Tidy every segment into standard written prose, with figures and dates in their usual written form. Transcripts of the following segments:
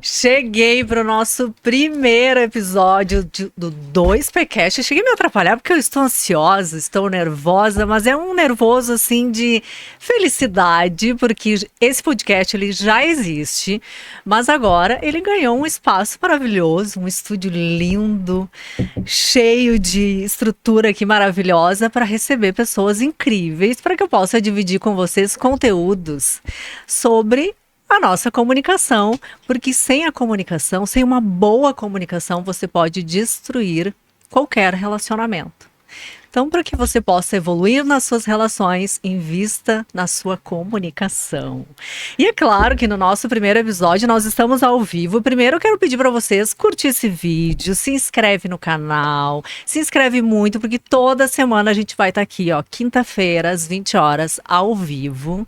Cheguei para o nosso primeiro episódio do 2Pcast. Cheguei a me atrapalhar porque eu estou ansiosa, estou nervosa, mas é um nervoso assim de felicidade, porque esse podcast ele já existe, mas agora ele ganhou um espaço maravilhoso, um estúdio lindo, cheio de estrutura aqui maravilhosa para receber pessoas incríveis, para que eu possa dividir com vocês conteúdos sobre a nossa comunicação, porque sem a comunicação, sem uma boa comunicação, você pode destruir qualquer relacionamento. Então, para que você possa evoluir nas suas relações, invista na sua comunicação. E é claro que no nosso primeiro episódio nós estamos ao vivo. Primeiro eu quero pedir para vocês curtir esse vídeo, se inscreve no canal, se inscreve muito, porque toda semana a gente vai estar aqui, ó, quinta-feira, às 20 horas, ao vivo,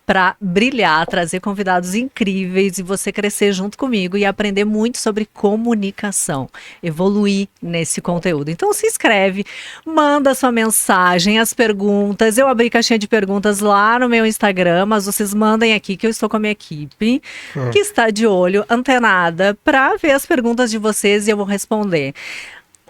para brilhar, trazer convidados incríveis e você crescer junto comigo e aprender muito sobre comunicação, evoluir nesse conteúdo. Então se inscreve, manda sua mensagem, as perguntas. Eu abri caixinha de perguntas lá no meu Instagram, mas vocês mandem aqui que eu estou com a minha equipe, que está de olho, antenada, para ver as perguntas de vocês e eu vou responder.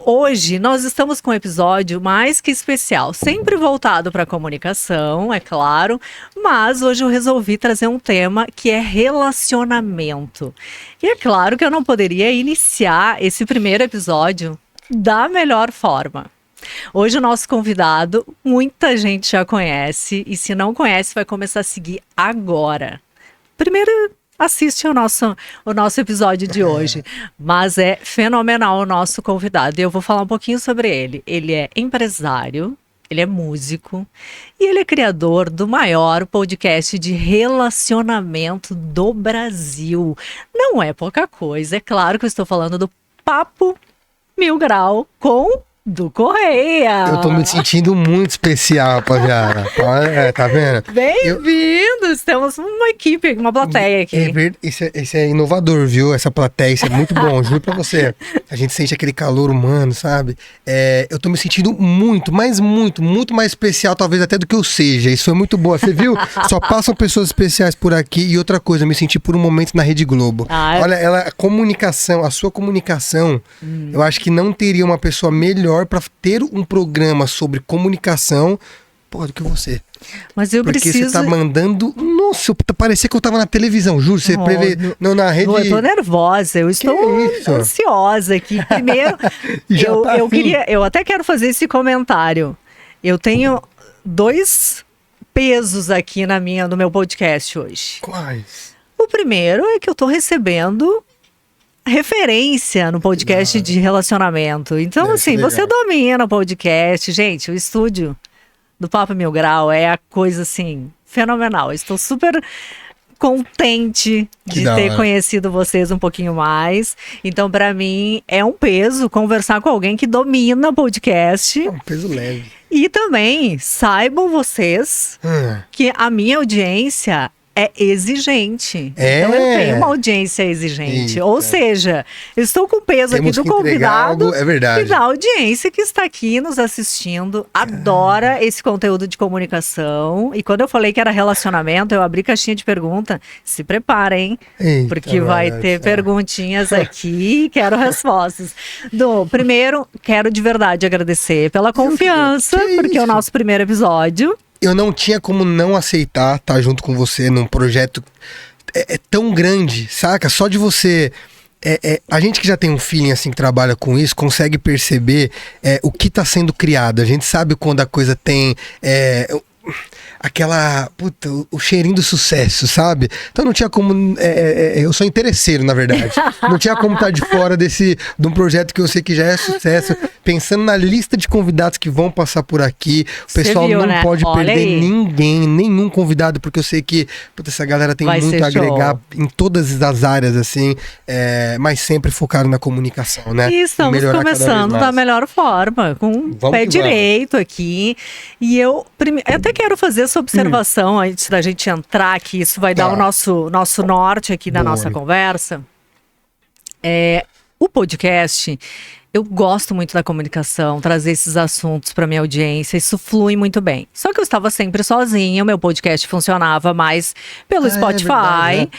Hoje nós estamos com um episódio mais que especial, sempre voltado para a comunicação, é claro, mas hoje eu resolvi trazer um tema que é relacionamento. E é claro que eu não poderia iniciar esse primeiro episódio da melhor forma. Hoje o nosso convidado, muita gente já conhece, e se não conhece vai começar a seguir agora. Primeiro, assiste o nosso episódio de hoje, mas é fenomenal o nosso convidado e eu vou falar um pouquinho sobre ele. Ele é empresário, ele é músico e ele é criador do maior podcast de relacionamento do Brasil. Não é pouca coisa, é claro que eu estou falando do Papo Mil Grau com Du Correia. Eu tô me sentindo muito especial, rapaziada. Tá vendo? Bem-vindos! Temos uma equipe, uma plateia aqui. Isso é inovador, viu? Essa plateia, isso é muito bom, juro pra você. A gente sente aquele calor humano, sabe? Eu tô me sentindo muito mais especial, talvez até do que eu seja. Isso foi muito boa, você viu? Só passam pessoas especiais por aqui. E outra coisa, eu me senti por um momento na Rede Globo. Olha, a comunicação, a sua comunicação, eu acho que não teria uma pessoa melhor para ter um programa sobre comunicação, do que você. Mas eu Porque preciso... você tá mandando... Nossa, parecia que eu tava na televisão, juro. Você prevê... Não, na rede... Eu tô nervosa, eu estou ansiosa aqui. Primeiro, eu até quero fazer esse comentário. Eu tenho 2 pesos aqui no meu podcast hoje. Quais? O primeiro é que eu tô recebendo referência no podcast de relacionamento. Então, assim, você domina o podcast. Gente, o estúdio do Papo Mil Grau é a coisa, assim, fenomenal. Eu estou super contente de ter conhecido vocês um pouquinho mais. Então, para mim, é um peso conversar com alguém que domina o podcast. É um peso leve. E também, saibam vocês que a minha audiência é exigente. Então eu tenho uma audiência exigente. Ou seja, eu estou com o peso aqui do convidado e da audiência que está aqui nos assistindo. Adora esse conteúdo de comunicação. E quando eu falei que era relacionamento, eu abri caixinha de pergunta. Se preparem, porque vai ter perguntinhas aqui. Quero respostas. Primeiro, quero de verdade agradecer pela confiança, porque é o nosso primeiro episódio. Eu não tinha como não aceitar estar junto com você num projeto tão grande, saca? Só de você... a gente que já tem um feeling assim, que trabalha com isso, consegue perceber o que está sendo criado. A gente sabe quando a coisa tem... o cheirinho do sucesso, sabe? Então não tinha como... eu sou interesseiro, na verdade. Não tinha como estar de fora de um projeto que eu sei que já é sucesso. Pensando na lista de convidados que vão passar por aqui. O pessoal não pode perder nenhum convidado, porque eu sei que essa galera tem muito a agregar em todas as áreas, assim. Mas sempre focado na comunicação, né? E estamos começando da melhor forma, com o pé direito aqui. E eu até quero fazer essa observação antes da gente entrar aqui. Isso vai dar o nosso norte aqui da nossa conversa. O podcast, Eu gosto muito da comunicação, trazer esses assuntos para minha audiência, isso flui muito bem. Só que eu estava sempre sozinha, o meu podcast funcionava mais pelo Spotify, verdade,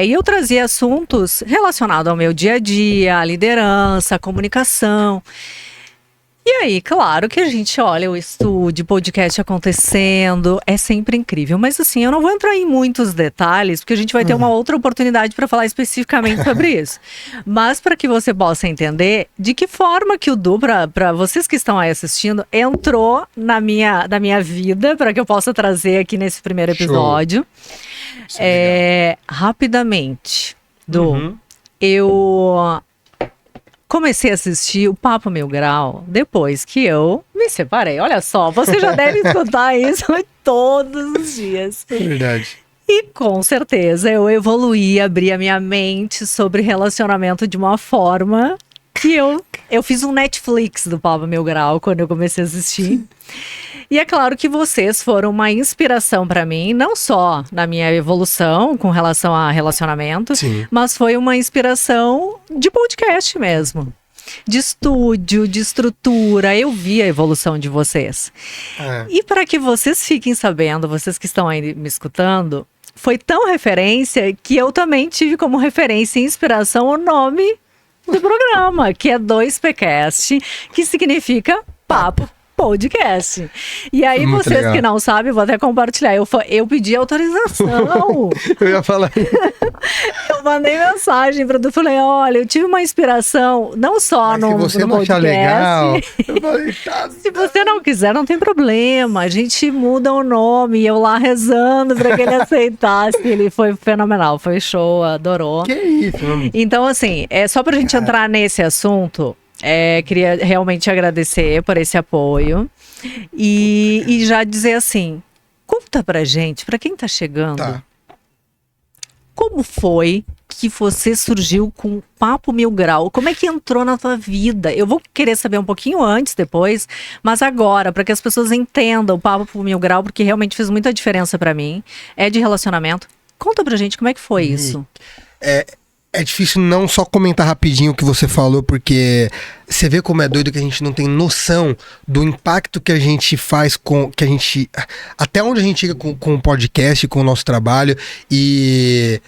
e eu trazia assuntos relacionados ao meu dia a dia, à liderança, à comunicação. E aí, claro que a gente olha o estúdio, podcast acontecendo, é sempre incrível. Mas assim, eu não vou entrar em muitos detalhes, porque a gente vai ter uma outra oportunidade para falar especificamente sobre isso. Mas para que você possa entender de que forma que o Du, para vocês que estão aí assistindo, entrou na minha vida, para que eu possa trazer aqui nesse primeiro episódio. Rapidamente, Du, eu comecei a assistir o Papo Mil Grau depois que eu me separei. Olha só, você já deve escutar isso todos os dias. É verdade. E com certeza eu evoluí, abri a minha mente sobre relacionamento de uma forma que eu fiz um Netflix do Papo Mil Grau quando eu comecei a assistir. E é claro que vocês foram uma inspiração para mim, não só na minha evolução com relação a relacionamento, mas foi uma inspiração de podcast mesmo. De estúdio, de estrutura, eu vi a evolução de vocês. E para que vocês fiquem sabendo, vocês que estão aí me escutando, foi tão referência que eu também tive como referência e inspiração o nome do programa, que é 2PCast, que significa Papo Podcast. E aí, muito vocês legal. que não sabem, vou até compartilhar. Eu pedi autorização. Eu ia falar. Eu mandei mensagem para tu, falei, olha, eu tive uma inspiração, não só Mas no se você no não achar podcast. legal, eu falei, tá. Se você não quiser, não tem problema. A gente muda o nome. E eu lá rezando para que ele aceitasse. Ele foi fenomenal, foi show, adorou. Que isso, mano? Então, assim, só pra gente entrar nesse assunto, queria realmente agradecer por esse apoio e já dizer assim, conta pra gente, pra quem tá chegando, Tá. como foi que você surgiu com Papo Mil Grau? Como é que entrou na tua vida? Eu vou querer saber um pouquinho antes, depois, mas agora, para que as pessoas entendam o Papo Mil Grau, porque realmente fez muita diferença pra mim, é de relacionamento. Conta pra gente como é que foi isso. É difícil não só comentar rapidinho o que você falou, porque você vê como é doido que a gente não tem noção do impacto que a gente faz até onde a gente chega com o podcast, com o nosso trabalho, e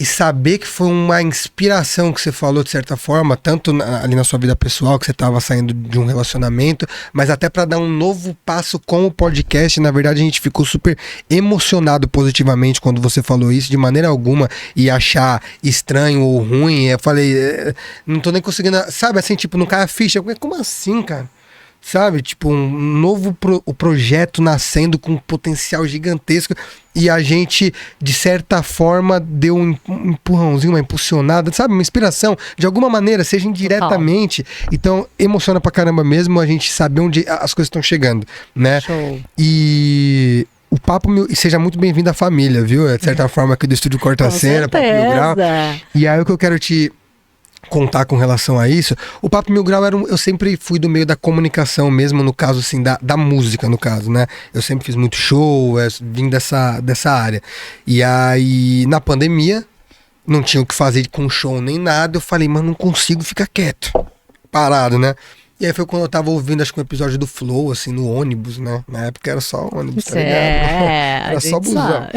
saber que foi uma inspiração que você falou, de certa forma, tanto ali na sua vida pessoal, que você estava saindo de um relacionamento, mas até para dar um novo passo com o podcast. Na verdade, a gente ficou super emocionado positivamente quando você falou isso, de maneira alguma, e achar estranho ou ruim. Eu falei, não tô nem conseguindo, sabe, assim, tipo, não cai a ficha. Como assim, cara? Sabe, tipo, um novo o projeto nascendo com um potencial gigantesco, e a gente, de certa forma, deu um empurrãozinho, uma impulsionada, sabe, uma inspiração, de alguma maneira, seja indiretamente. Então, emociona pra caramba mesmo a gente saber onde as coisas estão chegando, né? Show. E o Papo Mil, e seja muito bem-vindo à família, viu? De certa forma, aqui do Estúdio Corta Com Cena, Papo Mil Grau. certeza. E aí o que eu quero te contar com relação a isso, o Papo Mil Grau eu sempre fui do meio da comunicação mesmo, no caso assim, da música, no caso, né? Eu sempre fiz muito show, vim dessa área. E aí, na pandemia, não tinha o que fazer com show nem nada, eu falei, mano, não consigo ficar quieto, parado, né? E aí foi quando eu tava ouvindo, acho que um episódio do Flow, assim, no ônibus, né? Na época era só ônibus, tá ligado? Era só busão.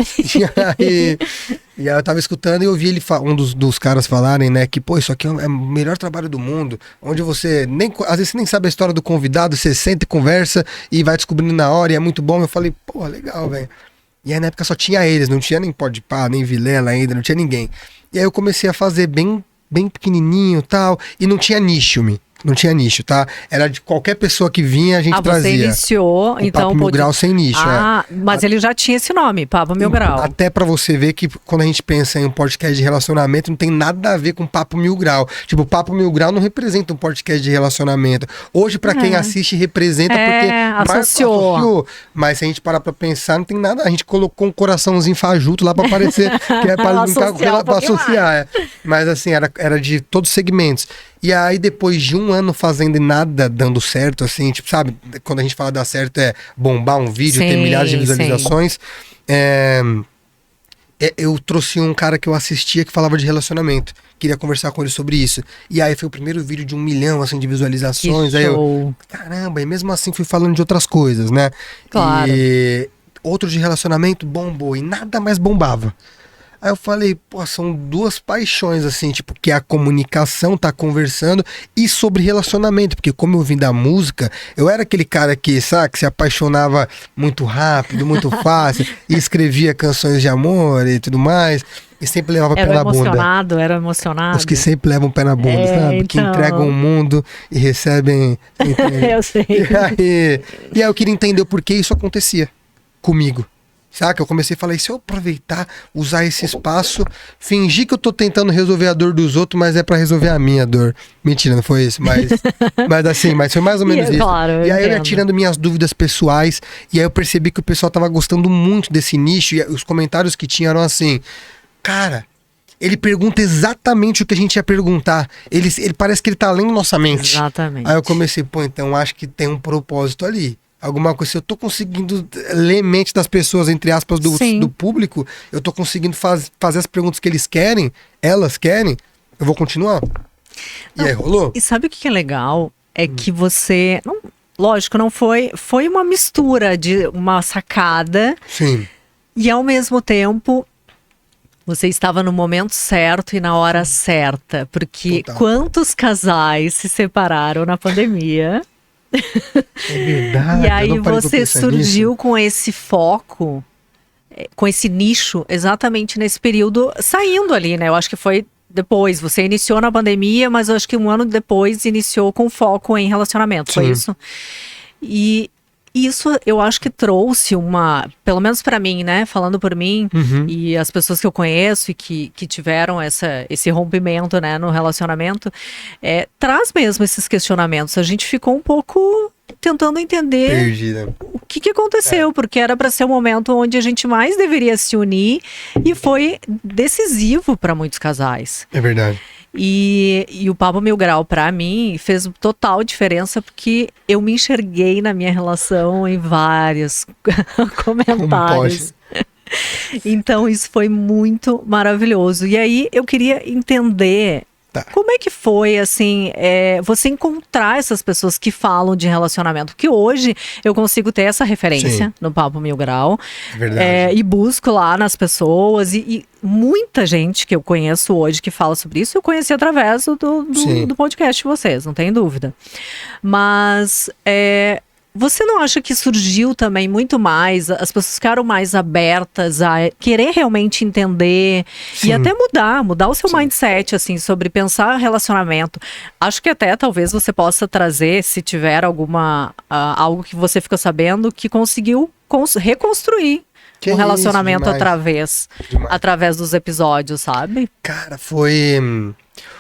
E aí eu tava escutando e eu ouvi um dos caras falarem, né, que, pô, isso aqui é o melhor trabalho do mundo, onde você às vezes você nem sabe a história do convidado, você senta e conversa e vai descobrindo na hora, e é muito bom. Eu falei, pô, legal, velho. E aí na época só tinha eles, não tinha nem Podpah, nem Vilela ainda, não tinha ninguém. E aí eu comecei a fazer bem pequenininho e tal, e não tinha nicho, Não tinha nicho, tá? Era de qualquer pessoa que vinha, a gente trazia. Você iniciou, então... Papo Mil Grau sem nicho, mas ele já tinha esse nome, Papo Mil Grau. Até pra você ver que quando a gente pensa em um podcast de relacionamento, não tem nada a ver com Papo Mil Grau. Tipo, Papo Mil Grau não representa um podcast de relacionamento. Hoje, pra quem assiste, representa porque associou. Mas se a gente parar pra pensar, não tem nada. A gente colocou um coraçãozinho fajuto lá pra aparecer, que é pra associar. Mas assim, era de todos os segmentos. E aí, depois de um ano fazendo e nada dando certo, assim, tipo, sabe? Quando a gente fala dar certo é bombar um vídeo, ter milhares de visualizações. eu trouxe um cara que eu assistia que falava de relacionamento. Queria conversar com ele sobre isso. E aí foi o primeiro vídeo de 1 milhão, assim, de visualizações. Que Aí eu, show. caramba, e mesmo assim fui falando de outras coisas, né? Claro. E outro de relacionamento bombou e nada mais bombava. Aí eu falei, pô, são duas paixões, assim, tipo, que é a comunicação, tá conversando, e sobre relacionamento, porque como eu vim da música, eu era aquele cara que, sabe, que se apaixonava muito rápido, muito fácil, e escrevia canções de amor e tudo mais, e sempre levava pé na bunda. Era emocionado. Os que sempre levam pé na bunda, sabe? Que então. entregam o mundo e recebem... Eu sei. E aí eu queria entender o porquê isso acontecia comigo. Saca? Eu comecei a falar, e se eu aproveitar, usar esse espaço, fingir que eu tô tentando resolver a dor dos outros, mas é pra resolver a minha dor. Mentira, não foi isso, mas foi mais ou menos isso. Claro, e aí eu ia entendo. tirando minhas dúvidas pessoais, e aí eu percebi que o pessoal tava gostando muito desse nicho, e os comentários que tinham eram assim, cara, ele pergunta exatamente o que a gente ia perguntar. Ele parece que ele tá lendo nossa mente. Exatamente. Aí eu comecei, pô, então acho que tem um propósito ali. Alguma coisa, se eu tô conseguindo ler mente das pessoas, entre aspas, do público, eu tô conseguindo fazer as perguntas que elas querem, eu vou continuar. E aí, rolou? E sabe o que é legal? É que você... lógico, não foi uma mistura de uma sacada Sim. e ao mesmo tempo você estava no momento certo e na hora certa. Porque Total. Quantos casais se separaram na pandemia? É verdade. E aí eu não parei pra você pensar surgiu nisso. com esse foco, com esse nicho, exatamente nesse período, saindo ali, né? Eu acho que foi depois. Você iniciou na pandemia, mas eu acho que um ano depois iniciou com foco em relacionamento. Foi Sim. isso? E isso eu acho que trouxe pelo menos pra mim, né? Falando por mim Uhum. e as pessoas que eu conheço e que tiveram esse rompimento, né, no relacionamento, traz mesmo esses questionamentos. A gente ficou um pouco tentando entender Perdida. o que aconteceu, porque era para ser o momento onde a gente mais deveria se unir e foi decisivo para muitos casais. É verdade. E o Papo Mil Grau, pra mim, fez total diferença porque eu me enxerguei na minha relação em vários comentários. Então, isso foi muito maravilhoso. E aí, eu queria entender como é que foi, assim, você encontrar essas pessoas que falam de relacionamento. Porque hoje eu consigo ter essa referência no Papo Mil Grau. É verdade. E busco lá nas pessoas. E muita gente que eu conheço hoje que fala sobre isso, eu conheci através do podcast de vocês, não tem dúvida. Mas... você não acha que surgiu também muito mais, as pessoas ficaram mais abertas a querer realmente entender e até mudar o seu mindset, assim, sobre pensar relacionamento? Acho que até talvez você possa trazer, se tiver algo que você ficou sabendo, que conseguiu reconstruir um relacionamento através dos episódios, sabe? Cara,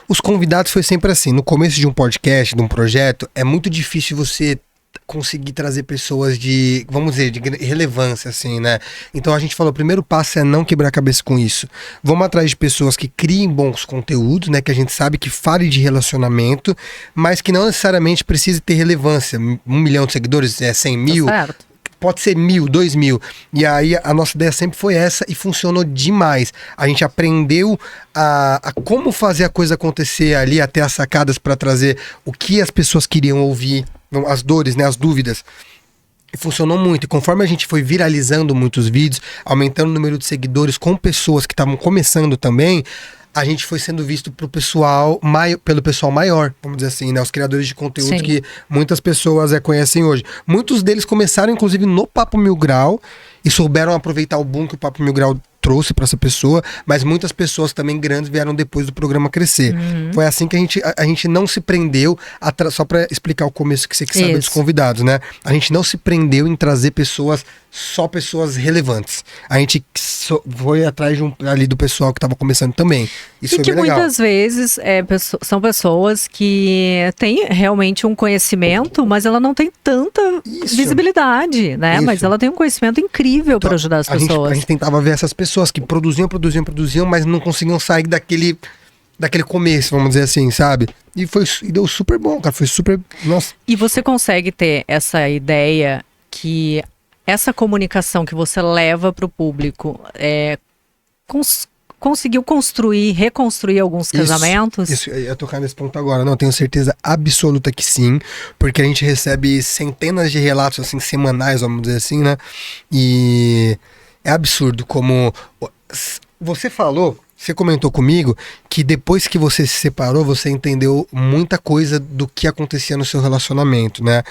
os convidados foi sempre assim, no começo de um podcast, de um projeto, é muito difícil você conseguir trazer pessoas de, vamos dizer, de relevância, assim, né? Então a gente falou, o primeiro passo é não quebrar a cabeça com isso. Vamos atrás de pessoas que criem bons conteúdos, né? Que a gente sabe que fale de relacionamento, mas que não necessariamente precise ter relevância. 1 milhão de seguidores, 100 mil... Certo. Pode ser 1.000, 2.000. E aí a nossa ideia sempre foi essa e funcionou demais. A gente aprendeu a como fazer a coisa acontecer ali, até as sacadas para trazer o que as pessoas queriam ouvir, as dores, né, as dúvidas. E funcionou muito. E conforme a gente foi viralizando muitos vídeos, aumentando o número de seguidores com pessoas que estavam começando também, a gente foi sendo visto pelo pessoal maior, vamos dizer assim, né? Os criadores de conteúdo que muitas pessoas conhecem hoje. Muitos deles começaram, inclusive, no Papo Mil Grau e souberam aproveitar o boom que o Papo Mil Grau trouxe para essa pessoa, mas muitas pessoas também grandes vieram depois do programa crescer. Foi assim que a gente não se prendeu, só para explicar o começo que você que sabe dos convidados, né? A gente não se prendeu em trazer só pessoas relevantes. A gente foi atrás ali do pessoal que estava começando também. Isso foi bem legal. Muitas vezes são pessoas que têm realmente um conhecimento, mas ela não tem tanta visibilidade, né? Mas ela tem um conhecimento incrível para ajudar as pessoas. A gente tentava ver essas pessoas que produziam, mas não conseguiam sair daquele começo, vamos dizer assim, sabe? E deu super bom, cara, foi super, nossa. E você consegue ter essa ideia que essa comunicação que você leva para o público conseguiu construir, reconstruir alguns casamentos? Isso, eu ia tocar nesse ponto agora. Não, tenho certeza absoluta que sim, porque a gente recebe centenas de relatos, assim, semanais, vamos dizer assim, né? E é absurdo como... Você comentou comigo que depois que você se separou, você entendeu muita coisa do que acontecia no seu relacionamento, né?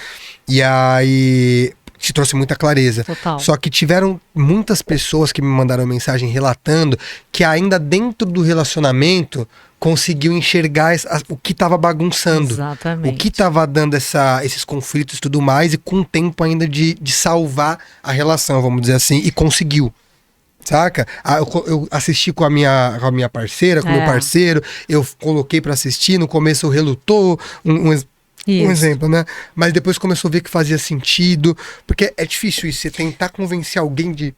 E aí te trouxe muita clareza. Total. Só que tiveram muitas pessoas que me mandaram mensagem relatando que ainda dentro do relacionamento conseguiu enxergar o que estava bagunçando. Exatamente. O que estava dando esses conflitos e tudo mais, e com tempo ainda de salvar a relação, vamos dizer assim, e conseguiu. Saca? Eu assisti com a minha parceira, com o meu parceiro, eu coloquei pra assistir, no começo eu relutou, um exemplo, né? Mas depois começou a ver que fazia sentido, porque é difícil isso, você tentar convencer alguém de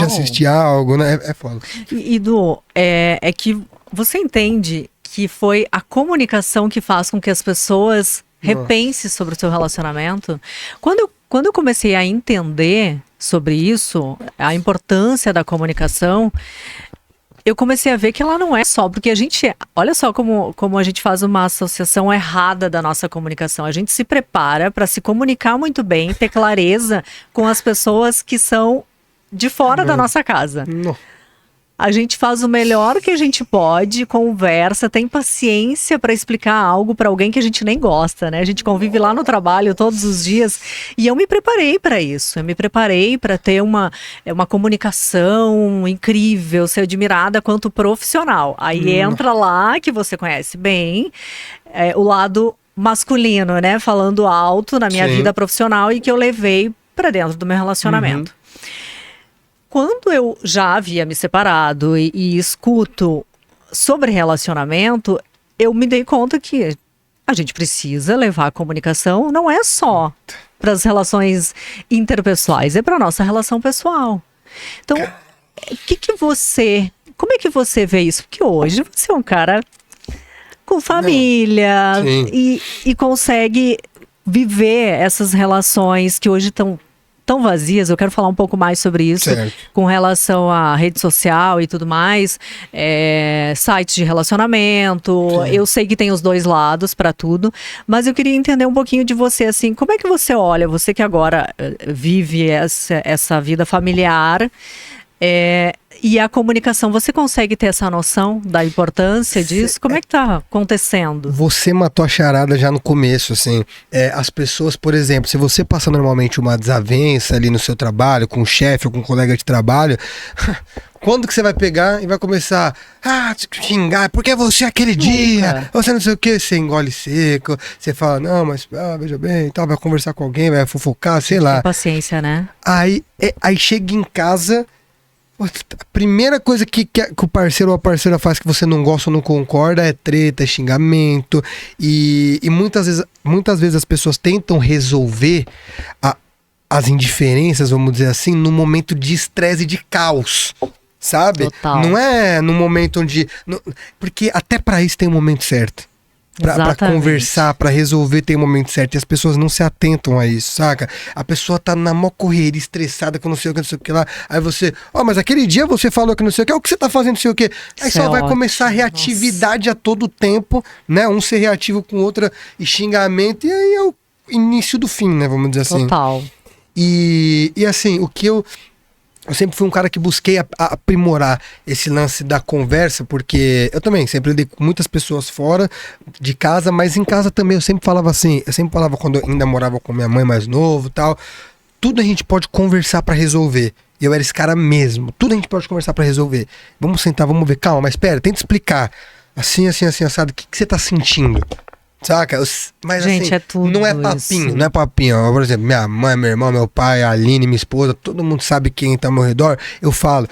assistir algo, né? É foda. E Du, é que você entende que foi a comunicação que faz com que as pessoas repensem sobre o seu relacionamento? Quando eu comecei a entender sobre isso, a importância da comunicação, eu comecei a ver que ela não é só, porque a gente, olha só como a gente faz uma associação errada da nossa comunicação. A gente se prepara para se comunicar muito bem, ter clareza com as pessoas que são de fora da nossa casa. Não. A gente faz o melhor que a gente pode, conversa, tem paciência para explicar algo para alguém que a gente nem gosta, né? A gente convive lá no trabalho todos os dias e eu me preparei para isso. Eu me preparei para ter uma comunicação incrível, ser admirada quanto profissional. Aí entra lá, que você conhece bem, o lado masculino, né? Falando alto na minha vida profissional e que eu levei para dentro do meu relacionamento. Quando eu já havia me separado e escuto sobre relacionamento, eu me dei conta que a gente precisa levar a comunicação, não é só para as relações interpessoais, é para a nossa relação pessoal. Então, como é que você vê isso? Porque hoje você é um cara com família e consegue viver essas relações que hoje estão tão vazias. Eu quero falar um pouco mais sobre isso, com relação à rede social e tudo mais, sites de relacionamento. Eu sei que tem os dois lados para tudo, mas eu queria entender um pouquinho de você, assim, como é que você olha, você que agora vive essa vida familiar, e a comunicação, você consegue ter essa noção da importância disso? Como é que tá acontecendo? Você matou a charada já no começo, assim. As pessoas, por exemplo, se você passa normalmente uma desavença ali no seu trabalho, com o chefe ou com um colega de trabalho, quando que você vai pegar e vai começar a xingar? Porque você aquele dia, você não sei o que, você engole seco, você fala, não, mas veja bem, tal, vai conversar com alguém, vai fofocar, sei lá. Paciência, né? Aí chega em casa, a primeira coisa que o parceiro ou a parceira faz que você não gosta ou não concorda é treta, é xingamento. E muitas vezes as pessoas tentam resolver as indiferenças, vamos dizer assim, num momento de estresse e de caos. Sabe? Total. Não é no momento onde... porque até pra isso tem um momento certo. Pra conversar, pra resolver tem um momento certo. E as pessoas não se atentam a isso, saca? A pessoa tá na maior correria, estressada, com não sei o que, não sei o que lá. Aí você, mas aquele dia você falou que não sei o que, o que você tá fazendo, não sei o que. Aí só vai começar a reatividade a todo tempo, né? Um ser reativo com outra e xingamento. E aí é o início do fim, né? Vamos dizer assim. Total. E assim, o que eu sempre fui um cara que busquei aprimorar esse lance da conversa, porque eu também sempre lidei com muitas pessoas fora de casa, mas em casa também eu sempre falava assim, quando eu ainda morava com minha mãe mais novo e tal, tudo a gente pode conversar pra resolver. Eu era esse cara mesmo, tudo a gente pode conversar pra resolver. Vamos sentar, vamos ver, calma, mas espera, tenta explicar. Assim, assado, o que você tá sentindo? Saca? Mas gente, assim, é tudo não é papinho, isso. não é papinho. Por exemplo, minha mãe, meu irmão, meu pai, a Aline, minha esposa, todo mundo sabe quem tá ao meu redor. Eu falo,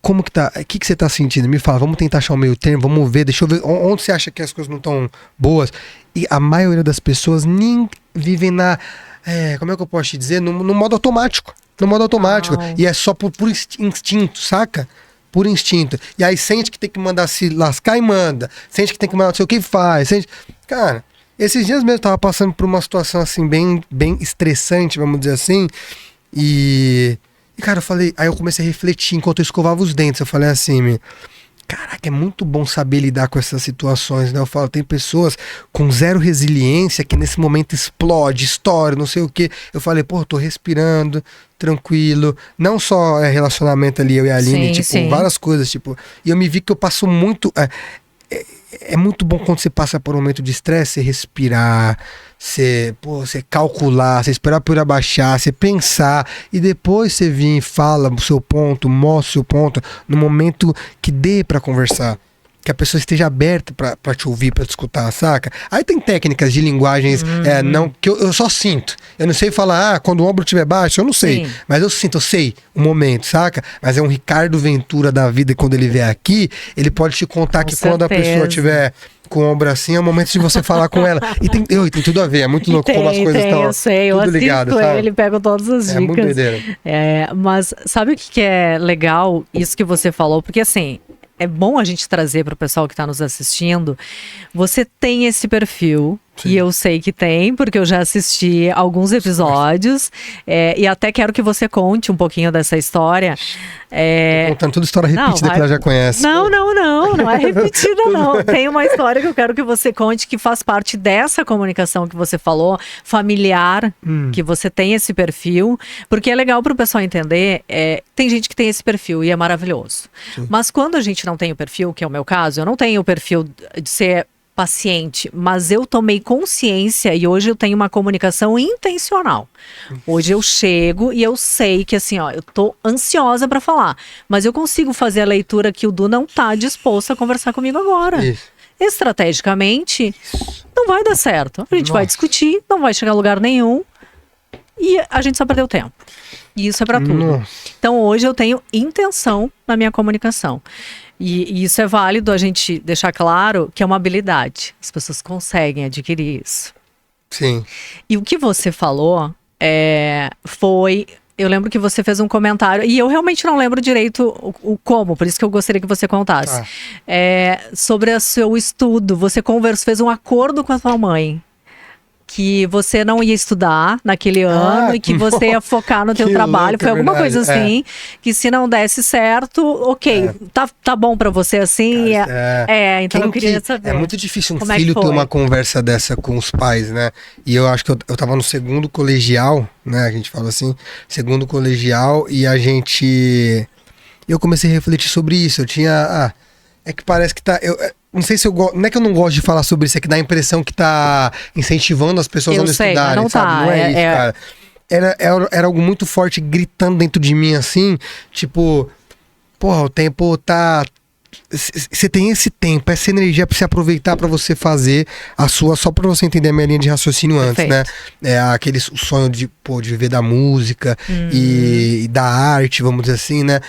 como que tá? O que você tá sentindo? Me fala, vamos tentar achar o meio termo, vamos ver, deixa eu ver onde você acha que as coisas não estão boas. E a maioria das pessoas nem vivem como é que eu posso te dizer? No modo automático. No modo automático. E é só por instinto, saca? Por instinto. E aí sente que tem que mandar se lascar e manda. Sente que tem que mandar não sei o que faz. Cara, esses dias mesmo eu tava passando por uma situação assim bem estressante, vamos dizer assim. E E, cara, eu falei, aí eu comecei a refletir enquanto eu escovava os dentes. Eu falei assim, caraca, é muito bom saber lidar com essas situações, né? Eu falo, tem pessoas com zero resiliência que nesse momento explode, estoura, não sei o quê. Eu falei, pô, eu tô respirando, tranquilo. Não só relacionamento ali, eu e a Aline, tipo, várias coisas, tipo. E eu me vi que eu passo muito... É muito bom quando você passa por um momento de estresse, você respirar, você calcular, você esperar por abaixar, você pensar e depois você vir e fala o seu ponto, mostra o seu ponto no momento que dê pra conversar. Que a pessoa esteja aberta pra te ouvir, pra te escutar, saca? Aí tem técnicas de linguagens não, que eu só sinto. Eu não sei falar, quando o ombro estiver baixo, eu não sei. Sim. Mas eu sinto, eu sei o momento, saca? Mas é um Ricardo Ventura da vida, e quando ele vier aqui, ele pode te contar que quando a pessoa estiver com o ombro assim, é o momento de você falar com ela. E tem tudo a ver, é muito louco como as coisas estão eu sei, tudo ligado, sabe? Ele pega todas as dicas. É muito doideira. Mas sabe o que é legal, isso que você falou? Porque assim... É bom a gente trazer para o pessoal que está nos assistindo. Você tem esse perfil, sim, e eu sei que tem, porque eu já assisti alguns episódios, e até quero que você conte um pouquinho dessa história. Tô contando toda história repetida que ela já conhece. Não é repetida não. Tem uma história que eu quero que você conte que faz parte dessa comunicação que você falou, familiar, que você tem esse perfil, porque é legal para o pessoal entender, tem gente que tem esse perfil e é maravilhoso. Sim. Mas quando a gente não tem o perfil, que é o meu caso, eu não tenho o perfil de ser paciente, mas eu tomei consciência e hoje eu tenho uma comunicação intencional. Hoje eu chego e eu sei que assim, ó, eu tô ansiosa para falar, mas eu consigo fazer a leitura que o Du não tá disposto a conversar comigo agora. Isso. Estrategicamente, não vai dar certo. A gente vai discutir, não vai chegar a lugar nenhum e a gente só perdeu tempo. E isso é para tudo. Então hoje eu tenho intenção na minha comunicação. E isso é válido a gente deixar claro que é uma habilidade. As pessoas conseguem adquirir isso. Sim. E o que você falou foi... Eu lembro que você fez um comentário, e eu realmente não lembro direito o como, por isso que eu gostaria que você contasse. Sobre o seu estudo, você fez um acordo com a sua mãe. Que você não ia estudar naquele ano e que você ia focar no teu trabalho. Foi alguma coisa assim, que se não desse certo, ok, tá bom pra você assim. Então eu queria saber. É muito difícil um filho ter uma conversa dessa com os pais, né? E eu acho que eu tava no segundo colegial, né? A gente fala assim, segundo colegial, e eu comecei a refletir sobre isso. Eu tinha... é que parece que tá... Não sei se eu gosto. Não é que eu não gosto de falar sobre isso, é que dá a impressão que tá incentivando as pessoas a não estudarem, sabe? Não é isso, cara. Era algo muito forte gritando dentro de mim, assim, tipo, porra, o tempo tá. Você tem esse tempo, essa energia pra se aproveitar pra você fazer a sua, só pra você entender a minha linha de raciocínio antes, né? O sonho de viver da música e da arte, vamos dizer assim, né?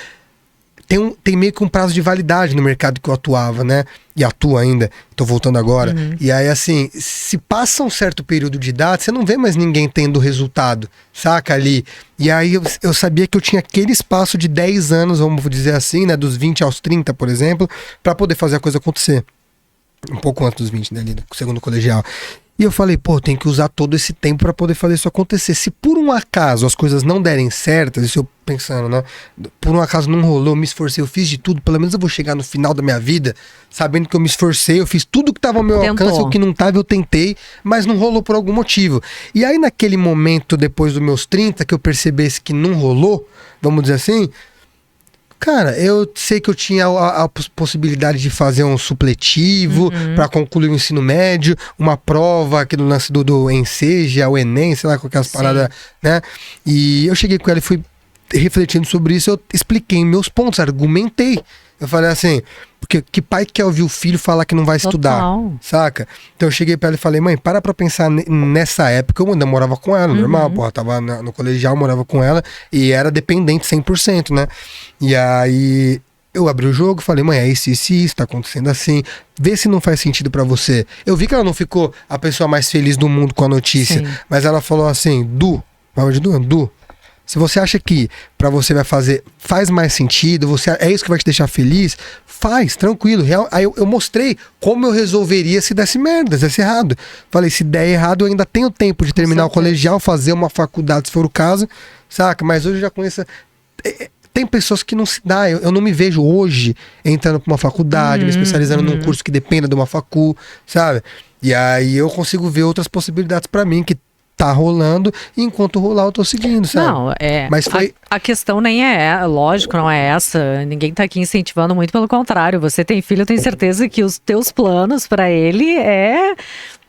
Tem meio que um prazo de validade no mercado que eu atuava, né? E atuo ainda, tô voltando agora. E aí, assim, se passa um certo período de idade, você não vê mais ninguém tendo resultado, saca ali? E aí eu sabia que eu tinha aquele espaço de 10 anos, vamos dizer assim, né? Dos 20 aos 30, por exemplo, pra poder fazer a coisa acontecer. Um pouco antes dos 20, né? Ali, do segundo colegial. E eu falei, pô, tem que usar todo esse tempo pra poder fazer isso acontecer. Se por um acaso as coisas não derem certas, isso eu pensando, né? Por um acaso não rolou, eu me esforcei, eu fiz de tudo, pelo menos eu vou chegar no final da minha vida sabendo que eu me esforcei, eu fiz tudo que tava ao meu alcance, o que não tava eu tentei, mas não rolou por algum motivo. E aí naquele momento, depois dos meus 30, que eu percebesse que não rolou, vamos dizer assim... Cara, eu sei que eu tinha a possibilidade de fazer um supletivo para concluir o ensino médio, uma prova aqui no lance do Enseja, o Enem, sei lá, com aquelas paradas, né? E eu cheguei com ela e fui refletindo sobre isso, eu expliquei meus pontos, argumentei. Eu falei assim, porque que pai quer ouvir o filho falar que não vai estudar, saca? Então eu cheguei pra ela e falei, mãe, para pra pensar nessa época, eu ainda morava com ela, normal, porra, tava no colegial, morava com ela, e era dependente 100%, né? E aí eu abri o jogo, falei, mãe, é isso, tá acontecendo assim, vê se não faz sentido pra você. Eu vi que ela não ficou a pessoa mais feliz do mundo com a notícia, mas ela falou assim, Du, se você acha que pra você vai fazer, faz mais sentido, é isso que vai te deixar feliz, faz, tranquilo. Aí eu mostrei como eu resolveria se desse merda, se desse errado. Falei, se der errado, eu ainda tenho tempo de terminar o colegial, fazer uma faculdade, se for o caso, saca? Mas hoje eu já conheço Tem pessoas que não se dá. Eu não me vejo hoje entrando pra uma faculdade, me especializando num curso que dependa de uma facu, sabe? E aí eu consigo ver outras possibilidades pra mim que tá rolando, e enquanto rolar eu tô seguindo, sabe? Não, Mas foi... a questão nem lógico, não é essa. Ninguém tá aqui incentivando, muito pelo contrário. Você tem filho, eu tenho certeza que os teus planos pra ele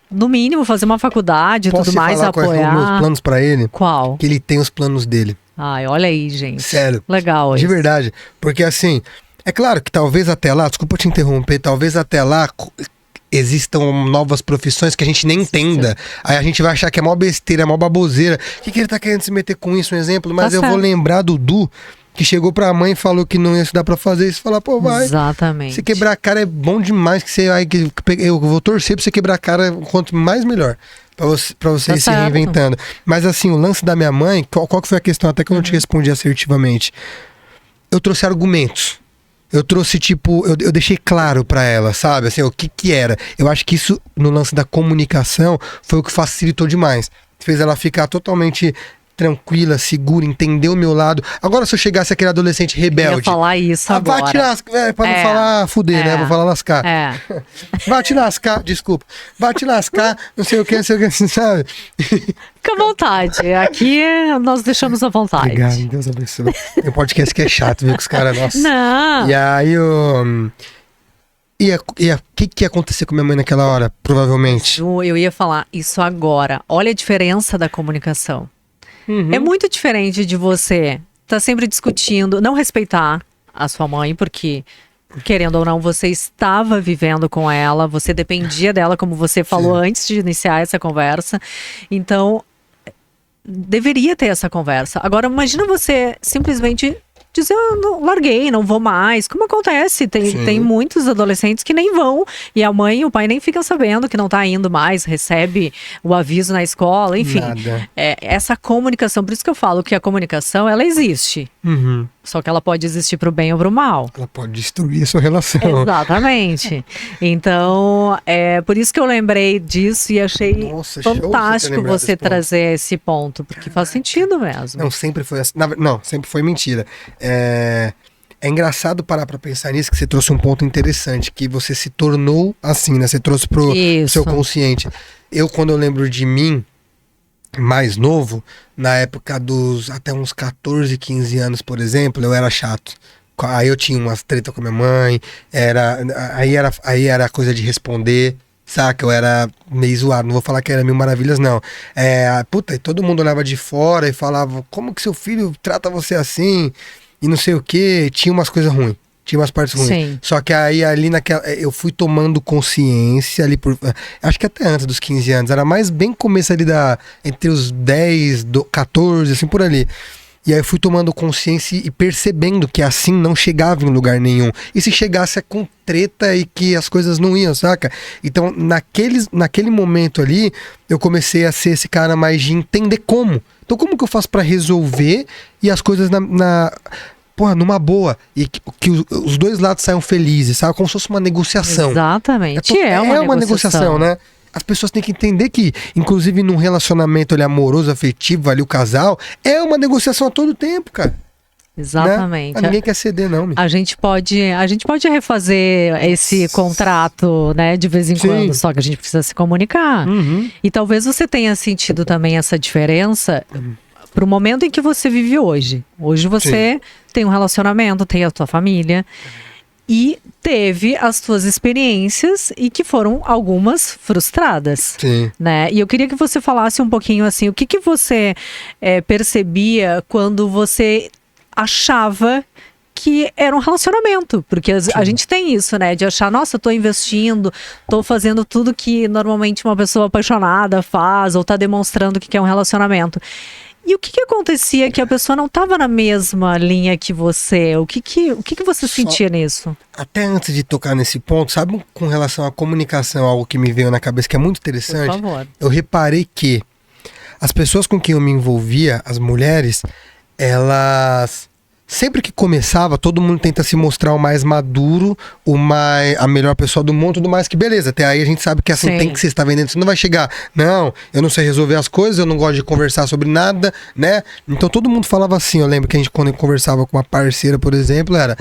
no mínimo, fazer uma faculdade e tudo mais, falar quais são apoiar. os meus planos pra ele? Qual? Que ele tem os planos dele. Ai, olha aí, gente. Sério. Legal De isso. verdade. Porque assim, é claro que talvez até lá, desculpa te interromper, talvez até lá existam novas profissões que a gente nem entenda. Aí a gente vai achar que é mó besteira, é mó baboseira. O que ele tá querendo se meter com isso, um exemplo? Mas eu vou lembrar do Du, que chegou pra mãe e falou que não ia estudar pra fazer isso. Falar, pô, vai. Exatamente. Se quebrar a cara é bom demais, que você vai... Eu vou torcer pra você quebrar a cara, quanto mais melhor. Pra você ir se reinventando. Mas assim, o lance da minha mãe, qual que foi a questão? Até que eu não te respondi assertivamente. Eu trouxe argumentos. Eu trouxe, tipo, eu deixei claro pra ela, sabe? Assim, o que era. Eu acho que isso, no lance da comunicação, foi o que facilitou demais. Fez ela ficar totalmente tranquila, segura, entender o meu lado. Agora, se eu chegasse aquele adolescente rebelde... Eu ia falar isso agora. Vai te lascar, pra não falar fuder, né? Vou falar lascar. Vai te lascar, desculpa. Vai te lascar, não sei o que, sabe? Fica à vontade. Aqui nós deixamos à vontade. Obrigado, Deus abençoe. Tem um podcast que é chato, viu, com os caras, nossa. Não. E aí, o que ia acontecer com minha mãe naquela hora, provavelmente? Eu ia falar isso agora. Olha a diferença da comunicação. É muito diferente de você estar sempre discutindo, não respeitar a sua mãe, porque, querendo ou não, você estava vivendo com ela, você dependia dela, como você falou antes de iniciar essa conversa. Então, deveria ter essa conversa. Agora, imagina você simplesmente dizer, eu não, larguei, não vou mais. Como acontece? Tem muitos adolescentes que nem vão, e a mãe e o pai nem ficam sabendo que não tá indo mais, recebe o aviso na escola, enfim. Essa comunicação, por isso que eu falo que a comunicação, ela existe. Só que ela pode existir pro bem ou pro mal. Ela pode destruir a sua relação. Exatamente. Então, por isso que eu lembrei disso e achei fantástico você trazer esse ponto, porque faz sentido mesmo. Não, sempre foi assim. Não, sempre foi mentira. É engraçado parar pra pensar nisso, que você trouxe um ponto interessante, que você se tornou assim, né? Você trouxe pro seu consciente. Quando eu lembro de mim, mais novo, na época dos até uns 14, 15 anos, por exemplo, eu era chato. Aí eu tinha umas treta com a minha mãe, aí era coisa de responder, saca? Eu era meio zoado, não vou falar que era mil maravilhas, não. E todo mundo olhava de fora e falava, como que seu filho trata você assim? E não sei o que, tinha umas coisas ruins. Tinha umas partes ruins. Sim. Só que aí ali eu fui tomando consciência ali acho que até antes dos 15 anos. Era mais bem começo ali entre os 10, 14, assim por ali. E aí eu fui tomando consciência e percebendo que assim não chegava em lugar nenhum. E se chegasse com treta e que as coisas não iam, saca? Então naquele momento ali, eu comecei a ser esse cara mais de entender como. Então como que eu faço pra resolver e as coisas numa boa, e que os dois lados saiam felizes, sabe? Como se fosse uma negociação. Exatamente. É uma negociação, né? As pessoas têm que entender que, inclusive num relacionamento ali, amoroso, afetivo, ali o casal, é uma negociação a todo tempo, cara. Exatamente. Né? Ninguém quer ceder, não. A gente pode refazer esse contrato, né, de vez em quando, só que a gente precisa se comunicar. E talvez você tenha sentido também essa diferença pro momento em que você vive hoje. Hoje você tem um relacionamento, tem a tua família e teve as tuas experiências e que foram algumas frustradas, né? E eu queria que você falasse um pouquinho assim, o que você percebia quando você achava que era um relacionamento, porque a gente tem isso, né, de achar, nossa, eu tô investindo, tô fazendo tudo que normalmente uma pessoa apaixonada faz, ou tá demonstrando que é um relacionamento. E o que acontecia que a pessoa não estava na mesma linha que você? O que você sentia nisso? Até antes de tocar nesse ponto, sabe, com relação à comunicação, algo que me veio na cabeça que é muito interessante? Por favor. Eu reparei que as pessoas com quem eu me envolvia, as mulheres, elas sempre que começava, todo mundo tenta se mostrar o mais maduro, a melhor pessoa do mundo, tudo mais, que beleza. Até aí a gente sabe que assim, Sim. tem que você está vendendo. Você não vai chegar, não, eu não sei resolver as coisas, eu não gosto de conversar sobre nada, né? Então todo mundo falava assim. Eu lembro que a gente, quando conversava com uma parceira, por exemplo, era...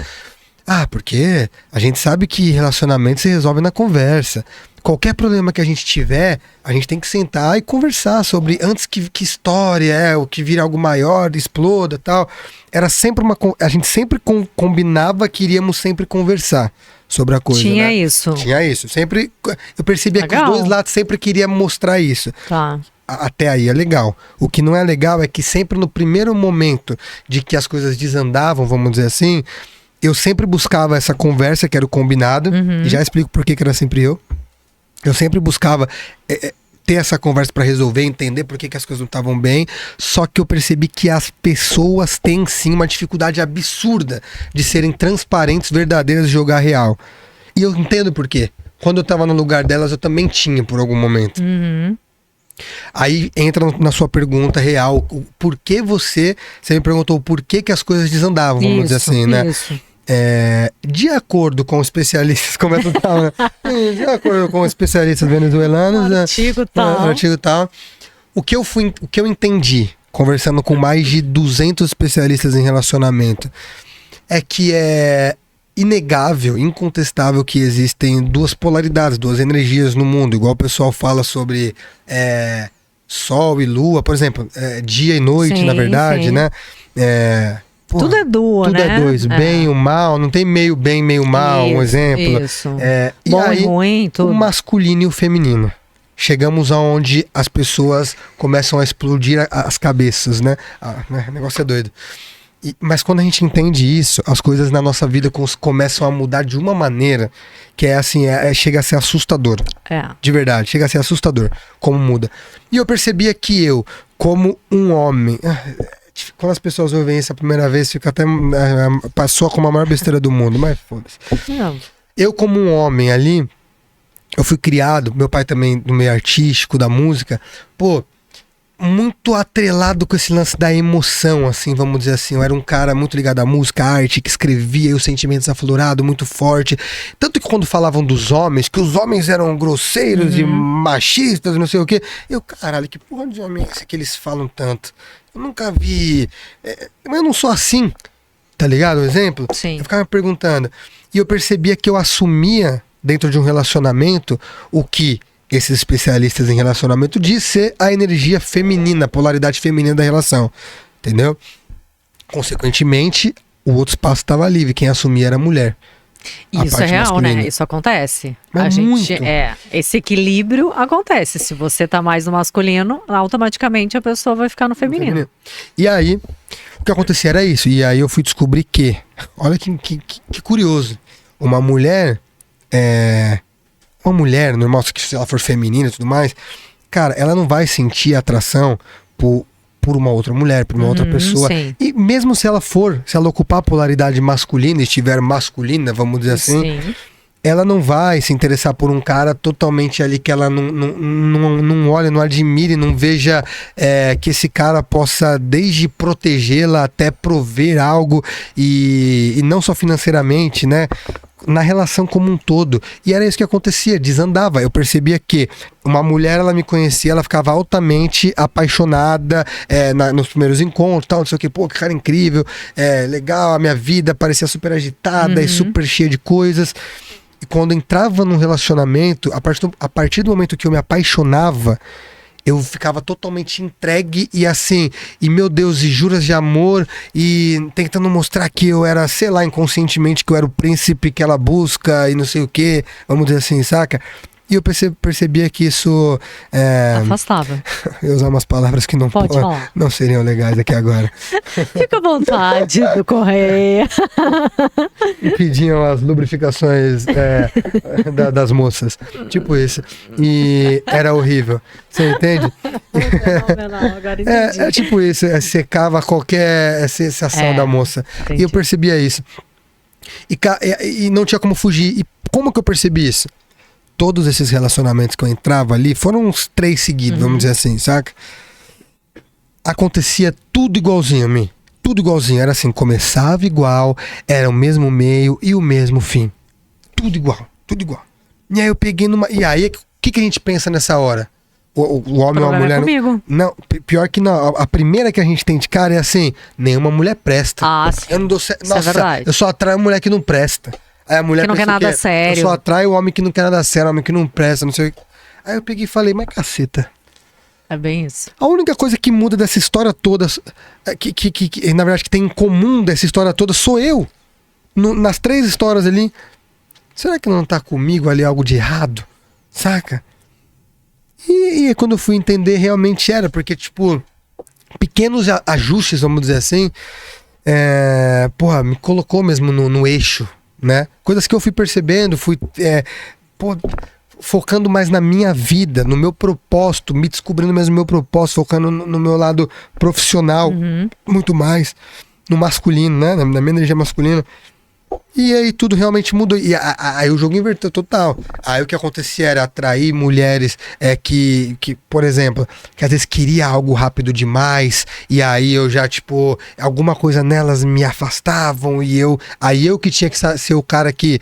porque a gente sabe que relacionamento se resolve na conversa. Qualquer problema que a gente tiver, a gente tem que sentar e conversar sobre, antes que história o que vira algo maior, exploda, tal. Era sempre a gente sempre combinava que iríamos sempre conversar sobre a coisa, Tinha né? isso. Tinha isso. Sempre, eu percebia que os Legal. dois lados sempre queriam mostrar isso. Tá. Até aí é legal. O que não é legal é que sempre no primeiro momento de que as coisas desandavam, vamos dizer assim, eu sempre buscava essa conversa, que era o combinado, e já explico por que era sempre eu. Eu sempre buscava ter essa conversa para resolver, entender por que as coisas não estavam bem, só que eu percebi que as pessoas têm sim uma dificuldade absurda de serem transparentes, verdadeiras e jogar real. E eu entendo por quê. Quando eu tava no lugar delas, eu também tinha por algum momento. Aí entra na sua pergunta real, por que você me perguntou por que as coisas desandavam, vamos dizer assim, né? Isso. De acordo com especialistas, como é que tá, né? De acordo com especialistas venezuelanos, Artigo tal. o que eu entendi, conversando com mais de 200 especialistas em relacionamento, é que é inegável, incontestável que existem duas polaridades, duas energias no mundo, igual o pessoal fala sobre sol e lua, por exemplo, dia e noite, Sim, na verdade, sim. né? Porra, Tudo é duo, tudo né? é dois, bem e o mal, não tem meio bem, meio mal, um exemplo. Isso. E Bom aí, e ruim, tudo. o masculino e o feminino. Chegamos aonde as pessoas começam a explodir as cabeças, né? O negócio é doido. Mas quando a gente entende isso, as coisas na nossa vida começam a mudar de uma maneira que é assim, chega a ser assustador. De verdade, chega a ser assustador como muda. E eu percebia que eu, como um homem... Quando as pessoas ouvem isso a primeira vez, fica até... passou como a maior besteira do mundo, mas foda-se. Não. Eu, como um homem ali, eu fui criado, meu pai também no meio artístico, da música, muito atrelado com esse lance da emoção, assim, vamos dizer assim. Eu era um cara muito ligado à música, à arte, que escrevia e os sentimentos aflorados, muito forte. Tanto que quando falavam dos homens, que os homens eram grosseiros e machistas, não sei o quê. Eu, caralho, que porra de homem é esse que eles falam tanto? Eu nunca vi... Mas eu não sou assim, tá ligado? Um exemplo? Sim. Eu ficava me perguntando. E eu percebia que eu assumia, dentro de um relacionamento, o que esses especialistas em relacionamento dizem ser a energia feminina, a polaridade feminina da relação. Entendeu? Consequentemente, o outro espaço estava livre. Quem assumia era a mulher. Isso é real, masculina. né? Isso acontece. Mas muito. Esse equilíbrio acontece. Se você tá mais no masculino, automaticamente a pessoa vai ficar no feminino. E aí, o que acontecia era isso. E aí eu fui descobrir que, olha que curioso, uma mulher, normal, se ela for feminina e tudo mais, cara, ela não vai sentir atração por uma outra mulher, por uma outra pessoa. Sim. E mesmo se ela ocupar a polaridade masculina, estiver masculina, vamos dizer assim, Sim. ela não vai se interessar por um cara totalmente ali que ela não olha, não admire, não veja que esse cara possa desde protegê-la até prover algo e não só financeiramente, né? Na relação como um todo. E era isso que acontecia, desandava. Eu percebia que uma mulher, ela me conhecia, ela ficava altamente apaixonada nos primeiros encontros, tal, não sei o que, que cara incrível, legal, a minha vida parecia super agitada e super cheia de coisas. E quando entrava num relacionamento, a partir do momento que eu me apaixonava, eu ficava totalmente entregue e assim, e meu Deus, e juras de amor, e tentando mostrar que eu era, sei lá, inconscientemente, que eu era o príncipe que ela busca e não sei o que, vamos dizer assim, saca? E eu percebia que isso... Afastava. Eu ia usar umas palavras que não seriam legais aqui agora. Fica à vontade do Correia. E pediam as lubrificações das moças. Tipo isso. E era horrível. Você entende? Não, agora entendi. É tipo isso. Secava qualquer sensação da moça. Entendi. E eu percebia isso. E não tinha como fugir. E como que eu percebi isso? Todos esses relacionamentos que eu entrava ali, foram uns 3 seguidos, vamos dizer assim, saca? Acontecia tudo igualzinho a mim. tudo igualzinho. Era assim, começava igual, era o mesmo meio e o mesmo fim. Tudo igual, tudo igual. E aí eu peguei numa... E aí, o que a gente pensa nessa hora? O homem ou a mulher... Comigo. Não, pior que não. A primeira que a gente tem de cara é assim, nenhuma mulher presta. Sim. Eu não dou certo. Nossa, eu só atraio a mulher que não presta. Aí a mulher que não quer nada sério. Eu só atraio o homem que não quer nada sério, o homem que não presta, não sei o que. Aí eu peguei e falei, mas caceta. É bem isso. A única coisa que muda dessa história toda, que na verdade que tem em comum dessa história toda, sou eu. Nas 3 histórias ali. Será que não tá comigo ali algo de errado? Saca? E quando eu fui entender, realmente era, porque, tipo, pequenos ajustes, vamos dizer assim, me colocou mesmo no eixo, né? Coisas que eu fui percebendo, focando mais na minha vida, no meu propósito, me descobrindo mesmo o meu propósito, focando no meu lado profissional, muito mais, no masculino, né? Na minha energia masculina. E aí tudo realmente mudou. E aí o jogo inverteu total. Aí o que acontecia era atrair mulheres que, por exemplo, que às vezes queria algo rápido demais. E aí eu já, tipo, alguma coisa nelas me afastavam. Aí eu que tinha que ser o cara que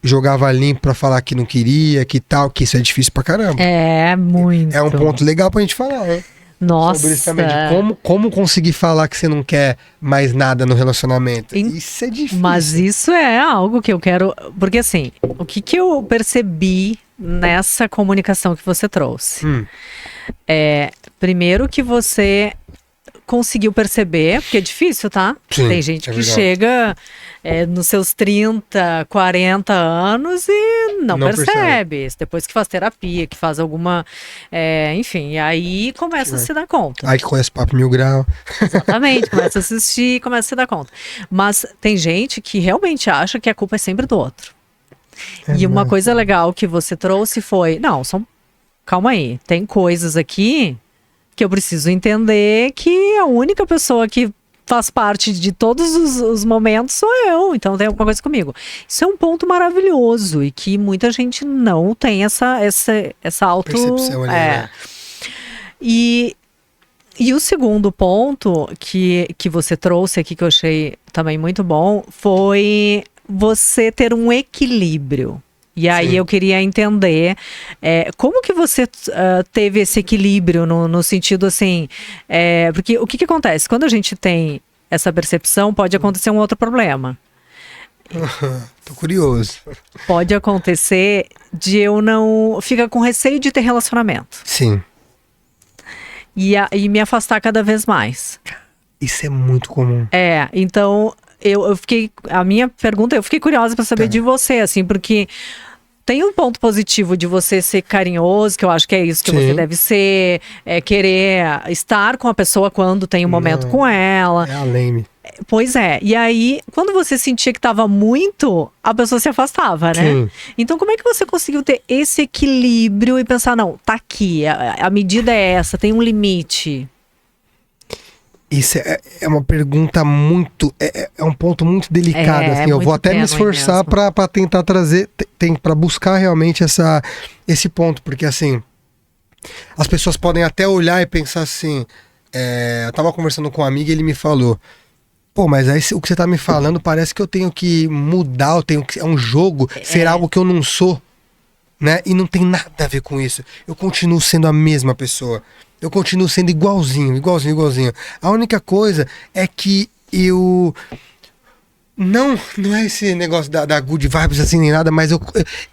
jogava limpo pra falar que não queria, que tal, que isso é difícil pra caramba. É, muito. É um ponto legal pra gente falar, né? Nossa. Sobre isso também, de como conseguir falar que você não quer mais nada no relacionamento. Isso é difícil. Mas isso é algo que eu quero... Porque assim, o que eu percebi nessa comunicação que você trouxe? Primeiro que você conseguiu perceber, porque é difícil, tá? Sim, tem gente que verdade. chega nos seus 30, 40 anos e não percebe. Depois que faz terapia, que faz alguma... enfim, e aí começa a se dar conta. Aí que conhece Papo Mil Grau. Exatamente, começa a assistir, começa a se dar conta. Mas tem gente que realmente acha que a culpa é sempre do outro. E uma coisa legal que você trouxe foi... Não, calma aí, tem coisas aqui que eu preciso entender que a única pessoa que faz parte de todos os momentos sou eu, então tem alguma coisa comigo. Isso é um ponto maravilhoso e que muita gente não tem essa Percepção ali, né? E o segundo ponto que você trouxe aqui, que eu achei também muito bom, foi você ter um equilíbrio. E aí eu queria entender como que você teve esse equilíbrio no sentido assim, porque o que acontece? Quando a gente tem essa percepção, pode acontecer um outro problema. Tô curioso. Pode acontecer de eu não... Ficar com receio de ter relacionamento. Sim. E me afastar cada vez mais. Isso é muito comum. Então... Eu fiquei... A minha pergunta... Eu fiquei curiosa para saber de você, assim, porque... Tem um ponto positivo de você ser carinhoso, que eu acho que é isso que você deve ser, querer estar com a pessoa quando tem um momento com ela. É além. Pois é. E aí, quando você sentia que estava muito, a pessoa se afastava, né? Sim. Então, como é que você conseguiu ter esse equilíbrio e pensar, não, tá aqui, a medida é essa, tem um limite? Isso é uma pergunta muito... É um ponto muito delicado, assim. Eu vou até me esforçar para tentar trazer... para buscar realmente esse ponto. Porque, assim... As pessoas podem até olhar e pensar assim... eu tava conversando com um amigo e ele me falou... Pô, mas aí o que você tá me falando parece que eu tenho que mudar, é um jogo, ser algo que eu não sou. Né? E não tem nada a ver com isso. Eu continuo sendo a mesma pessoa. Eu continuo sendo igualzinho. A única coisa é que eu... Não é esse negócio da good vibes assim nem nada, mas eu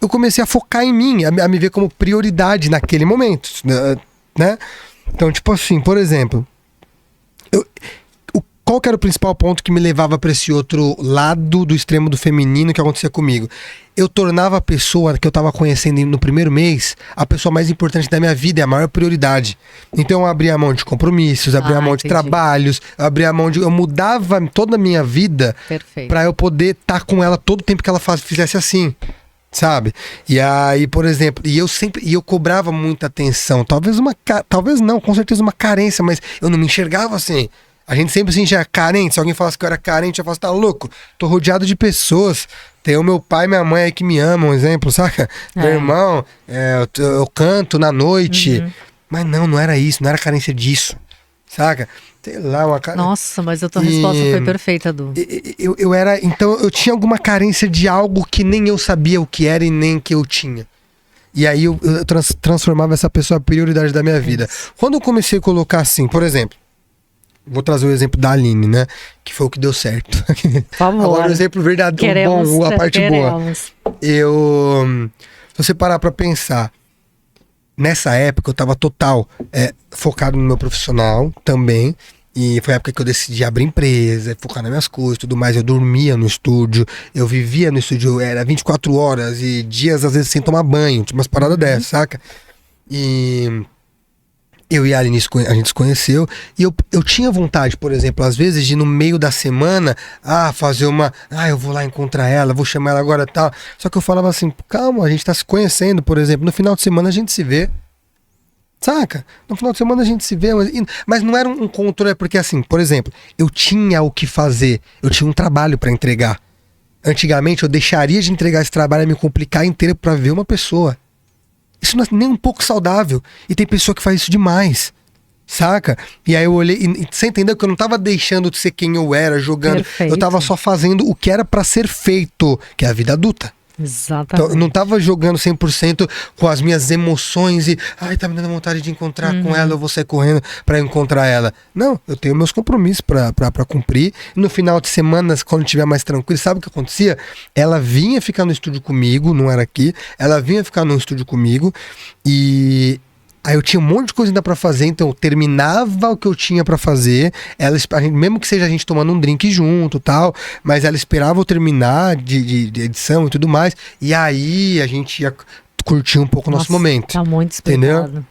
comecei a focar em mim, a me ver como prioridade naquele momento, né? Então, tipo assim, por exemplo, qual que era o principal ponto que me levava para esse outro lado do extremo do feminino que acontecia comigo? Eu tornava a pessoa que eu tava conhecendo no primeiro mês a pessoa mais importante da minha vida, é a maior prioridade. Então eu abria a mão de compromissos, abria a mão de trabalhos, eu mudava toda a minha vida para eu poder estar com ela todo o tempo que ela fizesse assim. Sabe? E aí, por exemplo, eu cobrava muita atenção, talvez não, com certeza uma carência, mas eu não me enxergava assim. A gente sempre se enxerga carente. Se alguém falasse que eu era carente, eu falo, tá louco? Tô rodeado de pessoas. Tem o meu pai e minha mãe aí que me amam, um exemplo, saca? Meu irmão, eu canto na noite. Mas não era isso, não era carência disso. saca? Sei lá, uma cara... Nossa, mas a tua resposta foi perfeita, Du. Eu era... Então, eu tinha alguma carência de algo que nem eu sabia o que era e nem que eu tinha. E aí eu transformava essa pessoa a prioridade da minha vida. Quando eu comecei a colocar assim, por exemplo, vou trazer o exemplo da Aline, né? Que foi o que deu certo. Por favor. Agora o exemplo verdadeiro, bom, a parte boa. Se você parar pra pensar, nessa época eu tava total focado no meu profissional também. E foi a época que eu decidi abrir empresa, focar nas minhas coisas e tudo mais. Eu dormia no estúdio, eu vivia no estúdio, era 24 horas e dias às vezes sem tomar banho, tinha umas paradas dessas, saca? E eu e a Aline, a gente se conheceu e eu tinha vontade, por exemplo, às vezes de no meio da semana, fazer eu vou lá encontrar ela, vou chamar ela agora e tal. Só que eu falava assim, calma, a gente tá se conhecendo, por exemplo, no final de semana a gente se vê. Saca? No final de semana a gente se vê, mas não era um controle, porque assim, por exemplo, eu tinha o que fazer, eu tinha um trabalho pra entregar. Antigamente eu deixaria de entregar esse trabalho e me complicar inteiro pra ver uma pessoa. Isso não é nem um pouco saudável. E tem pessoa que faz isso demais. Saca? E aí eu olhei, e você entendeu que eu não tava deixando de ser quem eu era, jogando. Perfeito. Eu tava só fazendo o que era pra ser feito, que é a vida adulta. Exatamente. Então, eu não tava jogando 100% com as minhas emoções e tá me dando vontade de encontrar com ela, eu vou sair correndo pra encontrar ela. Não, eu tenho meus compromissos pra cumprir. No final de semana, quando estiver mais tranquilo, sabe o que acontecia? Ela vinha ficar no estúdio comigo, não era aqui, ela vinha ficar no estúdio comigo e aí eu tinha um monte de coisa ainda pra fazer, então eu terminava o que eu tinha pra fazer, mesmo que seja a gente tomando um drink junto e tal, mas ela esperava eu terminar de edição e tudo mais, e aí a gente ia curtir um pouco o nosso momento. Tá muito explicado. Entendeu?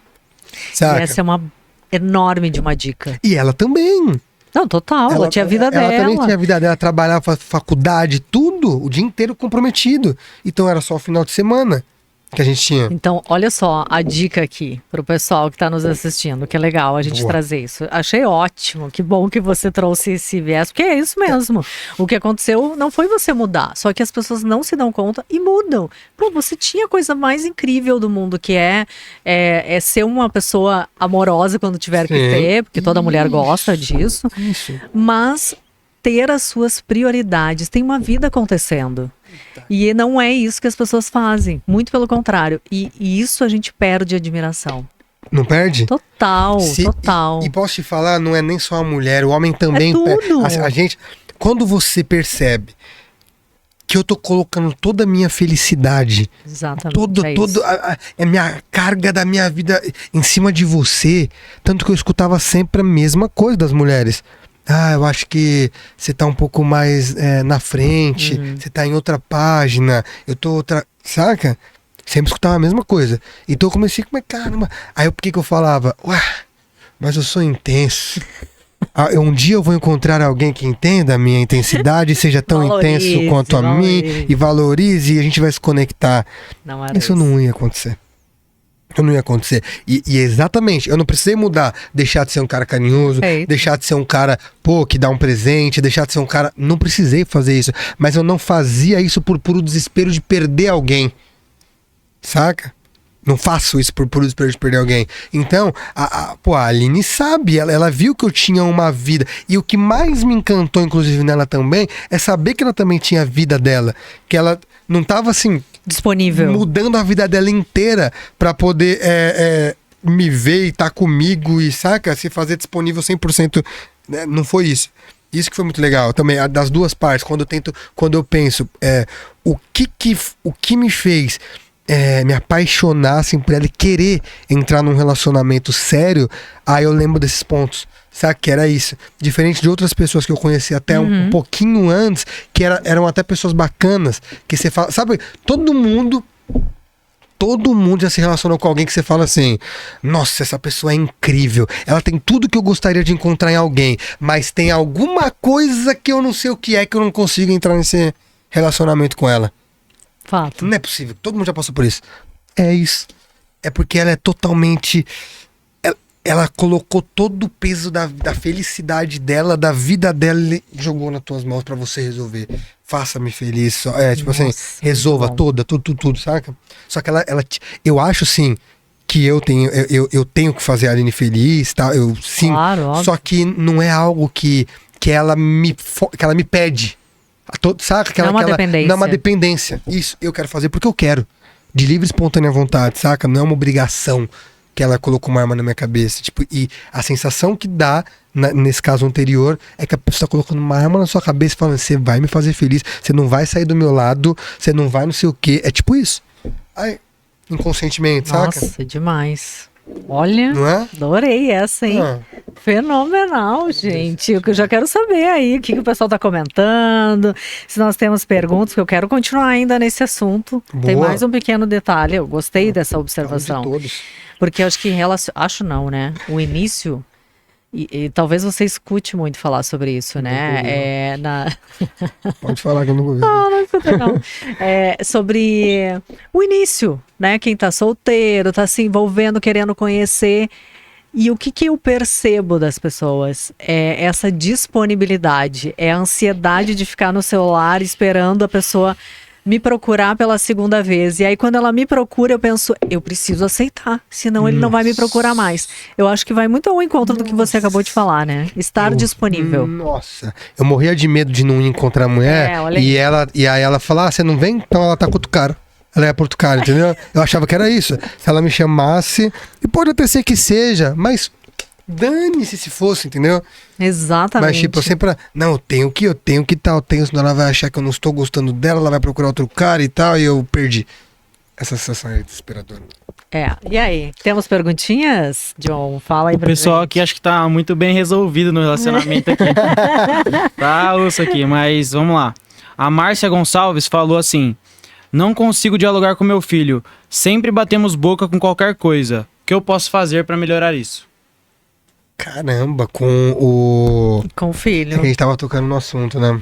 Saca? E essa é uma enorme de uma dica. E ela também. Não, total, ela tinha a vida dela. Ela também tinha a vida dela, trabalhava, faculdade, tudo, o dia inteiro comprometido. Então era só o final de semana que a gente tinha. Então, olha só a dica aqui pro pessoal que tá nos assistindo, que é legal a gente trazer isso. Achei ótimo, que bom que você trouxe esse viés, porque é isso mesmo. O que aconteceu não foi você mudar, só que as pessoas não se dão conta e mudam. Pô, você tinha a coisa mais incrível do mundo, que é ser uma pessoa amorosa quando tiver que ter, porque toda mulher gosta disso. Isso. Mas ter as suas prioridades, tem uma vida acontecendo. E não é isso que as pessoas fazem, muito pelo contrário. E isso a gente perde admiração. Não perde? Total, total. E posso te falar, não é nem só a mulher, o homem também. Tudo. A gente, quando você percebe que eu tô colocando toda a minha felicidade, exatamente, a minha carga da minha vida em cima de você, tanto que eu escutava sempre a mesma coisa das mulheres. Eu acho que você tá um pouco mais na frente, você tá em outra página, eu tô outra... Saca? Sempre escutava a mesma coisa. Então eu comecei a caramba. Aí por que eu falava? Mas eu sou intenso. Um dia eu vou encontrar alguém que entenda a minha intensidade e seja tão intenso quanto a mim e valorize e a gente vai se conectar. Isso não ia acontecer. Não ia acontecer. E exatamente, eu não precisei mudar, deixar de ser um cara carinhoso, deixar de ser um cara, que dá um presente, deixar de ser um cara... Não precisei fazer isso, mas eu não fazia isso por puro desespero de perder alguém. Saca? Não faço isso por puro desespero de perder alguém. Então, a Aline sabe, ela viu que eu tinha uma vida. E o que mais me encantou, inclusive, nela também, é saber que ela também tinha a vida dela. Que ela não tava assim... disponível. Mudando a vida dela inteira pra poder me ver e estar comigo e, saca, se fazer disponível 100%. Né? Não foi isso. Isso que foi muito legal também, das duas partes. Quando eu penso, o que me fez me apaixonar assim, por ela e querer entrar num relacionamento sério, aí eu lembro desses pontos. Sabe, que era isso. Diferente de outras pessoas que eu conheci até um pouquinho antes, que eram até pessoas bacanas, que você fala, sabe, todo mundo já se relacionou com alguém que você fala assim, nossa, essa pessoa é incrível, ela tem tudo que eu gostaria de encontrar em alguém, mas tem alguma coisa que eu não sei o que é, que eu não consigo entrar nesse relacionamento com ela. Fato. Não é possível, todo mundo já passou por isso. É isso. É porque ela é totalmente... Ela colocou todo o peso da felicidade dela, da vida dela, e jogou nas tuas mãos pra você resolver. Faça-me feliz. Tipo assim, resolva tudo, saca? Só que eu acho assim, que eu tenho que fazer a Aline feliz, tá? Sim. Claro, óbvio. Só que não é algo que ela me pede. Saca? Não é uma dependência. Não é uma dependência. Isso eu quero fazer porque eu quero. De livre e espontânea vontade, saca? Não é uma obrigação que ela colocou uma arma na minha cabeça. Tipo, e a sensação que dá, nesse caso anterior, é que a pessoa tá colocando uma arma na sua cabeça falando, você vai me fazer feliz, você não vai sair do meu lado, você não vai não sei o quê. É tipo isso. Aí, inconscientemente, saca? Nossa, demais. Olha, Não é? adorei essa, hein? Fenomenal, gente. Eu já quero saber aí o que o pessoal tá comentando, se nós temos perguntas, porque eu quero continuar ainda nesse assunto. Boa. Tem mais um pequeno detalhe, eu gostei dessa Fala observação. de todos. Porque eu acho que acho não, né? O início, e talvez você escute muito falar sobre isso, né? Pode falar que eu não vou ver. Não escutei não. Sobre o início, né? Quem tá solteiro, tá se envolvendo, querendo conhecer. E o que eu percebo das pessoas é essa disponibilidade, é a ansiedade de ficar no celular esperando a pessoa me procurar pela segunda vez. E aí, quando ela me procura, eu penso, eu preciso aceitar, senão ele não vai me procurar mais. Eu acho que vai muito ao encontro do que você acabou de falar, né? Estar disponível. Nossa, eu morria de medo de não ir encontrar a mulher olha aí. e aí ela fala, você não vem? Então ela tá com outro cara. Ela é por outro cara, entendeu? Eu achava que era isso. Se ela me chamasse, e pode até ser que seja, mas dane-se se fosse, entendeu? Exatamente. Mas tipo, eu sempre, não, eu tenho que tal, senão ela vai achar que eu não estou gostando dela, ela vai procurar outro cara e tal, e eu perdi. Essa sensação é desesperadora. E aí, temos perguntinhas? John, fala aí O pra pessoal gente. aqui acho que tá muito bem resolvido no relacionamento aqui. Tá osso aqui, mas vamos lá. A Márcia Gonçalves falou assim: não consigo dialogar com meu filho. Sempre batemos boca com qualquer coisa. O que eu posso fazer pra melhorar isso? Caramba, com Com o filho. a gente tava tocando no assunto, né?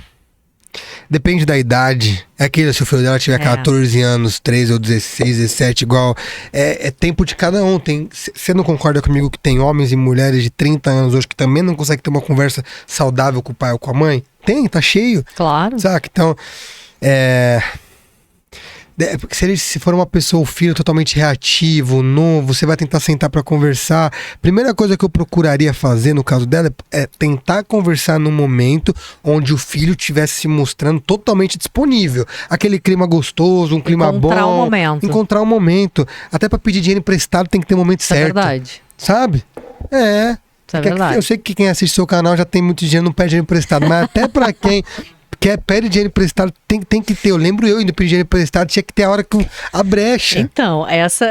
Depende da idade. É aquilo, se o filho dela tiver 14 anos, 13 ou 16, 17, igual. É tempo de cada um. Você não concorda comigo que tem homens e mulheres de 30 anos hoje que também não conseguem ter uma conversa saudável com o pai ou com a mãe? Tem, tá cheio. Claro. Saca? Então, porque se for uma pessoa, o filho totalmente reativo, novo, você vai tentar sentar pra conversar. Primeira coisa que eu procuraria fazer no caso dela é tentar conversar num momento onde o filho estivesse se mostrando totalmente disponível. Aquele clima gostoso, um clima bom. Encontrar um momento. Encontrar um momento. Até pra pedir dinheiro emprestado tem que ter um momento Isso é certo. verdade. Sabe? Isso é verdade. Eu sei que quem assiste seu canal já tem muito dinheiro, não pede dinheiro emprestado, mas até pra quem pede dinheiro emprestado, tem que ter. Eu lembro indo pedir dinheiro emprestado, tinha que ter a hora que a brecha. Então,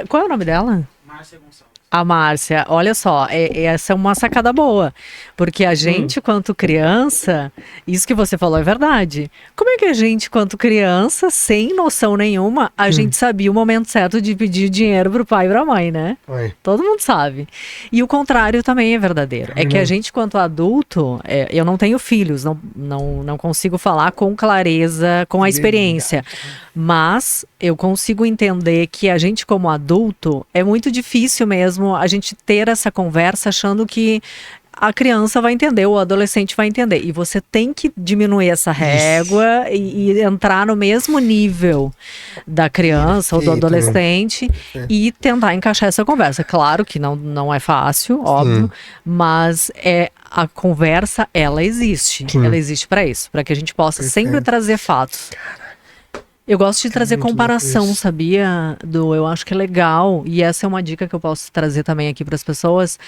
qual é o nome dela? Márcia Gonçalves. A Márcia, olha só, essa é uma sacada boa, porque a gente, quanto criança, isso que você falou é verdade. Como é que a gente, quanto criança, sem noção nenhuma, a gente sabia o momento certo de pedir dinheiro pro pai e pra mãe, né? Oi. Todo mundo sabe. E o contrário também é verdadeiro. É que a gente, quanto adulto, eu não tenho filhos, não consigo falar com clareza, com a experiência. Mas eu consigo entender que a gente, como adulto, é muito difícil mesmo a gente ter essa conversa achando que a criança vai entender, o adolescente vai entender. E você tem que diminuir essa régua e entrar no mesmo nível da criança ou do adolescente e tentar encaixar essa conversa. Claro que não é fácil, óbvio, mas a conversa, ela existe. Ela existe para isso, para que a gente possa sempre trazer fatos. Eu gosto de trazer comparação, sabia? Eu acho que é legal, e essa é uma dica que eu posso trazer também aqui para as pessoas,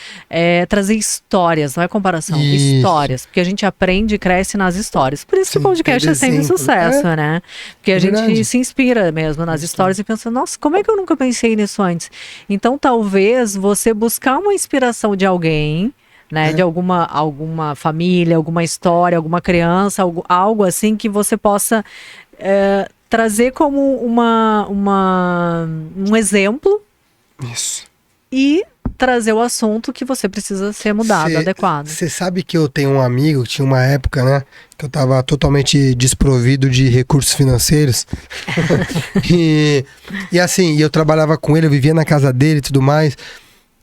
trazer histórias, não é comparação, histórias, porque a gente aprende e cresce nas histórias. Por isso que o podcast é sempre sucesso, né? Porque a gente se inspira mesmo nas histórias e pensa, nossa, como é que eu nunca pensei nisso antes? Então, talvez você buscar uma inspiração de alguém, né, de alguma família, alguma história, alguma criança, algo assim que você possa trazer como um exemplo. Isso. E trazer o assunto que você precisa ser mudado, adequado. Você sabe que eu tenho um amigo que tinha uma época, né, que eu tava totalmente desprovido de recursos financeiros. e assim, eu trabalhava com ele, eu vivia na casa dele e tudo mais.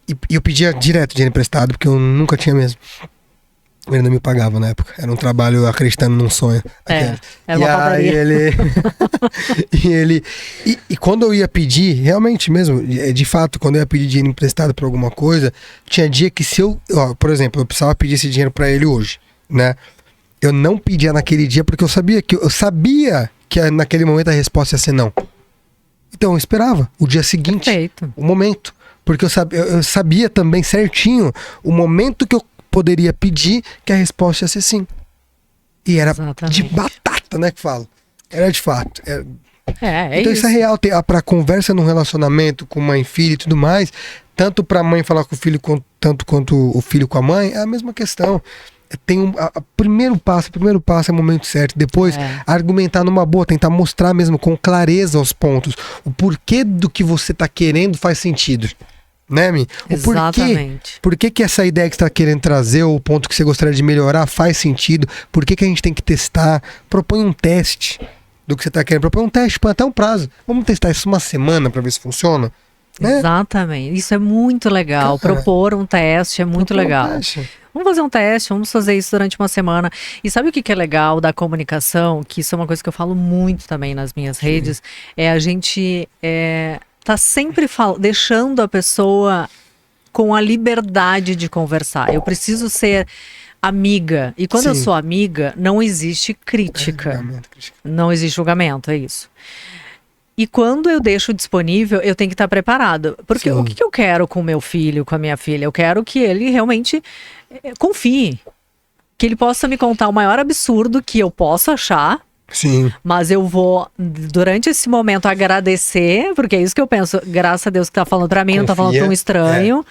E eu pedia direto dinheiro emprestado, porque eu nunca tinha mesmo. Ele não me pagava na época. Era um trabalho acreditando num sonho. Era E uma aí padaria. e quando eu ia pedir, realmente mesmo, de fato, quando eu ia pedir dinheiro emprestado pra alguma coisa, tinha dia que se eu, ó, por exemplo, eu precisava pedir esse dinheiro pra ele hoje, né? Eu não pedia naquele dia porque eu sabia que naquele momento a resposta ia ser não. Então eu esperava o dia seguinte, Perfeito. o momento. Porque eu sabia também certinho o momento que eu poderia pedir que a resposta ia ser sim. E era Exatamente. de batata, né, que falo. Era de fato. isso. Então isso é real. Pra conversa num relacionamento com mãe e filho e tudo mais, tanto pra mãe falar com o filho, tanto quanto o filho com a mãe, é a mesma questão. Tem o primeiro passo é o momento certo. Depois, argumentar numa boa, tentar mostrar mesmo com clareza os pontos. O porquê do que você tá querendo faz sentido. Né, Mi? O Exatamente. por que essa ideia que você tá querendo trazer, ou o ponto que você gostaria de melhorar, faz sentido? Por que a gente tem que testar? Propõe um teste do que você tá querendo. Propõe um teste, põe até um prazo. Vamos testar isso uma semana pra ver se funciona? Né? Exatamente. Isso é muito legal. Cara, propor um teste é muito Propõe um legal. teste. Vamos fazer um teste, vamos fazer isso durante uma semana. E sabe o que que é legal da comunicação? Que isso é uma coisa que eu falo muito também nas minhas redes. É a gente tá sempre deixando a pessoa com a liberdade de conversar. Eu preciso ser amiga. E quando eu Sim. sou amiga, não existe crítica. Não existe julgamento, é isso. E quando eu deixo disponível, eu tenho que estar preparado. Porque Sim. o que eu quero com o meu filho, com a minha filha? Eu quero que ele realmente confie. Que ele possa me contar o maior absurdo que eu possa achar. Sim. Mas eu vou, durante esse momento, agradecer, porque é isso que eu penso. Graças a Deus que tá falando pra mim, não tá falando pra um estranho.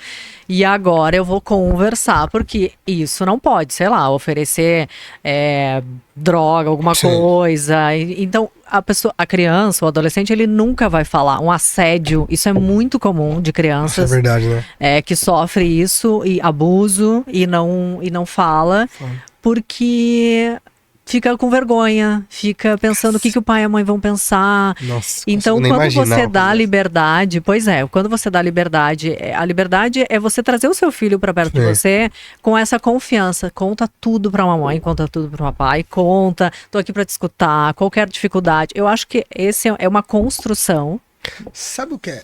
E agora eu vou conversar, porque isso não pode, sei lá, oferecer droga, alguma Sim. coisa. Então, a criança, o adolescente, ele nunca vai falar. Um assédio, isso é muito comum de Isso é crianças verdade, né? que sofre isso, e abuso, e não fala, porque fica com vergonha, fica pensando o que o pai e a mãe vão pensar. Nossa, Então, consigo nem quando imaginar você uma dá coisa liberdade, quando você dá liberdade, a liberdade é você trazer o seu filho para perto de Sim. você com essa confiança. Conta tudo para a mamãe, conta tudo para o papai, tô aqui para te escutar, qualquer dificuldade. Eu acho que esse é uma construção. dessa. Sabe o que é?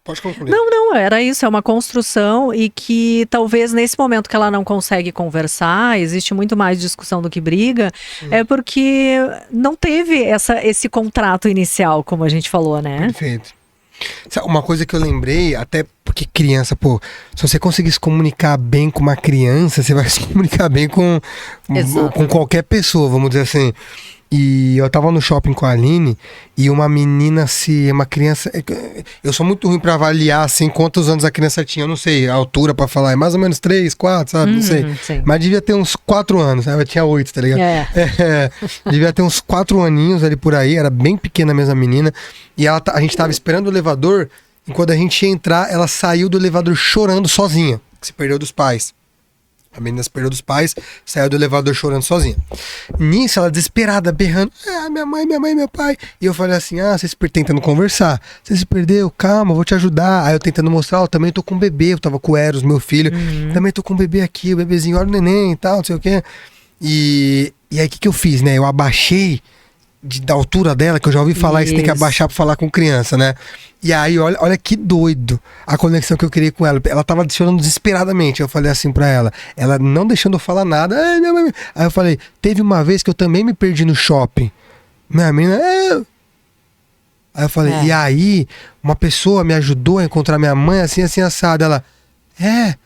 Pode concluir. Não, era isso, é uma construção e que talvez nesse momento que ela não consegue conversar, existe muito mais discussão do que briga, é porque não teve esse contrato inicial, como a gente falou, né? Perfeito. Sabe, uma coisa que eu lembrei, até porque criança, pô, se você conseguir se comunicar bem com uma criança, você vai se comunicar bem com qualquer pessoa, vamos dizer assim. E eu tava no shopping com a Aline e uma criança. Eu sou muito ruim pra avaliar assim quantos anos a criança tinha, eu não sei a altura pra falar, é mais ou menos 3, 4, sabe? Não sei. Sim. Mas devia ter uns 4 anos, ela tinha 8, tá ligado? Devia ter uns 4 aninhos ali por aí, era bem pequena mesmo a menina. E a gente tava esperando o elevador, e quando a gente ia entrar, ela saiu do elevador chorando sozinha, que se perdeu dos pais. A menina se perdeu dos pais, saiu do elevador chorando sozinha. Nisso, ela desesperada, berrando: minha mãe, meu pai. E eu falei assim: tentando conversar. Você se perdeu? Calma, eu vou te ajudar. Aí eu tentando mostrar: eu também tô com um bebê. Eu tava com o Eros, meu filho. Também tô com um bebê aqui, o bebezinho, olha o neném e tal, não sei o quê. E aí, o que eu fiz, né? Eu abaixei da altura dela, que eu já ouvi falar que você tem que abaixar pra falar com criança, né? E aí, olha que doido a conexão que eu criei com ela. Ela tava chorando desesperadamente. Eu falei assim pra ela não deixando eu falar nada. Minha mãe. Aí eu falei: teve uma vez que eu também me perdi no shopping. Minha menina. Aí eu falei: e aí, uma pessoa me ajudou a encontrar minha mãe assim, assim, assado. Ela: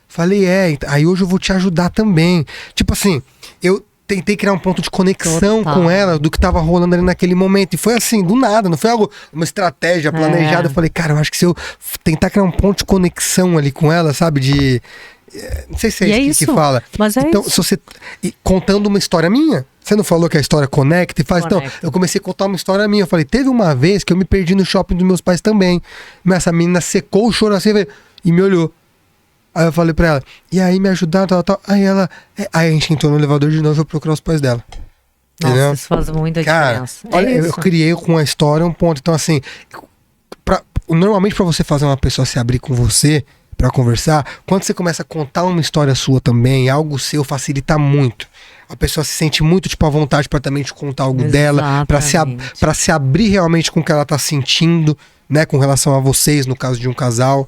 falei, aí hoje eu vou te ajudar também. Tipo assim, eu tentei criar um ponto de conexão com ela do que tava rolando ali naquele momento. E foi assim, do nada, não foi uma estratégia planejada. Eu falei: cara, eu acho que se eu tentar criar um ponto de conexão ali com ela, sabe, não sei se é isso que fala. Mas então, isso. se você contando uma história minha, você não falou que a história conecta e faz? Conecta. Então, eu comecei a contar uma história minha. Eu falei: teve uma vez que eu me perdi no shopping dos meus pais também. Mas essa menina secou o choro assim e me olhou. Aí eu falei pra ela: e aí, me ajudaram, tal. Aí a gente entrou no elevador de novo e foi procurar os pais dela. Nossa, entendeu? isso faz muita diferença. Olha, eu criei com a história um ponto. Então, assim, normalmente pra você fazer uma pessoa se abrir com você, pra conversar, quando você começa a contar uma história sua também, algo seu facilita muito. A pessoa se sente muito, tipo, à vontade pra também te contar algo dela, pra se abrir realmente com o que ela tá sentindo, né, com relação a vocês, no caso de um casal,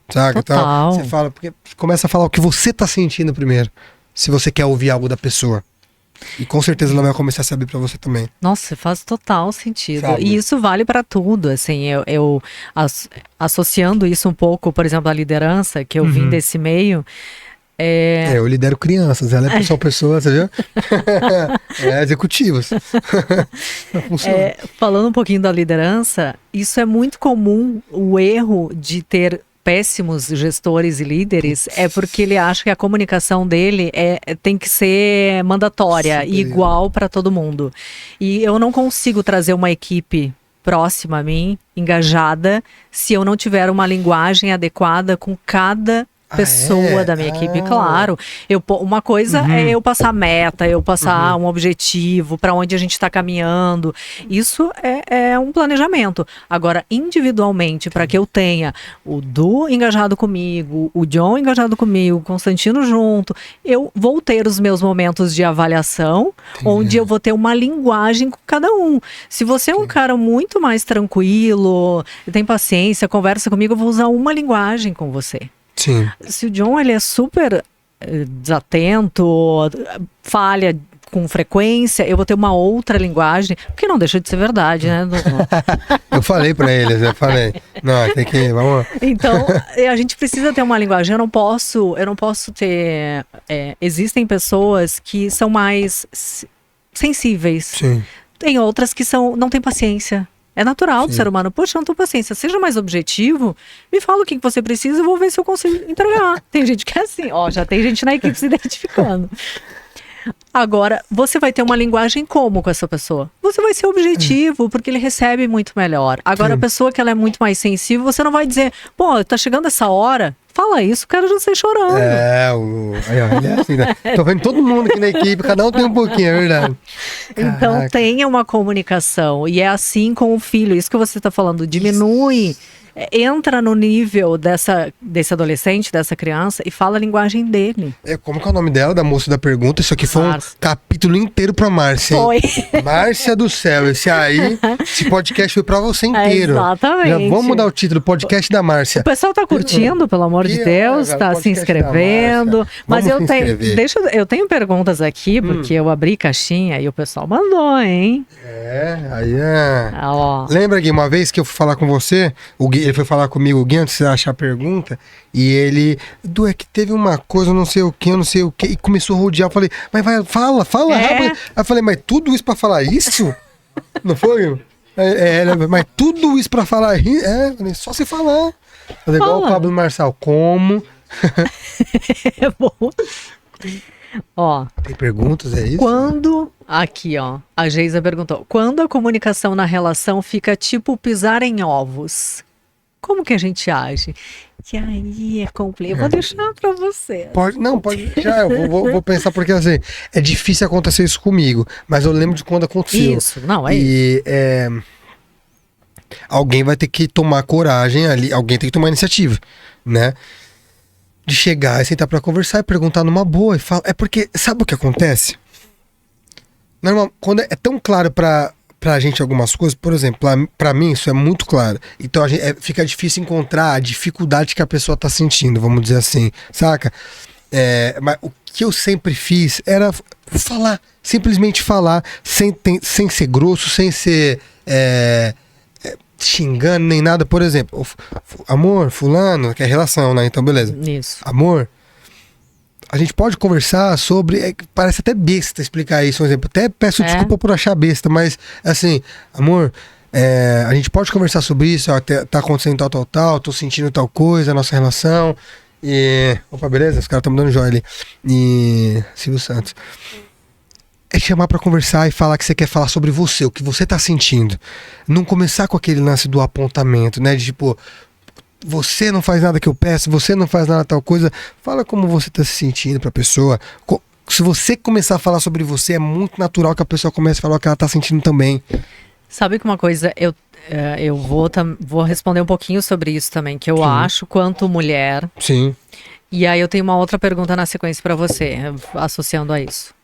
sabe? Então, você fala, porque começa a falar o que você tá sentindo primeiro, se você quer ouvir algo da pessoa. E com certeza ela vai começar a se abrir pra você também. Nossa, faz total sentido. Sabe? E isso vale para tudo, assim, associando isso um pouco, por exemplo, à liderança, que eu vim desse meio. Eu lidero crianças, ela é só pessoa, você viu? Executivos. Falando um pouquinho da liderança, isso é muito comum, o erro de ter péssimos gestores e líderes é porque ele acha que a comunicação dele tem que ser mandatória e igual para todo mundo. E eu não consigo trazer uma equipe próxima a mim, engajada, se eu não tiver uma linguagem adequada com cada pessoa da minha equipe, claro. Uma coisa é eu passar meta, eu passar um objetivo, para onde a gente está caminhando. Isso é um planejamento. Agora, individualmente, para que eu tenha o Du engajado comigo, o John engajado comigo, o Constantino junto, eu vou ter os meus momentos de avaliação, onde eu vou ter uma linguagem com cada um. Se você é um cara muito mais tranquilo, tem paciência, conversa comigo, eu vou usar uma linguagem com você. Sim. Se o John ele é super desatento, falha com frequência, eu vou ter uma outra linguagem, porque não deixa de ser verdade, né? Eu falei pra eles, não, tem que, vamos. Então, a gente precisa ter uma linguagem. Eu não posso ter. Existem pessoas que são mais sensíveis. Sim. Tem outras que não têm paciência. É natural do ser humano. Poxa, eu não tenho paciência. Seja mais objetivo, me fala o que você precisa, eu vou ver se eu consigo entregar. Tem gente que é assim, já tem gente na equipe se identificando. Agora, você vai ter uma linguagem como com essa pessoa? Você vai ser objetivo, porque ele recebe muito melhor. Agora, a pessoa que ela é muito mais sensível, você não vai dizer, tá chegando essa hora, fala isso, o cara já sai chorando. Ele é assim, né? Tô vendo todo mundo aqui na equipe, cada um tem um pouquinho, é verdade. Então, tenha uma comunicação, e é assim com o filho, isso que você está falando, diminui, entra no nível desse adolescente, dessa criança, e fala a linguagem dele. Como que é o nome dela, da moça da pergunta? Isso aqui foi um capítulo inteiro pra Márcia. Foi. Márcia do céu, esse podcast foi pra você inteiro. Exatamente. Já vamos mudar o título, podcast da Márcia. O pessoal tá curtindo, pelo amor de Deus, tá se inscrevendo. Mas eu tenho perguntas aqui, porque eu abri caixinha e o pessoal mandou, hein? Lembra, Gui, uma vez que eu fui falar com você, ele foi falar comigo, o Gui, antes de você achar a pergunta, e ele, é que teve uma coisa, não sei o que, e começou a rodear. Eu falei, mas fala rápido. Aí eu falei, mas tudo isso pra falar isso? Não foi? Mas tudo isso pra falar isso? Falei, só você falar. Falei, igual o Pablo Marçal, como? É bom. Tem perguntas, é isso? Aqui, a Geisa perguntou, quando a comunicação na relação fica tipo pisar em ovos, como que a gente age? E aí é complexo. Eu vou deixar pra você. Pode deixar. Eu vou pensar, porque assim, é difícil acontecer isso comigo, mas eu lembro de quando aconteceu. Isso, não, é isso. Alguém vai ter que tomar coragem ali, alguém tem que tomar iniciativa, né? De chegar e sentar pra conversar e perguntar numa boa e falar. É porque, sabe o que acontece? Normal, quando é tão claro pra gente algumas coisas, por exemplo, pra mim isso é muito claro. Então fica difícil encontrar a dificuldade que a pessoa tá sentindo, vamos dizer assim, saca? Mas o que eu sempre fiz era falar, simplesmente falar, sem ser grosso, sem ser xingando nem nada. Por exemplo, amor, fulano, que é relação, né? Então beleza. Isso. Amor, a gente pode conversar sobre... parece até besta explicar isso, por exemplo. Até peço desculpa por achar besta, mas assim, amor, a gente pode conversar sobre isso, tá acontecendo tal, tô sentindo tal coisa, a nossa relação. Opa, beleza? Os caras estão me dando joia ali. E Silvio Santos. É chamar pra conversar e falar que você quer falar sobre você, o que você tá sentindo. Não começar com aquele lance do apontamento, né? De tipo... você não faz nada que eu peço, você não faz nada tal coisa. Fala como você tá se sentindo pra pessoa. Se você começar a falar sobre você, é muito natural que a pessoa comece a falar o que ela tá sentindo também. Sabe que uma coisa, eu vou responder um pouquinho sobre isso também, que eu acho, quanto mulher. Sim. E aí eu tenho uma outra pergunta na sequência pra você, associando a isso.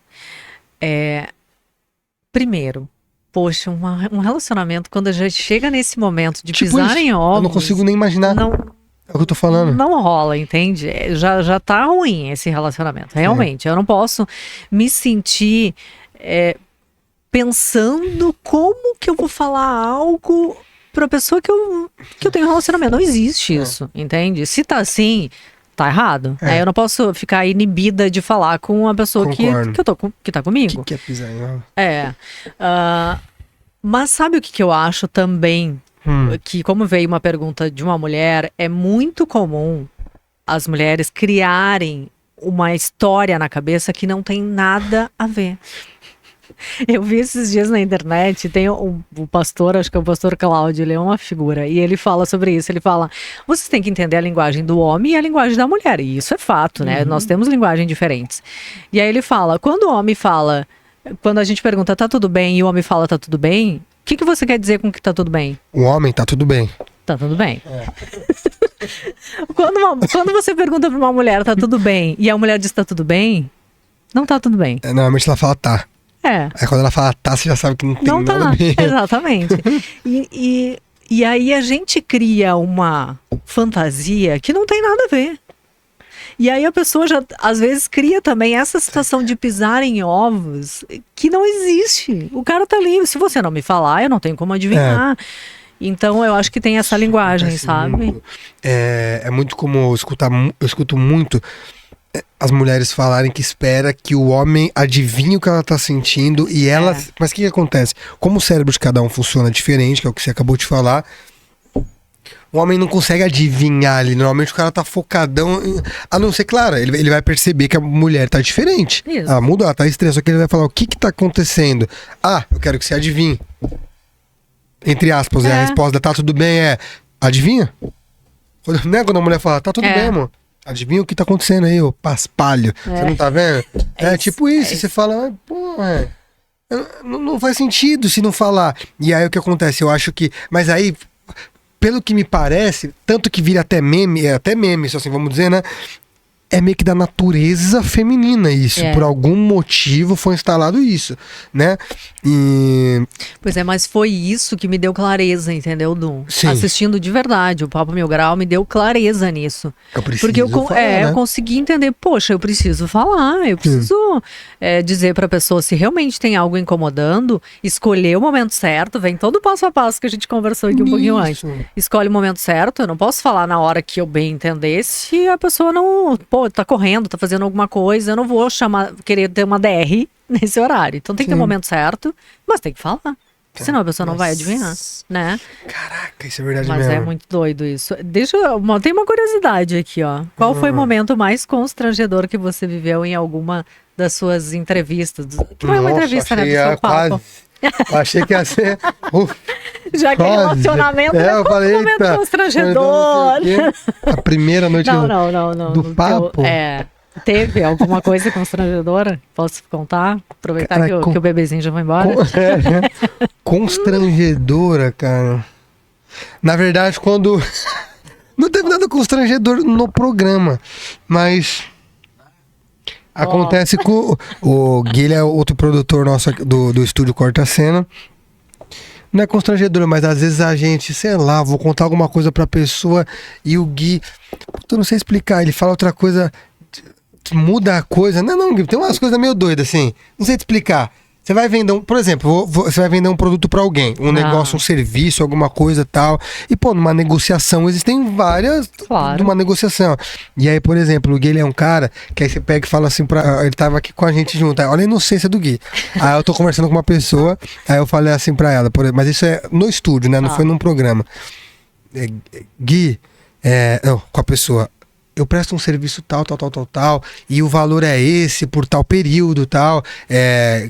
Primeiro, poxa, um relacionamento, quando a gente chega nesse momento de Tipo pisar isso, em ovos... eu não consigo nem imaginar. Não, É o que eu tô falando. não rola, entende? Já tá ruim esse relacionamento, realmente. Eu não posso me sentir pensando como que eu vou falar algo pra pessoa que eu tenho um relacionamento. Não existe isso, entende? Se tá assim, tá errado. Eu não posso ficar inibida de falar com uma pessoa que tá comigo. Que é pisar em ovo? Mas sabe o que eu acho também? Que como veio uma pergunta de uma mulher, é muito comum as mulheres criarem uma história na cabeça que não tem nada a ver. Eu vi esses dias na internet, tem o pastor, acho que é o pastor Cláudio, ele é uma figura, e ele fala sobre isso, ele fala, vocês têm que entender a linguagem do homem e a linguagem da mulher, e isso é fato, né? Nós temos linguagens diferentes. E aí ele fala, quando o homem fala, quando a gente pergunta, tá tudo bem, e o homem fala, tá tudo bem, o que você quer dizer com que tá tudo bem? O homem tá tudo bem. Tá tudo bem. Quando você pergunta pra uma mulher, tá tudo bem, e a mulher diz, tá tudo bem, não tá tudo bem. Normalmente ela fala tá. Aí quando ela fala tá, você já sabe que não tem nada a ver. Exatamente. E aí a gente cria uma fantasia que não tem nada a ver. E aí a pessoa já, às vezes, cria também essa situação de pisar em ovos que não existe. O cara tá ali, se você não me falar, eu não tenho como adivinhar. Então eu acho que tem essa linguagem, sabe? Muito. É muito como eu escuto muito as mulheres falarem que espera que o homem adivinhe o que ela tá sentindo e ela... Mas o que acontece? Como o cérebro de cada um funciona diferente, que é o que você acabou de falar, o homem não consegue adivinhar ali. Normalmente o cara tá focadão, a não ser, claro, ele vai perceber que a mulher tá diferente. Isso. Ela muda, ela tá estranha, só que ele vai falar, o que tá acontecendo? Eu quero que você adivinhe. Entre aspas, a resposta tá tudo bem adivinha? Quando a mulher fala, tá tudo bem, amor. Adivinha o que tá acontecendo aí, ô paspalho. Você não tá vendo? Tipo isso. Você fala, não faz sentido se não falar. E aí o que acontece? Eu acho que... Mas aí, pelo que me parece, tanto que vira até meme, isso assim, vamos dizer, né? É meio que da natureza feminina isso. Por algum motivo foi instalado isso, né? Pois é, mas foi isso que me deu clareza, entendeu, Dum? Sim. Assistindo de verdade, o Papo Mil Grau me deu clareza nisso. Eu preciso Porque falar, né? eu consegui entender, poxa, eu preciso falar, eu preciso dizer pra pessoa se realmente tem algo incomodando, escolher o momento certo, vem todo o passo a passo que a gente conversou aqui um pouquinho antes. Escolhe o momento certo, eu não posso falar na hora que eu bem entender se a pessoa não... tá correndo, tá fazendo alguma coisa, eu não vou querer ter uma DR nesse horário. Então tem que ter o momento certo, mas tem que falar. Senão a pessoa não vai adivinhar, né? Caraca, isso é verdade mas mesmo. Mas é muito doido isso. Tem uma curiosidade aqui, ó. Qual foi o momento mais constrangedor que você viveu em alguma das suas entrevistas? Que foi uma entrevista, né, do seu papo. Achei que ia ser... Já que é relacionamento, eu falei, um momento constrangedor. A primeira noite não, do papo. Teve alguma coisa constrangedora? Posso contar? Aproveitar que o bebezinho já foi embora? Constrangedora, cara. Na verdade, quando... Não teve nada constrangedor no programa, mas... Acontece com o Gui, é outro produtor nosso do estúdio Corta Cena. Não é constrangedor, mas às vezes a gente, sei lá, vou contar alguma coisa pra pessoa e o Gui, eu não sei explicar, ele fala outra coisa, muda a coisa. Não, Gui, tem umas coisas meio doidas assim, não sei te explicar. Você vai vender por exemplo, você vai vender um produto pra alguém, um negócio, um serviço, alguma coisa tal. E, numa negociação, existem várias. Claro. Numa negociação. E aí, por exemplo, o Gui, ele é um cara que aí você pega e fala assim ele tava aqui com a gente junto. Aí, olha a inocência do Gui. Aí eu tô conversando com uma pessoa, aí eu falei assim pra ela, mas isso é no estúdio, né? Não foi num programa. Gui, não, com a pessoa. Eu presto um serviço tal, e o valor é esse por tal período, tal.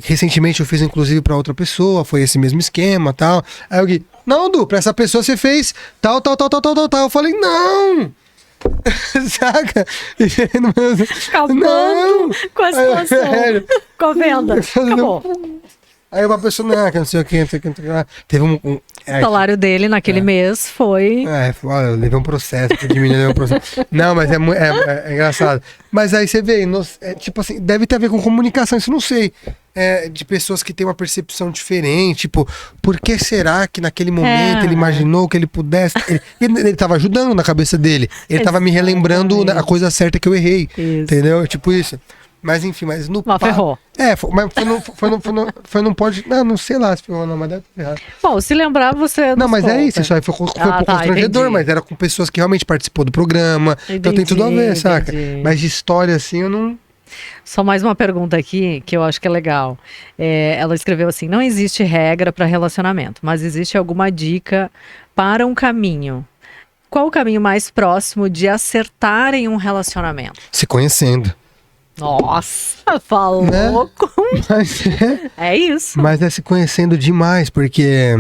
Recentemente eu fiz inclusive para outra pessoa, foi esse mesmo esquema, tal. Aí eu Gui, não, Du, pra essa pessoa você fez tal. Eu falei, não! Saca? Acabando com a situação. Com a venda. Acabou. Aí uma pessoa, que não sei o que, não sei o que, não sei o que. Teve O salário dele naquele mês foi... Olha, eu levei um processo, de menino levei um processo. Não, mas é engraçado. Mas aí você vê, tipo assim, deve ter a ver com comunicação, isso eu não sei. De pessoas que têm uma percepção diferente, tipo, por que será que naquele momento ele imaginou que ele pudesse... Ele tava ajudando na cabeça dele, ele tava me relembrando a coisa certa que eu errei, entendeu? Tipo isso. Mas enfim, mas no Mas ferrou. Mas foi não pode... Não sei lá se ferrou não, mas deve ter errado. Bom, se lembrar, você não, mas é isso aí foi um pouco constrangedor, entendi. mas era com pessoas que realmente participou do programa, então tem tudo a ver, saca? Mas de história assim, eu não... Só mais uma pergunta aqui, que eu acho que é legal. Ela escreveu assim, não existe regra para relacionamento, mas existe alguma dica para um caminho. Qual o caminho mais próximo de acertar em um relacionamento? Se conhecendo. Nossa, falou, né? Mas é isso. Mas é se conhecendo demais, porque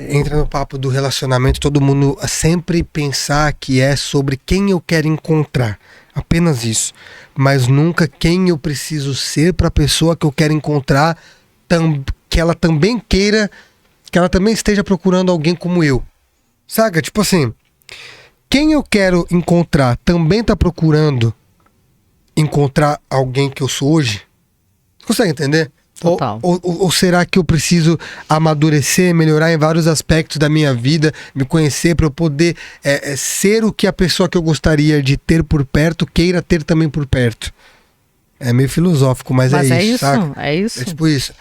entra no papo do relacionamento, todo mundo sempre pensar que é sobre quem eu quero encontrar, apenas isso, mas nunca quem eu preciso ser para a pessoa que eu quero encontrar, que ela também queira, que ela também esteja procurando alguém como eu, saca? Tipo assim, quem eu quero encontrar também tá procurando encontrar alguém que eu sou hoje? Consegue entender? Total. Ou será que eu preciso amadurecer, melhorar em vários aspectos da minha vida, me conhecer para eu poder ser o que a pessoa que eu gostaria de ter por perto queira ter também por perto? É meio filosófico, mas é isso, saca? É isso. É tipo isso.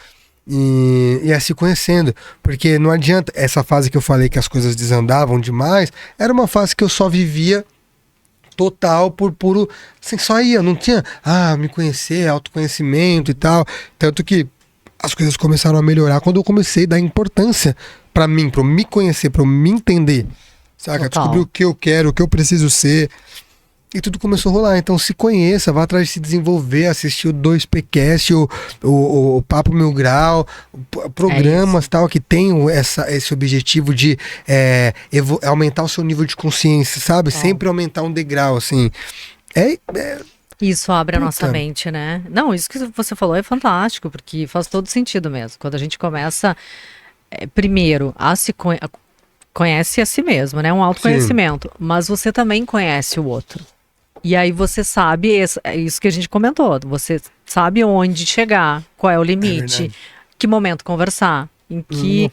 E é se conhecendo, porque não adianta, essa fase que eu falei que as coisas desandavam demais, era uma fase que eu só vivia total por puro, assim, só ia, não tinha, me conhecer, autoconhecimento e tal, tanto que as coisas começaram a melhorar quando eu comecei a dar importância pra mim, pra eu me conhecer, pra eu me entender, saca? Total. Descobrir o que eu quero, o que eu preciso ser, e tudo começou a rolar. Então se conheça, vá atrás de se desenvolver, assistir o 2PCast, o Papo Mil Grau, programas tal, que tem esse objetivo de aumentar o seu nível de consciência, sabe? Sempre aumentar um degrau, assim. Isso abre a nossa mente, né? Não, isso que você falou é fantástico, porque faz todo sentido mesmo. Quando a gente começa, primeiro, a se conhece a si mesmo, né? Um autoconhecimento. Mas você também conhece o outro. E aí você sabe, é isso que a gente comentou, você sabe onde chegar, qual é o limite, que momento conversar, em que...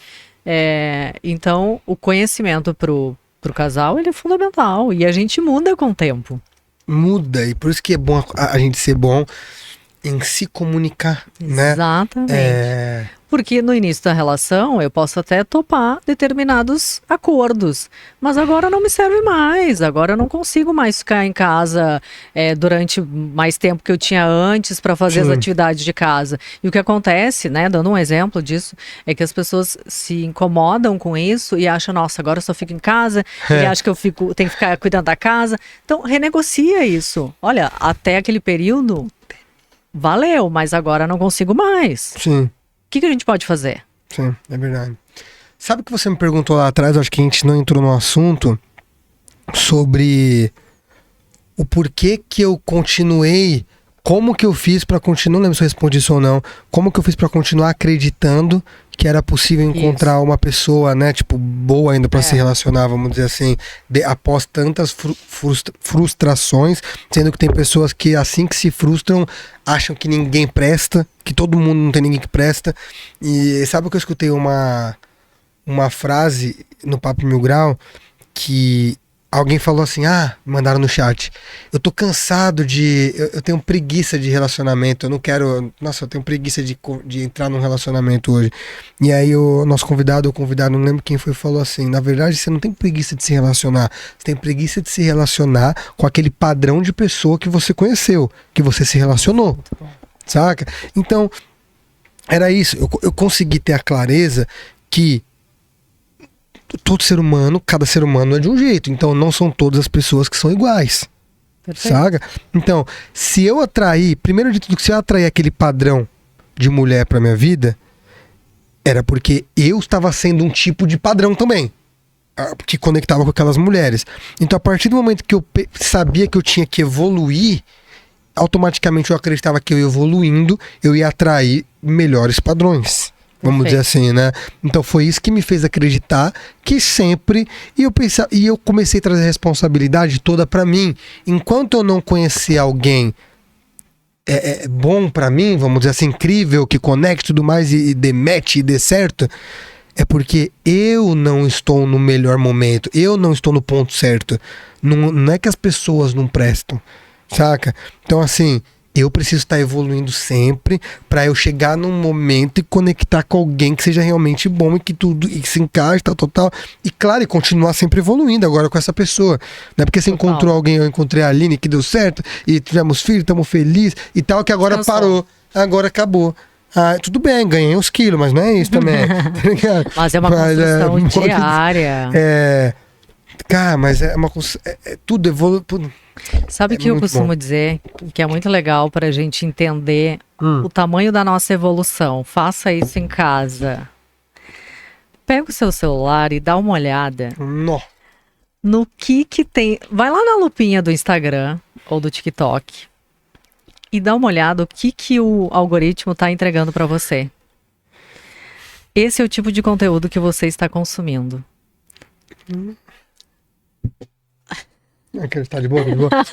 então, o conhecimento pro casal, ele é fundamental, e a gente muda com o tempo. Muda, e por isso que é bom a gente ser bom em se comunicar, né? Exatamente. Porque no início da relação eu posso até topar determinados acordos, mas agora não me serve mais, agora eu não consigo mais ficar em casa durante mais tempo que eu tinha antes para fazer as atividades de casa. E o que acontece, né, dando um exemplo disso, é que as pessoas se incomodam com isso e acham, nossa, agora eu só fico em casa, e acho que eu tenho que ficar cuidando da casa. Então renegocia isso. Olha, até aquele período valeu, mas agora não consigo mais. Sim. O que a gente pode fazer? Sim, é verdade. Sabe o que você me perguntou lá atrás? Acho que a gente não entrou no assunto sobre o porquê que eu continuei, como que eu fiz pra continuar, não lembro se eu respondi isso ou não, como que eu fiz pra continuar acreditando que era possível encontrar uma pessoa, né, tipo, boa ainda pra se relacionar, vamos dizer assim, após tantas frustrações, sendo que tem pessoas que assim que se frustram, acham que ninguém presta, que todo mundo não tem ninguém que presta. E sabe o que eu escutei uma frase no Papo Mil Grau, que alguém falou assim, mandaram no chat, eu tô cansado eu tenho preguiça de relacionamento, eu não quero, nossa, eu tenho preguiça de entrar num relacionamento hoje. E aí o nosso convidado, não lembro quem foi, falou assim, na verdade você não tem preguiça de se relacionar, você tem preguiça de se relacionar com aquele padrão de pessoa que você conheceu, que você se relacionou, saca? Então, era isso, eu consegui ter a clareza que todo ser humano, cada ser humano é de um jeito, então não são todas as pessoas que são iguais. Perfeito. Saca? Então, se eu atrair, primeiro de tudo, se eu atrair aquele padrão de mulher pra minha vida, era porque eu estava sendo um tipo de padrão também, que conectava com aquelas mulheres. Então, a partir do momento que eu sabia que eu tinha que evoluir, automaticamente eu acreditava que eu evoluindo, eu ia atrair melhores padrões. Vamos dizer assim, né? Então foi isso que me fez acreditar que sempre... E eu comecei a trazer a responsabilidade toda pra mim. Enquanto eu não conhecer alguém bom pra mim, vamos dizer assim, incrível, que conecte tudo mais e dê match e dê certo, é porque eu não estou no melhor momento. Eu não estou no ponto certo. Não é que as pessoas não prestam, saca? Então assim... Eu preciso estar evoluindo sempre pra eu chegar num momento e conectar com alguém que seja realmente bom e que tudo e que se encaixe, tal. E claro, e continuar sempre evoluindo agora com essa pessoa. Não é porque você encontrou alguém, eu encontrei a Aline que deu certo e tivemos filhos, estamos felizes e tal, que agora parou. Agora acabou. Ah, tudo bem, ganhei uns quilos, mas não é isso também. Tá ligado? Mas é uma construção diária. Cara, mas é uma construção. Tudo evolui. Sabe o que eu costumo dizer? Que é muito legal para a gente entender o tamanho da nossa evolução. Faça isso em casa. Pega o seu celular e dá uma olhada no que tem. Vai lá na lupinha do Instagram ou do TikTok e dá uma olhada o que o algoritmo está entregando para você. Esse é o tipo de conteúdo que você está consumindo. Tá de boa?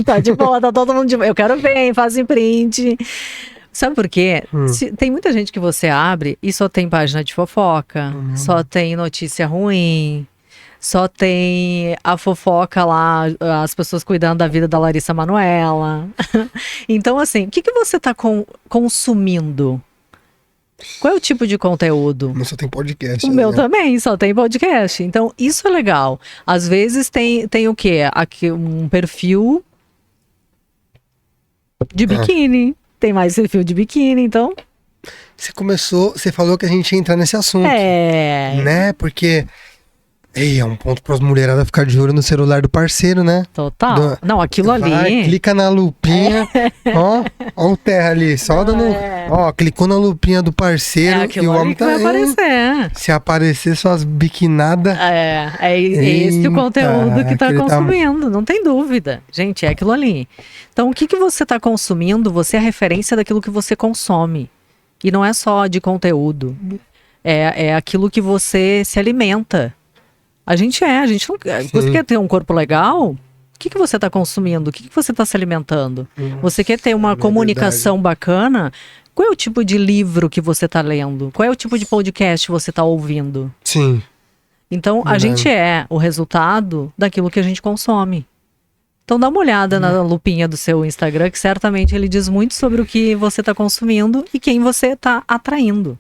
Tá de boa, tá todo mundo de boa. Eu quero ver, hein? Fazem print. Sabe por quê? Tem muita gente que você abre e só tem página de fofoca, só tem notícia ruim, só tem a fofoca lá, as pessoas cuidando da vida da Larissa Manoela. Então, assim, o que você tá consumindo? Qual é o tipo de conteúdo? O meu só tem podcast. O meu também, só tem podcast. Então, isso é legal. Às vezes tem o quê? Aqui, um perfil de biquíni. Tem mais perfil de biquíni, então... Você falou que a gente ia entrar nesse assunto. Né? Porque... é um ponto para as mulheradas ficar de olho no celular do parceiro, né? Total. Não, aquilo ali... Clica na lupinha, ó o terra ali, só dando... Ó, clicou na lupinha do parceiro e o homem tá... vai aparecer. Se aparecer suas biquinadas... É esse o conteúdo que tá consumindo, não tem dúvida. Gente, é aquilo ali. Então, o que você tá consumindo, você é a referência daquilo que você consome. E não é só de conteúdo. É aquilo que você se alimenta. A gente não... Você quer ter um corpo legal? O que você está consumindo? O que você está se alimentando? Você quer ter uma comunicação bacana? Qual é o tipo de livro que você está lendo? Qual é o tipo de podcast que você está ouvindo? Sim. Então, a gente é o resultado daquilo que a gente consome. Então, dá uma olhada na lupinha do seu Instagram, que certamente ele diz muito sobre o que você está consumindo e quem você está atraindo.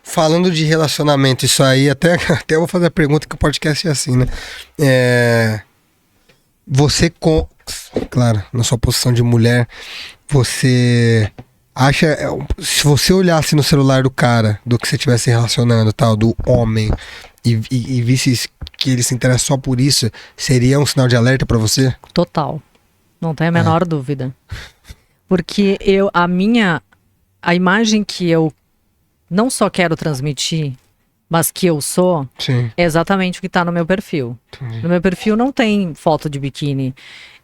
Falando de relacionamento, isso aí, até eu vou fazer a pergunta que o podcast é assim, né? Claro, na sua posição de mulher, você acha, se você olhasse no celular do cara, do que você estivesse relacionando, tal, do homem, e visse que ele se interessa só por isso, seria um sinal de alerta pra você? Total. Não tem a menor dúvida. Porque a imagem que eu não só quero transmitir, mas que eu sou, é exatamente o que está no meu perfil. No meu perfil não tem foto de biquíni.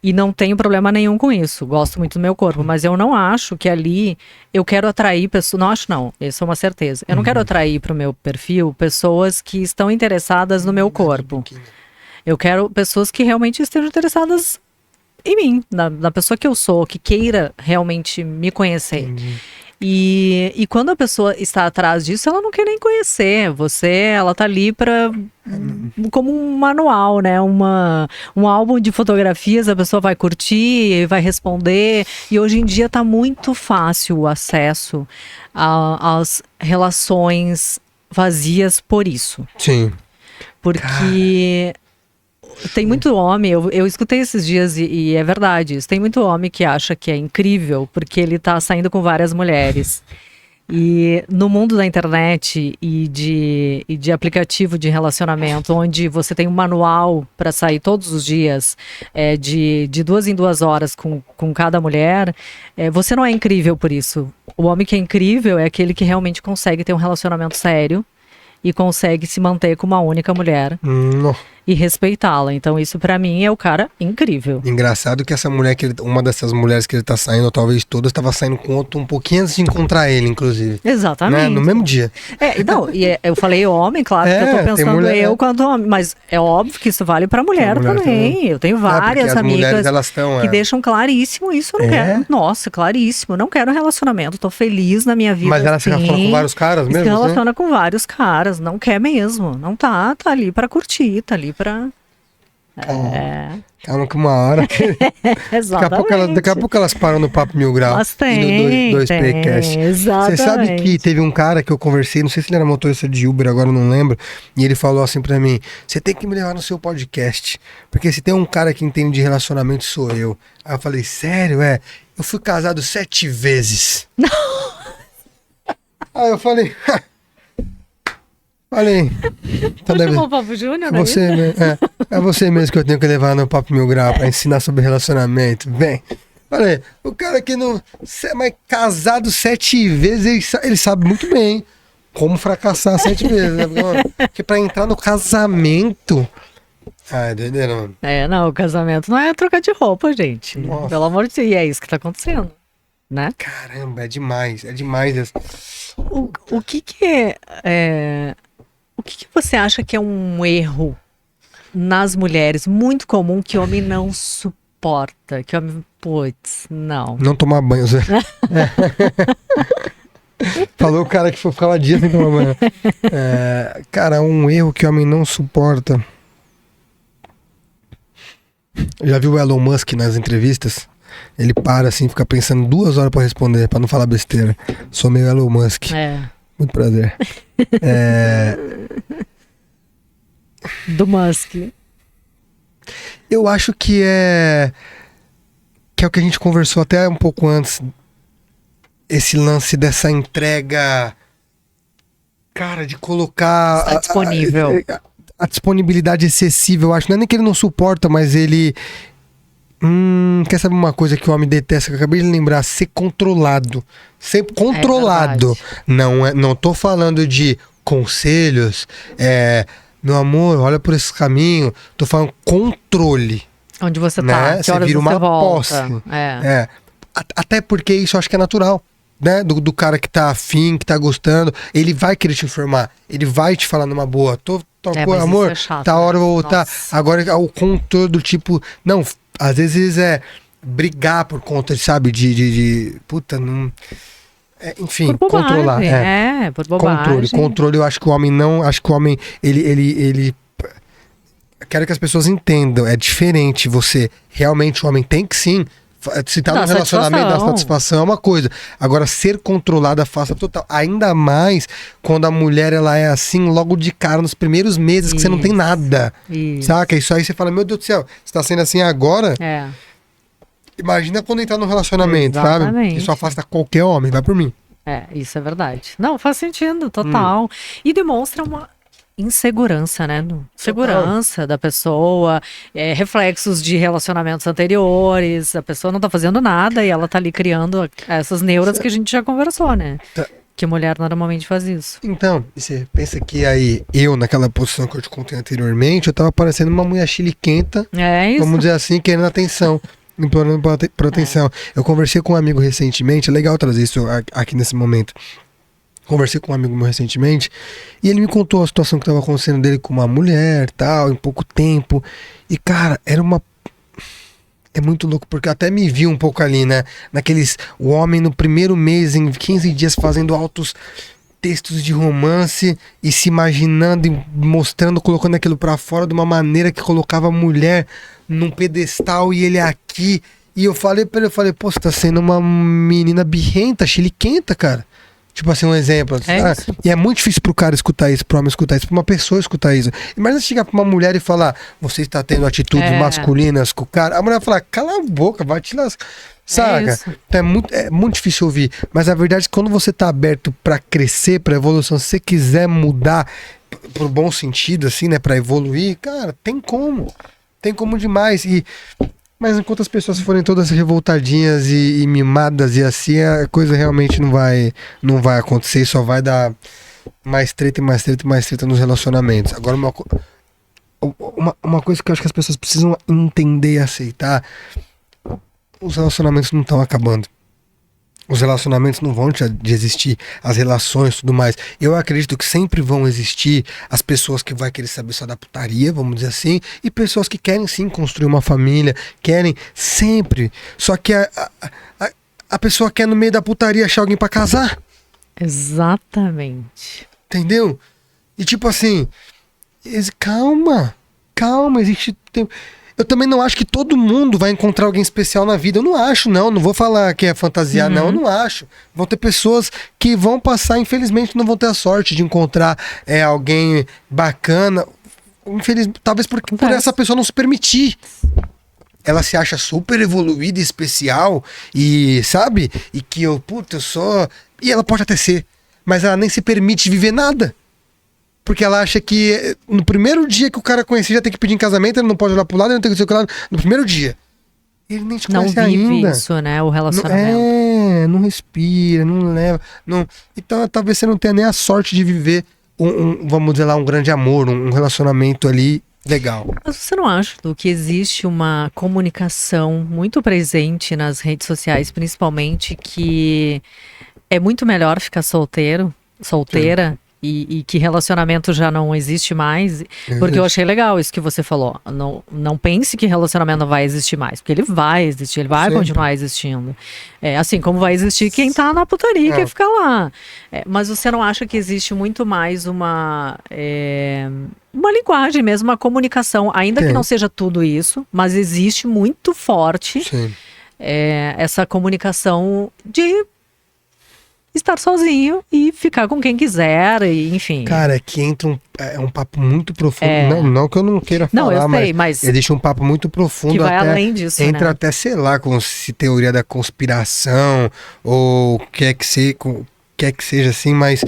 E não tenho problema nenhum com isso. Gosto muito do meu corpo. Mas eu não acho que ali eu quero atrair pessoas... Não acho não, isso é uma certeza. Eu não quero atrair para o meu perfil pessoas que estão interessadas no meu corpo. Eu quero pessoas que realmente estejam interessadas em mim. Na pessoa que eu sou, que queira realmente me conhecer. E quando a pessoa está atrás disso, ela não quer nem conhecer você, ela tá ali como um manual, né? Um álbum de fotografias, a pessoa vai curtir, vai responder. E hoje em dia tá muito fácil o acesso às relações vazias por isso. Sim. Porque... Tem muito homem, eu escutei esses dias e é verdade isso. Tem muito homem que acha que é incrível porque ele tá saindo com várias mulheres. E no mundo da internet e de aplicativo de relacionamento, onde você tem um manual para sair todos os dias, de 2 em 2 horas com cada mulher, você não é incrível por isso. O homem que é incrível é aquele que realmente consegue ter um relacionamento sério e consegue se manter com uma única mulher. e respeitá-la. Então isso pra mim é o cara incrível. Engraçado que essa mulher, uma dessas mulheres que ele tá saindo, ou talvez todas, estava saindo com outro um pouquinho antes de encontrar ele, inclusive. Exatamente. Né? No mesmo dia. Eu falei homem, claro, que eu tô tem pensando mulher- eu quanto homem, mas é óbvio que isso vale pra mulher, Pra mulher também. Eu tenho várias porque as mulheres, amigas elas estão... que deixam claríssimo isso, eu não quero. Nossa, claríssimo, não quero relacionamento, tô feliz na minha vida. Mas ela se assim. relaciona com vários caras Se mesmo? né? relaciona com vários caras, não quer mesmo, não tá ali pra curtir, tá ali pra... Calma que uma hora... Exatamente. Daqui a pouco elas param no Papo Mil Grau. Mas E tem, no 2Pcast. Você sabe exatamente. que teve um cara que eu conversei, não sei se ele era motorista de Uber, agora eu não lembro, e ele falou assim pra mim, você tem que me levar no seu podcast, porque se tem um cara que entende de relacionamento sou eu. Aí eu falei, sério? Eu fui casado 7 vezes. Aí eu falei... Então Vou chamar o Papo Júnior, né? é você mesmo que eu tenho que levar no Papo Mil Grau pra ensinar sobre relacionamento. Vem. Falei, o cara que não... Mas casado 7 vezes, ele sabe muito bem como fracassar 7 vezes, né? Porque pra entrar no casamento... É doideira, mano. Não, o casamento não é trocar de roupa, gente. Nossa. Pelo amor de Deus, e é isso que tá acontecendo, né? Caramba, é demais. É demais. O que o que você acha que é um erro nas mulheres muito comum que homem não suporta? Que homem, putz, não. Não tomar banho, Zé. Falou o cara que ficava dias sem tomar banho. Cara, um erro que o homem não suporta. Já viu o Elon Musk nas entrevistas? Ele para assim, fica pensando 2 horas pra responder, pra não falar besteira. Sou meio Elon Musk. Muito prazer. Do Musk. Eu acho que é o que a gente conversou até um pouco antes. Esse lance dessa entrega, cara, de colocar Está disponível. A disponibilidade excessiva. Eu acho, não é nem que ele não suporta, mas ele quer saber uma coisa que o homem detesta, que eu acabei de lembrar? Ser controlado. Ser controlado. Não tô falando de conselhos, meu amor, olha por esse caminho. Tô falando controle. Onde você tá, Né? que Você horas vira você uma volta. posse. Até porque isso eu acho que é natural. Né? Do cara que tá afim, que tá gostando. Ele vai querer te informar. Ele vai te falar numa boa. Mas amor, isso é chato, tá hora eu vou né? voltar. Nossa. Agora o controle do tipo. Não, às vezes é brigar por conta, sabe? De puta, não. Enfim, Por bobagem, controlar. por bobagem. Controle, eu acho que o homem não. Acho que o homem, ele quero que as pessoas entendam. É diferente. Você realmente, o homem tem que sim. Se tá no relacionamento da satisfação é uma coisa. Agora, ser controlada faça total. Ainda mais quando a mulher ela é assim logo de cara, nos primeiros meses que você não tem nada. Saca? Isso aí você fala, meu Deus do céu, você tá sendo assim agora? Imagina quando entrar no relacionamento, sabe? Isso afasta qualquer homem, vai por mim. Isso é verdade. Não, faz sentido, total. E demonstra uma insegurança, né? Segurança da pessoa, reflexos de relacionamentos anteriores, a pessoa não tá fazendo nada e ela tá ali criando essas neuras que a gente já conversou, né? Que mulher normalmente faz isso. Então, você pensa que aí, eu naquela posição que eu te contei anteriormente, eu tava parecendo uma mulher chiliquenta, Isso. vamos dizer assim, querendo atenção. Implorando por atenção. Eu conversei com um amigo recentemente, é legal trazer isso aqui nesse momento. Conversei com um amigo meu recentemente e ele me contou a situação que estava acontecendo dele com uma mulher, tal, em pouco tempo. E, cara, é muito louco, porque eu até me vi um pouco ali, né? O homem no primeiro mês, em 15 dias, fazendo altos textos de romance e se imaginando e mostrando, colocando aquilo pra fora de uma maneira que colocava a mulher num pedestal e ele aqui. E eu falei pra ele, pô, você tá sendo uma menina birrenta, chiliquenta, cara. Tipo assim, um exemplo. E é muito difícil pro cara escutar isso, pro homem escutar isso, pra uma pessoa escutar isso. Imagina chegar pra uma mulher e falar, você está tendo atitudes masculinas com o cara. A mulher vai falar, cala a boca, vai te lascar. Saca? Então é muito difícil ouvir. Mas a verdade é que quando você tá aberto pra crescer, pra evolução, se você quiser mudar pro bom sentido, assim, né, pra evoluir, cara, tem como. Tem como demais. Mas enquanto as pessoas forem todas revoltadinhas e mimadas e assim, a coisa realmente não vai acontecer e só vai dar mais treta e mais treta e mais treta nos relacionamentos. Agora, uma coisa que eu acho que as pessoas precisam entender e aceitar: os relacionamentos não estão acabando. Os relacionamentos não vão de existir, as relações e tudo mais. Eu acredito que sempre vão existir as pessoas que vão querer saber só da putaria, vamos dizer assim, e pessoas que querem sim construir uma família, querem sempre. Só que a pessoa quer no meio da putaria achar alguém pra casar. Exatamente. Entendeu? E tipo assim, calma, existe tempo. Eu também não acho que todo mundo vai encontrar alguém especial na vida. Eu não acho, não vou falar que é fantasiar, não, eu não acho. Vão ter pessoas que vão passar, infelizmente, não vão ter a sorte de encontrar alguém bacana. Talvez por essa pessoa não se permitir. Ela se acha super evoluída e especial, e sabe? E que eu sou... E ela pode até ser, mas ela nem se permite viver nada. Porque ela acha que no primeiro dia que o cara conhecer já tem que pedir em casamento, ele não pode olhar pro lado, ele não tem que ser o lado. No primeiro dia. Ele nem te conhece ainda. Não vive isso, né? O relacionamento. Não respira, não leva. Não... Então talvez você não tenha nem a sorte de viver vamos dizer lá, um grande amor, um relacionamento ali legal. Mas você não acha, Du, que existe uma comunicação muito presente nas redes sociais, principalmente, que é muito melhor ficar solteira, e que relacionamento já não existe mais? Porque eu achei legal isso que você falou. Não pense que relacionamento não vai existir mais, porque ele vai existir, ele vai continuar existindo. Assim como vai existir quem tá na putaria e quer ficar lá. Mas você não acha que existe muito mais uma linguagem mesmo, uma comunicação, ainda que não seja tudo isso, mas existe muito forte essa comunicação de estar sozinho e ficar com quem quiser, e, enfim. Cara, que entra um papo muito profundo. Não que eu não queira falar, eu sei, mas existe um papo muito profundo. Que vai além disso, entra né? até, sei lá, com teoria da conspiração, ou quer que seja assim, mas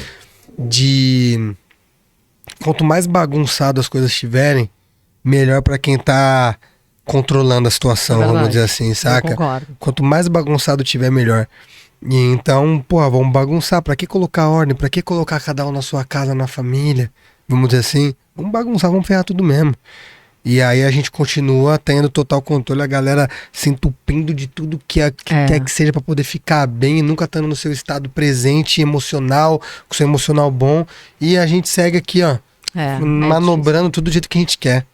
quanto mais bagunçado as coisas estiverem, melhor pra quem tá controlando a situação, vamos dizer assim, saca? Eu concordo. Quanto mais bagunçado tiver, melhor. E então, vamos bagunçar. Pra que colocar ordem? Pra que colocar cada um na sua casa, na família? Vamos dizer assim, vamos bagunçar, vamos ferrar tudo mesmo. E aí a gente continua tendo total controle, a galera se entupindo de tudo que quer que seja pra poder ficar bem, nunca estando no seu estado presente, emocional, com seu emocional bom. E a gente segue aqui, manobrando tudo do jeito que a gente quer.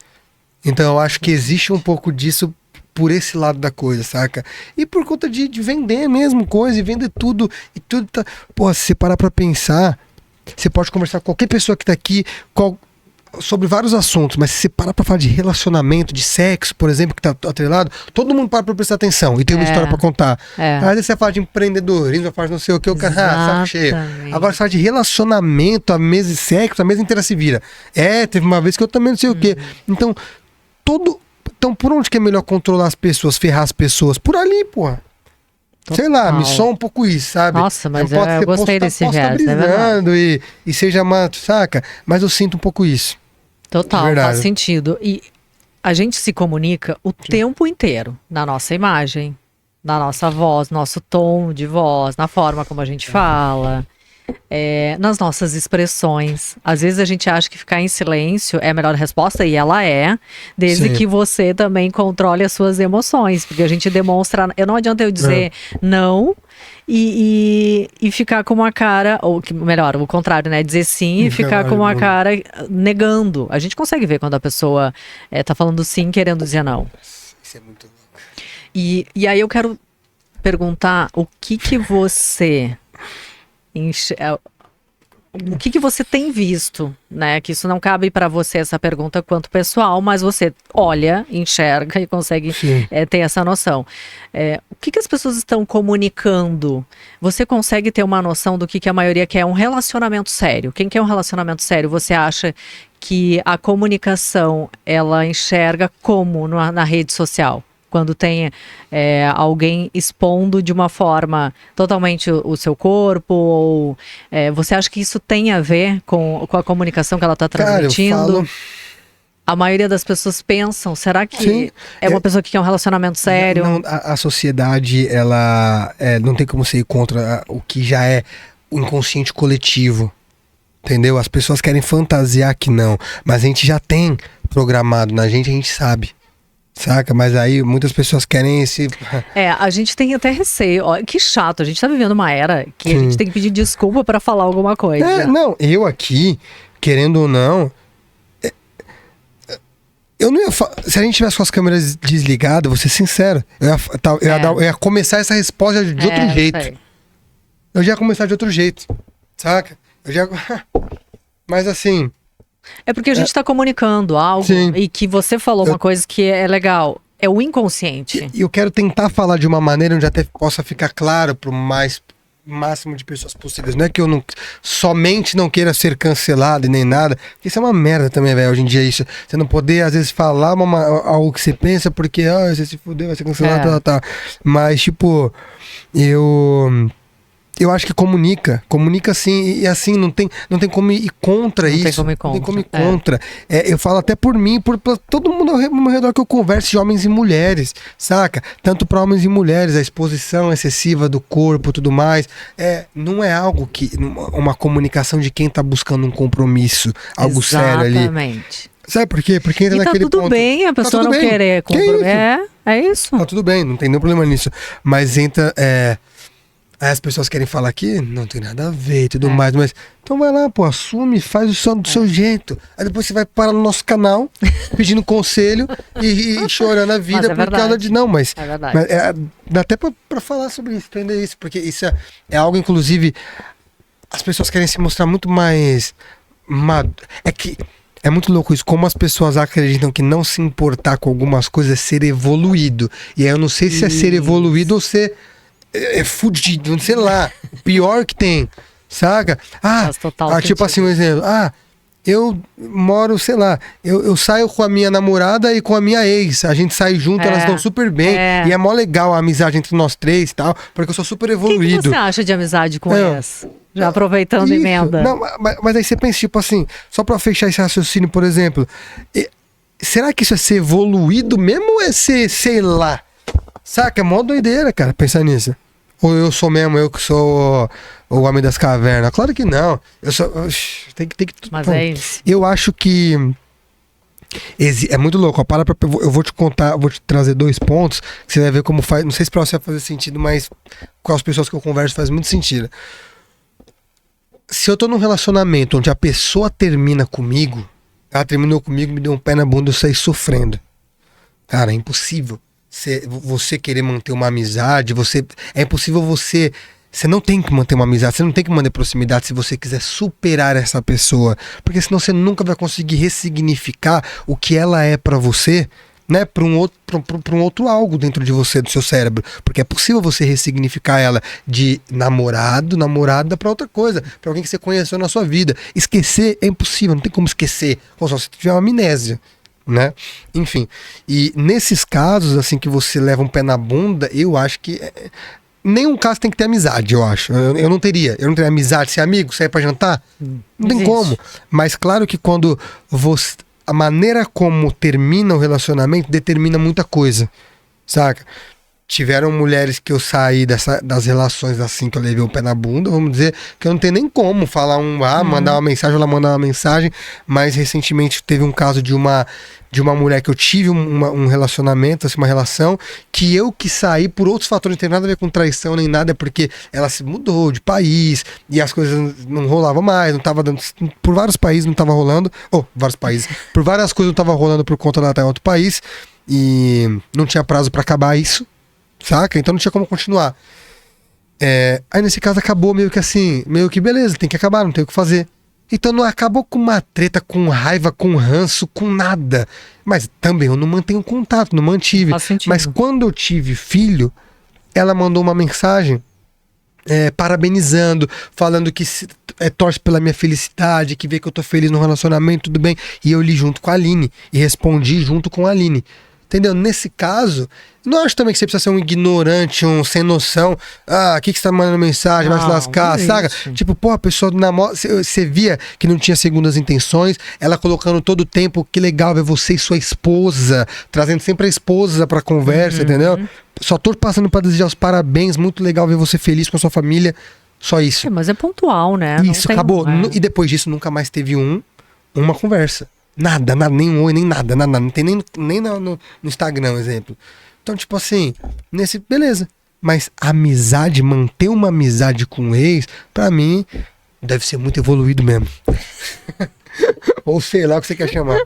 Então eu acho que existe um pouco disso por esse lado da coisa, saca? E por conta de vender mesmo coisa, e vender tudo, e tudo tá... Pô, se você parar pra pensar, você pode conversar com qualquer pessoa que tá aqui sobre vários assuntos, mas se você parar pra falar de relacionamento, de sexo, por exemplo, que tá atrelado, todo mundo para pra prestar atenção e tem uma história pra contar. Às vezes você fala de empreendedorismo, você fala de não sei o que, o cara, saco cheio. Agora você fala de relacionamento, a mesa de sexo, a mesa inteira se vira. Teve uma vez que eu também não sei o que. Então, por onde que é melhor controlar as pessoas, ferrar as pessoas? Por ali, porra. Sei lá, me soa um pouco isso, sabe? Nossa, mas eu gostei desse gesto, brisando e seja mato, saca? Mas eu sinto um pouco isso. Total, faz sentido. E a gente se comunica o tempo inteiro, na nossa imagem, na nossa voz, nosso tom de voz, na forma como a gente fala, nas nossas expressões. Às vezes a gente acha que ficar em silêncio é a melhor resposta, e ela desde que você também controle as suas emoções, porque a gente demonstra, não adianta eu dizer não e ficar com uma cara, ou melhor, o contrário, né, dizer sim e ficar com uma cara negando. A gente consegue ver quando a pessoa tá falando sim querendo dizer não. Isso é muito louco. E aí eu quero perguntar o que você... O que você tem visto, né? Que isso não cabe para você essa pergunta quanto pessoal, mas você olha, enxerga e consegue ter essa noção. O que as pessoas estão comunicando? Você consegue ter uma noção do que a maioria quer? Um relacionamento sério. Quem quer um relacionamento sério? Você acha que a comunicação ela enxerga como na rede social? Quando tem alguém expondo de uma forma totalmente o seu corpo, ou você acha que isso tem a ver com a comunicação que ela está transmitindo? Cara, eu falo... A maioria das pessoas pensam, será que uma pessoa que quer um relacionamento sério? Não, a sociedade, ela não tem como você ir contra o que já é o inconsciente coletivo. Entendeu? As pessoas querem fantasiar que não, mas a gente já tem programado na gente sabe. Saca? Mas aí muitas pessoas querem esse... A gente tem até receio. Ó, que chato, a gente tá vivendo uma era que a gente tem que pedir desculpa pra falar alguma coisa. Não, eu aqui, querendo ou não, eu não ia se a gente tivesse com as câmeras desligadas, vou ser sincero, eu ia começar essa resposta de outro jeito. Sei. Eu já ia começar de outro jeito, saca? Mas assim... É porque a gente tá comunicando algo e que você falou uma coisa que é legal. É o inconsciente. E eu quero tentar falar de uma maneira onde até possa ficar claro pro máximo de pessoas possíveis. Não é que eu somente não queira ser cancelado e nem nada. Isso é uma merda também, velho. Hoje em dia isso. Você não poder, às vezes, falar algo que você pensa porque, você se fudeu, vai ser cancelado, tal. Mas, tipo, eu acho que comunica sim, e assim, não tem como ir contra isso. Não tem como ir contra. Eu falo até por mim, por todo mundo ao meu redor que eu converso de homens e mulheres, saca? Tanto para homens e mulheres, a exposição excessiva do corpo e tudo mais, não é algo que, uma comunicação de quem tá buscando um compromisso, algo sério ali. Exatamente. Sabe por quê? Porque entra naquele ponto... Tá tudo bem a pessoa não querer comprometer. É isso. Tá tudo bem, não tem nenhum problema nisso. Mas entra... Aí as pessoas querem falar que não tem nada a ver e tudo mais, mas então vai lá, pô, assume, faz o som do seu jeito. Aí depois você vai parar no nosso canal pedindo conselho e chorando a vida por causa de... Não, mas... É verdade. Dá até pra falar sobre isso, entender isso, porque isso é algo, inclusive, as pessoas querem se mostrar muito mais... É que... É muito louco isso, como as pessoas acreditam que não se importar com algumas coisas é ser evoluído. E aí eu não sei se é ser evoluído ou ser... fudido, sei lá, o pior que tem, saca? Tipo assim, um exemplo, eu moro, sei lá, eu saio com a minha namorada e com a minha ex, a gente sai junto, elas estão super bem, e é mó legal a amizade entre nós três e tal, porque eu sou super evoluído. O que você acha de amizade com ex? Já aproveitando emenda. Não, mas aí você pensa, tipo assim, só pra fechar esse raciocínio, por exemplo, será que isso é ser evoluído mesmo ou é ser, sei lá? Saca? É mó doideira, cara, pensar nisso. Ou eu sou mesmo, eu que sou o homem das cavernas? Claro que não. Eu sou... Tem que... Mas é isso. Eu acho que... É muito louco. Eu vou te contar, vou te trazer 2 pontos, que você vai ver como faz... Não sei se pra você vai fazer sentido, mas com as pessoas que eu converso faz muito sentido. Se eu tô num relacionamento onde a pessoa termina comigo, ela terminou comigo, me deu um pé na bunda, eu saí sofrendo. Cara, é impossível. Você querer manter uma amizade, é impossível você não tem que manter uma amizade, você não tem que manter proximidade se você quiser superar essa pessoa, porque senão você nunca vai conseguir ressignificar o que ela é pra você, né, para um outro algo dentro de você, do seu cérebro, porque é possível você ressignificar ela de namorada pra outra coisa, pra alguém que você conheceu na sua vida. Esquecer é impossível, não tem como esquecer, ou só se tiver uma amnésia, né? Enfim, e nesses casos assim que você leva um pé na bunda, eu acho que nenhum caso tem que ter amizade, eu acho. Eu não teria amizade, ser amigo, sair pra jantar, não tem como. Mas claro que quando a maneira como termina o relacionamento determina muita coisa, saca? Tiveram mulheres que eu saí das relações assim, que eu levei o pé na bunda, vamos dizer, que eu não tenho nem como falar mandar uma mensagem, ela mandar uma mensagem, mas recentemente teve um caso de uma mulher que eu tive um relacionamento, assim, uma relação, que eu que saí por outros fatores, não tem nada a ver com traição nem nada, porque ela se mudou de país, e as coisas não rolavam mais, não tava dando, por vários países não tava rolando, por várias coisas não tava rolando por conta dela estar em outro país, e não tinha prazo pra acabar isso, saca? Então não tinha como continuar. Aí nesse caso acabou meio que assim, meio que beleza, tem que acabar, não tem o que fazer. Então não acabou com uma treta, com raiva, com ranço, com nada. Mas também eu não mantenho contato, não mantive. Mas quando eu tive filho, ela mandou uma mensagem parabenizando, falando que torce pela minha felicidade, que vê que eu tô feliz no relacionamento, tudo bem. E eu li junto com a Aline e respondi junto com a Aline. Entendeu? Nesse caso, não acho também que você precisa ser um ignorante, um sem noção. O que você tá mandando mensagem, vai se lascar, saca? Tipo, a pessoa namora. Você via que não tinha segundas intenções, ela colocando todo o tempo, que legal ver você e sua esposa, trazendo sempre a esposa pra conversa, entendeu? Só tô passando pra desejar os parabéns, muito legal ver você feliz com a sua família, só isso. Mas é pontual, né? Isso, acabou. E depois disso, nunca mais teve uma conversa. Nada, nem um oi, nem nada. Não tem nem no Instagram, exemplo. Então, tipo assim, beleza. Mas amizade, manter uma amizade com o ex, pra mim, deve ser muito evoluído mesmo. Ou sei lá o que você quer chamar.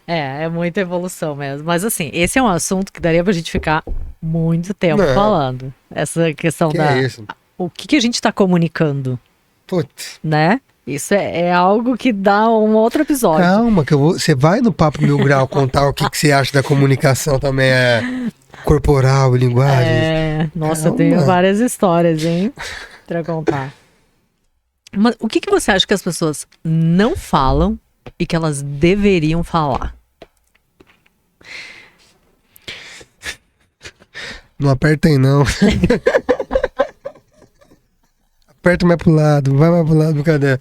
É muita evolução mesmo. Mas assim, esse é um assunto que daria pra gente ficar muito tempo Não. falando. Essa questão É isso? o que a gente tá comunicando, Putz. né? Isso é algo que dá um outro episódio. Calma, que você vai no Papo Mil Grau contar o que você acha da comunicação também corporal, linguagem. Nossa, eu Calma. tenho várias histórias, hein? Pra contar. Mas o que você acha que as pessoas não falam e que elas deveriam falar? Não aperta aí, não. Aperta mais pro lado, vai mais pro lado, brincadeira.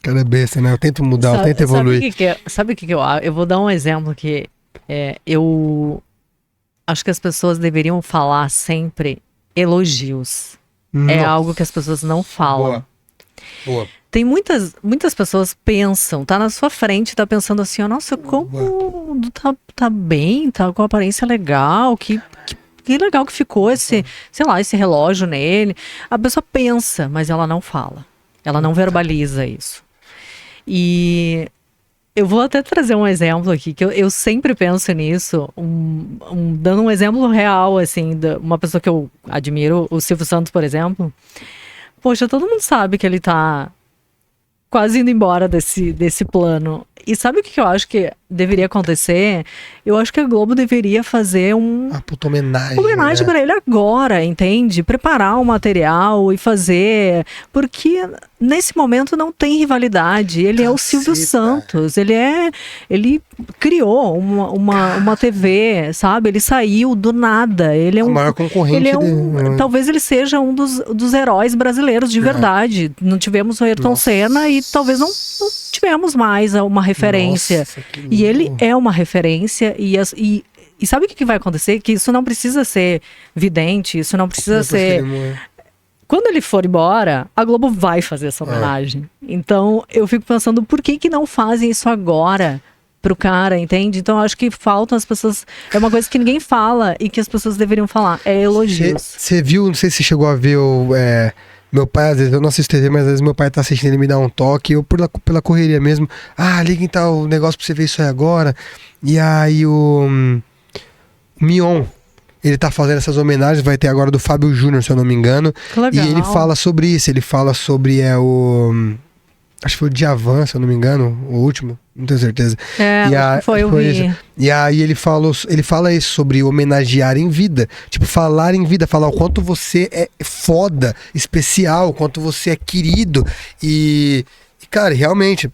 Cara é besta, né? Eu tento mudar, eu tento evoluir. Sabe o que eu acho? Eu vou dar um exemplo que eu acho que as pessoas deveriam falar sempre elogios. É Nossa. algo que as pessoas não falam. Boa. Tem muitas pessoas pensam, tá na sua frente, tá pensando assim, ó, nossa, como tá bem, tá com aparência legal, que legal que ficou esse, sei lá, esse relógio nele. A pessoa pensa, mas ela não fala. Ela não verbaliza isso. E eu vou até trazer um exemplo aqui, que eu sempre penso nisso, dando um exemplo real, assim, de uma pessoa que eu admiro, o Silvio Santos, por exemplo. Poxa, todo mundo sabe que ele tá quase indo embora desse plano. E sabe o que eu acho que deveria acontecer? Eu acho que a Globo deveria fazer puta homenagem. homenagem para ele agora, entende? Preparar o material e fazer. Porque nesse momento não tem rivalidade. Ele é o Silvio Santos. Ele criou uma TV, sabe? Ele saiu do nada. Ele é O maior concorrente talvez ele seja um dos heróis brasileiros de verdade. Não tivemos o Ayrton Senna e talvez não tivemos mais uma referência. Nossa, e ele é uma referência e sabe o que vai acontecer? Que isso não precisa ser vidente, isso não precisa ser... Quando ele for embora, a Globo vai fazer essa homenagem. Então, eu fico pensando, por que não fazem isso agora pro cara, entende? Então, eu acho que faltam as pessoas... É uma coisa que ninguém fala e que as pessoas deveriam falar. É elogios. Você viu, não sei se você chegou a ver meu pai, às vezes, eu não assisto TV, mas às vezes meu pai tá assistindo, ele me dá um toque, eu pela correria mesmo, liga então o negócio pra você ver isso aí agora. E aí o Mion, ele tá fazendo essas homenagens, vai ter agora do Fábio Júnior, se eu não me engano. Que legal. E ele fala sobre isso, ele fala sobre acho que foi o Djavan, se eu não me engano, o último, não tenho certeza. Eu vi. E aí ele fala isso sobre homenagear em vida. Tipo, falar em vida, falar o quanto você é foda, especial, o quanto você é querido. E cara, realmente,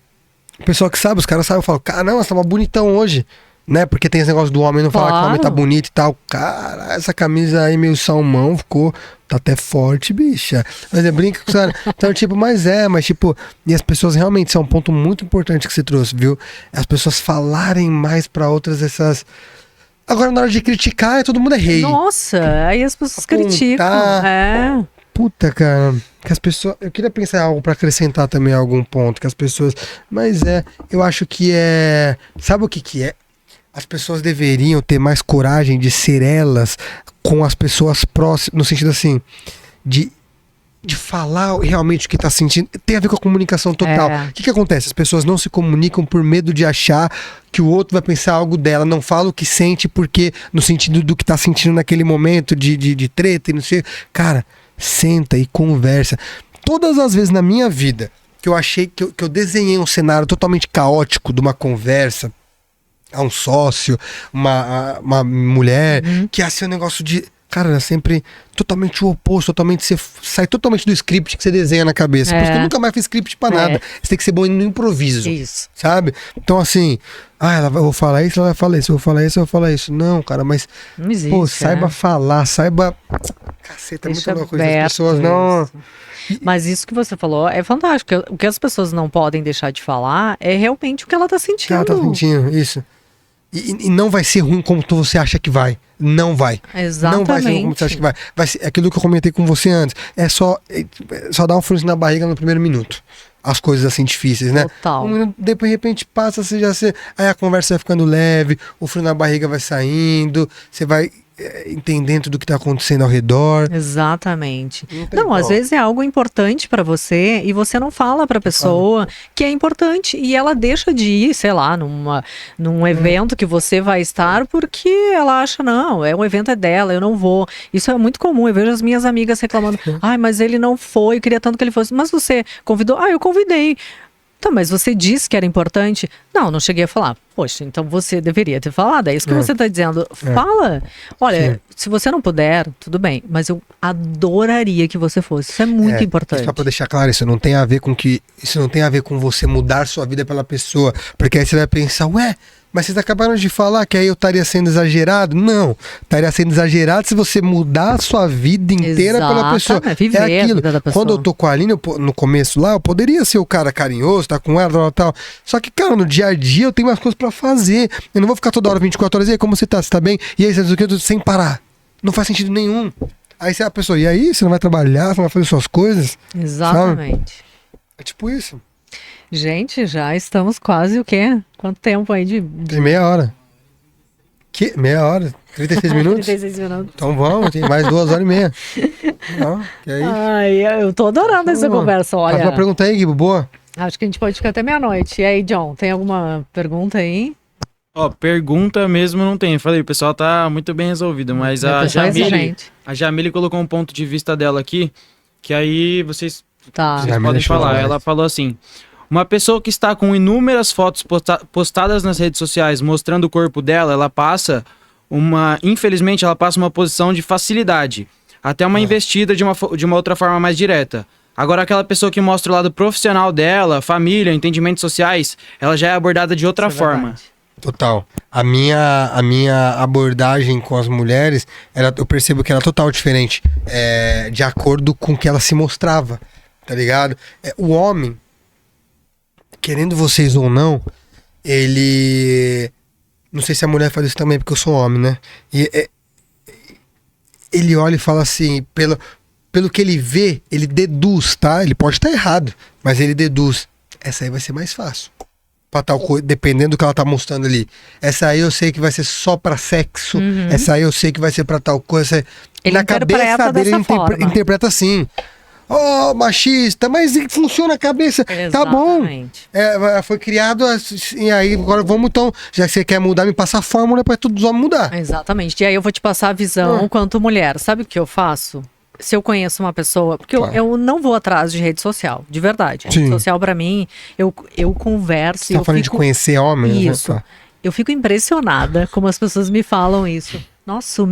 o pessoal que sabe, os caras sabem, falam, caramba, você tá uma bonitão hoje. Né? Porque tem esse negócio do homem não falar que o homem tá bonito e tal. Cara, essa camisa aí meio salmão ficou... Tá até forte, bicha. Mas brinca com cara. Então, tipo, mas tipo... E as pessoas realmente, isso é um ponto muito importante que você trouxe, viu? As pessoas falarem mais pra outras essas... Agora, na hora de criticar, todo mundo é rei. Nossa, aí as pessoas criticam. Puta, cara. Que as pessoas... Eu queria pensar em algo pra acrescentar também a algum ponto. Que as pessoas... Mas eu acho que Sabe o que é? As pessoas deveriam ter mais coragem de ser elas com as pessoas próximas, no sentido assim, de falar realmente o que tá sentindo. Tem a ver com a comunicação total. O que acontece? As pessoas não se comunicam por medo de achar que o outro vai pensar algo dela. Não fala o que sente porque no sentido do que tá sentindo naquele momento de treta e não sei. Cara, senta e conversa. Todas as vezes na minha vida que eu achei que eu desenhei um cenário totalmente caótico de uma conversa, a um sócio, uma mulher, que ia ser um negócio de... Cara, era sempre totalmente o oposto, totalmente... Você sai totalmente do script que você desenha na cabeça. Por isso que eu nunca mais fiz script pra nada. Você tem que ser bom no improviso. Isso. Sabe? Então, assim... eu vou falar isso, ela vai falar isso. Eu vou falar isso, eu vou falar isso. Não, cara, mas... Não existe, pô, saiba falar, saiba... Caceta, é muito louco isso. As pessoas não... Mas isso que você falou é fantástico. O que as pessoas não podem deixar de falar é realmente o que ela tá sentindo. O que ela tá sentindo, isso. E não vai ser ruim como você acha que vai. Não vai. Exatamente. Não vai ser ruim como você acha que vai. Vai ser aquilo que eu comentei com você antes. É só dar um frunzinho na barriga no primeiro minuto. as coisas assim difíceis, né? Total. De repente passa, aí a conversa vai ficando leve, o frio na barriga vai saindo, você vai entendendo do que tá acontecendo ao redor. Exatamente. Não tem Não, às como. vezes é algo importante pra você e você não fala pra pessoa que é importante e ela deixa de ir, sei lá, num evento que você vai estar porque ela acha, não, o evento é dela, eu não vou. Isso é muito comum, eu vejo as minhas amigas reclamando, ai, mas ele não foi, eu queria tanto que ele fosse. Mas você convidou? Ah, eu convidei. Tá, mas você disse que era importante? Não, não cheguei a falar. Poxa, então você deveria ter falado. É isso que você está dizendo. Fala. Olha, se você não puder, tudo bem. Mas eu adoraria que você fosse. Isso é muito importante. Só para deixar claro, isso não tem a ver com você mudar sua vida pela pessoa. Porque aí você vai pensar, ué, mas vocês acabaram de falar que aí eu estaria sendo exagerado? Não, estaria sendo exagerado se você mudar a sua vida inteira pela pessoa. Viver É aquilo. a vida da pessoa. Quando eu tô com a Aline, no começo lá, eu poderia ser o cara carinhoso, tá com ela, tal. Só que, cara, no dia a dia eu tenho umas coisas pra fazer. Eu não vou ficar toda hora 24 horas, e aí, como você tá? Você tá bem? E aí, você tá o quê? Sem parar. Não faz sentido nenhum. Aí você é a pessoa, e aí, você não vai trabalhar, você não vai fazer suas coisas? Exatamente. Sabe? É tipo isso. Gente, já estamos quase o quê? Quanto tempo aí de... Tem meia hora. Que? Meia hora? 36 minutos? 36 minutos. Então vamos, tem mais 2h30. Não, que é isso. Ai, eu tô adorando essa conversa, Faz olha. uma pergunta aí, Guibo, boa? Acho que a gente pode ficar até meia-noite. E aí, John, tem alguma pergunta aí? Ó, pergunta mesmo não tem. Falei, o pessoal tá muito bem resolvido, mas a Pessoal Jamile, excelente. a Jamile colocou um ponto de vista dela aqui, que aí vocês Tá. Jamile podem deixou falar. mais. Ela falou assim: uma pessoa que está com inúmeras fotos postadas nas redes sociais mostrando o corpo dela, infelizmente, ela passa uma posição de facilidade, até uma investida de uma outra forma mais direta. Agora, aquela pessoa que mostra o lado profissional dela, família, entendimentos sociais, ela já é abordada de outra Isso é forma. verdade. Total. A minha abordagem com as mulheres, eu percebo que era total diferente. De acordo com o que ela se mostrava. Tá ligado? O homem, querendo vocês ou não, ele... Não sei se a mulher faz isso também, porque eu sou homem, né? Ele olha e fala assim, pelo que ele vê, ele deduz, tá? Ele pode estar errado, mas ele deduz. Essa aí vai ser mais fácil. Pra tal coisa, dependendo do que ela tá mostrando ali. Essa aí eu sei que vai ser só pra sexo. Essa aí eu sei que vai ser pra tal coisa. Ele Na interpreta cabeça dele, dessa forma. interpreta assim. Oh, machista, mas funciona a cabeça. Tá bom. Exatamente. Foi criado assim, aí agora vamos então, já que você quer mudar, me passa a fórmula pra todos os homens mudar. Exatamente. E aí eu vou te passar a visão quanto mulher. Sabe o que eu faço? Se eu conheço uma pessoa, porque Claro. eu não vou atrás de rede social, de verdade. Sim. Rede social pra mim, eu converso. Você tá eu falando de fico... conhecer homens, né? Isso. Tá. Eu fico impressionada como as pessoas me falam isso. Nossa,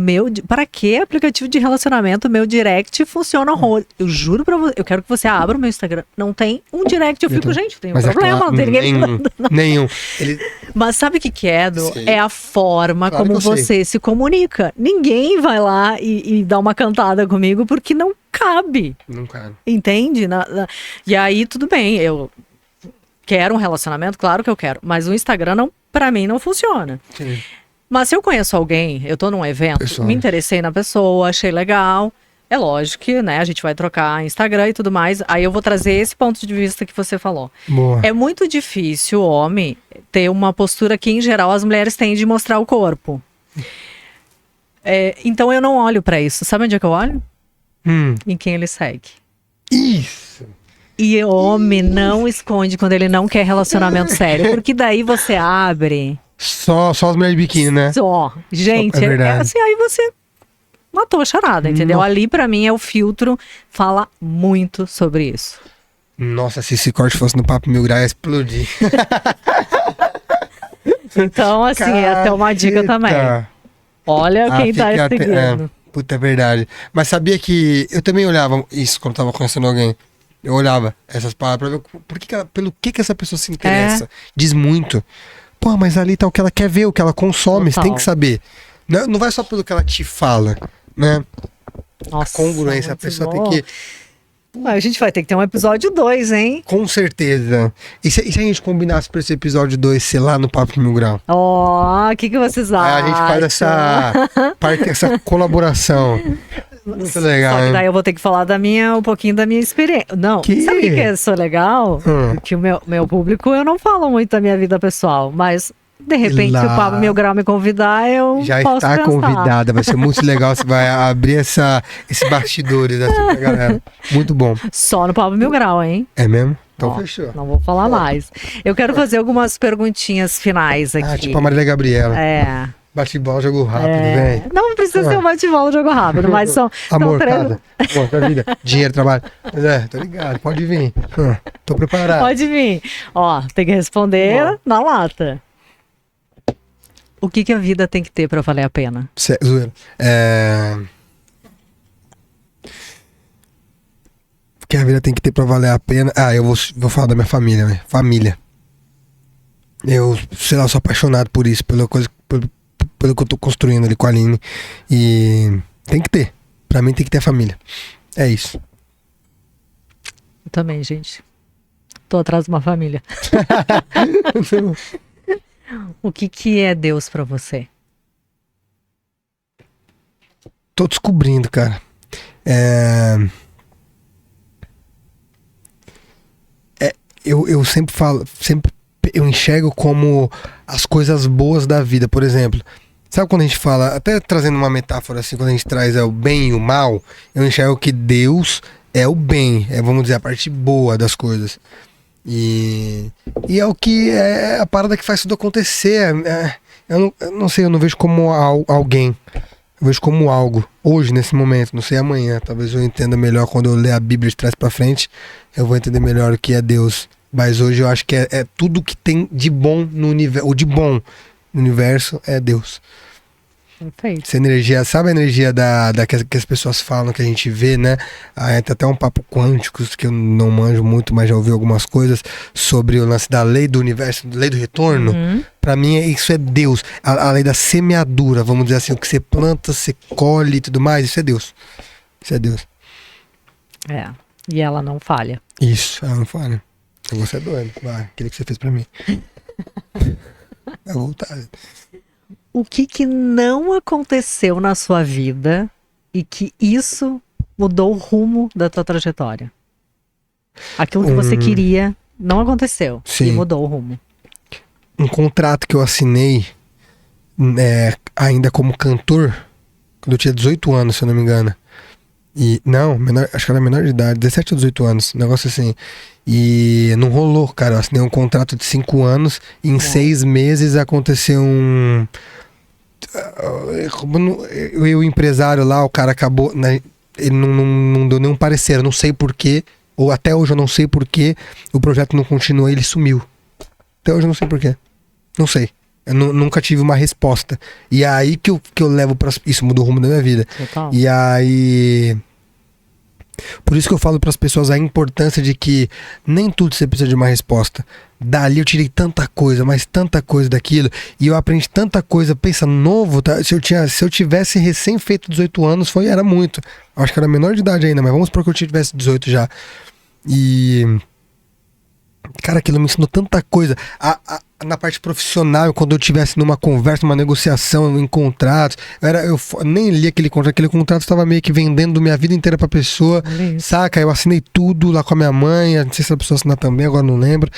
para que aplicativo de relacionamento? O meu direct funciona horror. Eu juro pra você, eu quero que você abra o meu Instagram. Não tem um direct, eu fico, gente, tem um Mas problema, claro, não tem ninguém me mandando. nenhum. Ele, Mas sabe o que que é, Edu? Sei. É a forma Claro como que eu sei. você se comunica. Ninguém vai lá e dá uma cantada comigo porque não cabe, não, cara. entende? E aí, tudo bem, eu quero um relacionamento, claro que eu quero. Mas o Instagram, não, pra mim, não funciona. Sim. Mas se eu conheço alguém, eu tô num evento, Pessoal. me interessei na pessoa, achei legal. É lógico que, né, a gente vai trocar Instagram e tudo mais. Aí eu vou trazer esse ponto de vista que você falou. Boa. É muito difícil o homem ter uma postura que, em geral, as mulheres têm de mostrar o corpo. Então eu não olho pra isso. Sabe onde é que eu olho? Em quem ele segue. Isso. E o homem não esconde quando ele não quer relacionamento sério. Porque daí você abre... Só as mulheres de biquíni, né? Só. Gente, É verdade. assim, aí você matou a charada, entendeu? Não. Ali, pra mim, é o filtro. Fala muito sobre isso. Nossa, se esse corte fosse no Papo Mil Graus, ia explodir. Então, assim, é até uma dica também. Caceta. Olha quem tá fica seguindo. Puta, é verdade. Mas sabia que eu também olhava isso quando tava conhecendo alguém. Eu olhava essas palavras pra ver pelo que essa pessoa se interessa. Diz muito. Pô, mas ali tá o que ela quer ver, o que ela consome, você tem que saber. Não vai só pelo que ela te fala, né? Nossa, A congruência, a muito pessoa bom. tem que... A gente vai ter que ter um episódio 2, hein? Com certeza. E se a gente combinasse pra esse episódio 2 ser lá no Papo Mil Grau? Ó, o que vocês acham? Aí a gente faz essa colaboração. Muito legal, Só que hein? daí eu vou ter que falar um pouquinho da minha experiência. Não, Que? sabe o que é isso legal? Que o meu público, eu não falo muito da minha vida pessoal, mas de repente, se o Lá. Pablo Mil Grau me convidar, eu Já posso está pensar. convidada, vai ser muito legal. Você vai abrir esses bastidores assim pra galera. Muito bom. Só no Pablo Mil Grau, hein? É mesmo? Então Ó, fechou. Não vou falar mais. Eu quero fazer algumas perguntinhas finais aqui. Ah, tipo a Marília Gabriela. É. Bate bola, jogo rápido, É. vem. Não precisa ser um bate-bola, jogo rápido, mas são Amor, três. casa, amor, pra vida, dinheiro, trabalho. Mas tô ligado, pode vir. Tô preparado. Pode vir. Ó, tem que responder na lata. O que a vida tem que ter pra valer a pena? Zoeira. O que a vida tem que ter pra valer a pena. Ah, eu vou falar da minha família, né? Família. Eu, sei lá, sou apaixonado por isso, pelo que eu tô construindo ali com a Aline. E tem que ter. Pra mim tem que ter família. É isso. Eu também, gente. Tô atrás de uma família. O que é Deus pra você? Tô descobrindo, cara. Eu sempre falo, eu enxergo como as coisas boas da vida. Por exemplo, sabe quando a gente fala, até trazendo uma metáfora assim, quando a gente traz o bem e o mal, eu enxergo que Deus é o bem, vamos dizer, a parte boa das coisas. E é o que é a parada que faz tudo acontecer. Eu não sei, eu não vejo como alguém. Eu vejo como algo. Hoje, nesse momento, não sei amanhã. Talvez eu entenda melhor quando eu ler a Bíblia de trás pra frente. Eu vou entender melhor o que é Deus. Mas hoje eu acho que é tudo que tem de bom no universo. O de bom no universo é Deus. Perfeito. Essa energia, sabe a energia que as pessoas falam, que a gente vê, né? Tem até um papo quântico, que eu não manjo muito, mas já ouvi algumas coisas sobre o lance da lei do universo, lei do retorno. Pra mim, isso é Deus. A lei da semeadura, vamos dizer assim, o que você planta, você colhe e tudo mais, isso é Deus. Isso é Deus. É. E ela não falha. Isso, ela não falha. Você é doido. Vai, aquele que você fez pra mim. Vai voltar. O que não aconteceu na sua vida e que isso mudou o rumo da tua trajetória? Aquilo que você queria não aconteceu. Sim. E mudou o rumo. Um contrato que eu assinei ainda como cantor, quando eu tinha 18 anos, se eu não me engano. E não, acho que era menor de idade, 17 ou 18 anos, um negócio assim. E não rolou, cara. Eu assinei um contrato de 5 anos e em 6 meses aconteceu o empresário lá, o cara acabou, né, ele não deu nenhum parecer, eu não sei porquê, ou até hoje eu não sei porquê, o projeto não continua, ele sumiu. Até hoje eu não sei porquê. Não sei. Eu nunca tive uma resposta. E é aí que eu levo pra... Isso mudou o rumo da minha vida. Total. E aí... Por isso que eu falo para as pessoas a importância de que nem tudo você precisa de uma resposta. Dali eu tirei tanta coisa, mas tanta coisa daquilo, e eu aprendi tanta coisa. Pensa, novo, tá? Se eu tivesse recém feito 18 anos, era muito. Acho que era menor de idade ainda, mas vamos supor que eu tivesse 18 já. E... Cara, aquilo me ensinou tanta coisa. Na parte profissional, quando eu estivesse numa conversa, numa negociação, em contratos, eu nem li aquele contrato estava meio que vendendo minha vida inteira pra pessoa, saca? Eu assinei tudo lá com a minha mãe, não sei se a pessoa assinar também, agora não lembro.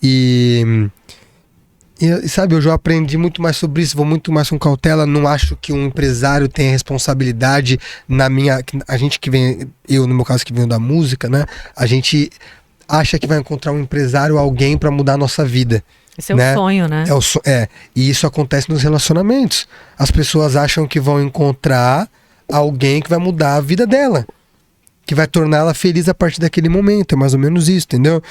E sabe, eu já aprendi muito mais sobre isso, vou muito mais com cautela, não acho que um empresário tenha responsabilidade a gente que vem, eu no meu caso que venho da música, né? A gente acha que vai encontrar um empresário, alguém pra mudar a nossa vida. Esse é o sonho, né? E isso acontece nos relacionamentos. As pessoas acham que vão encontrar alguém que vai mudar a vida dela, que vai torná-la feliz a partir daquele momento. É mais ou menos isso, entendeu?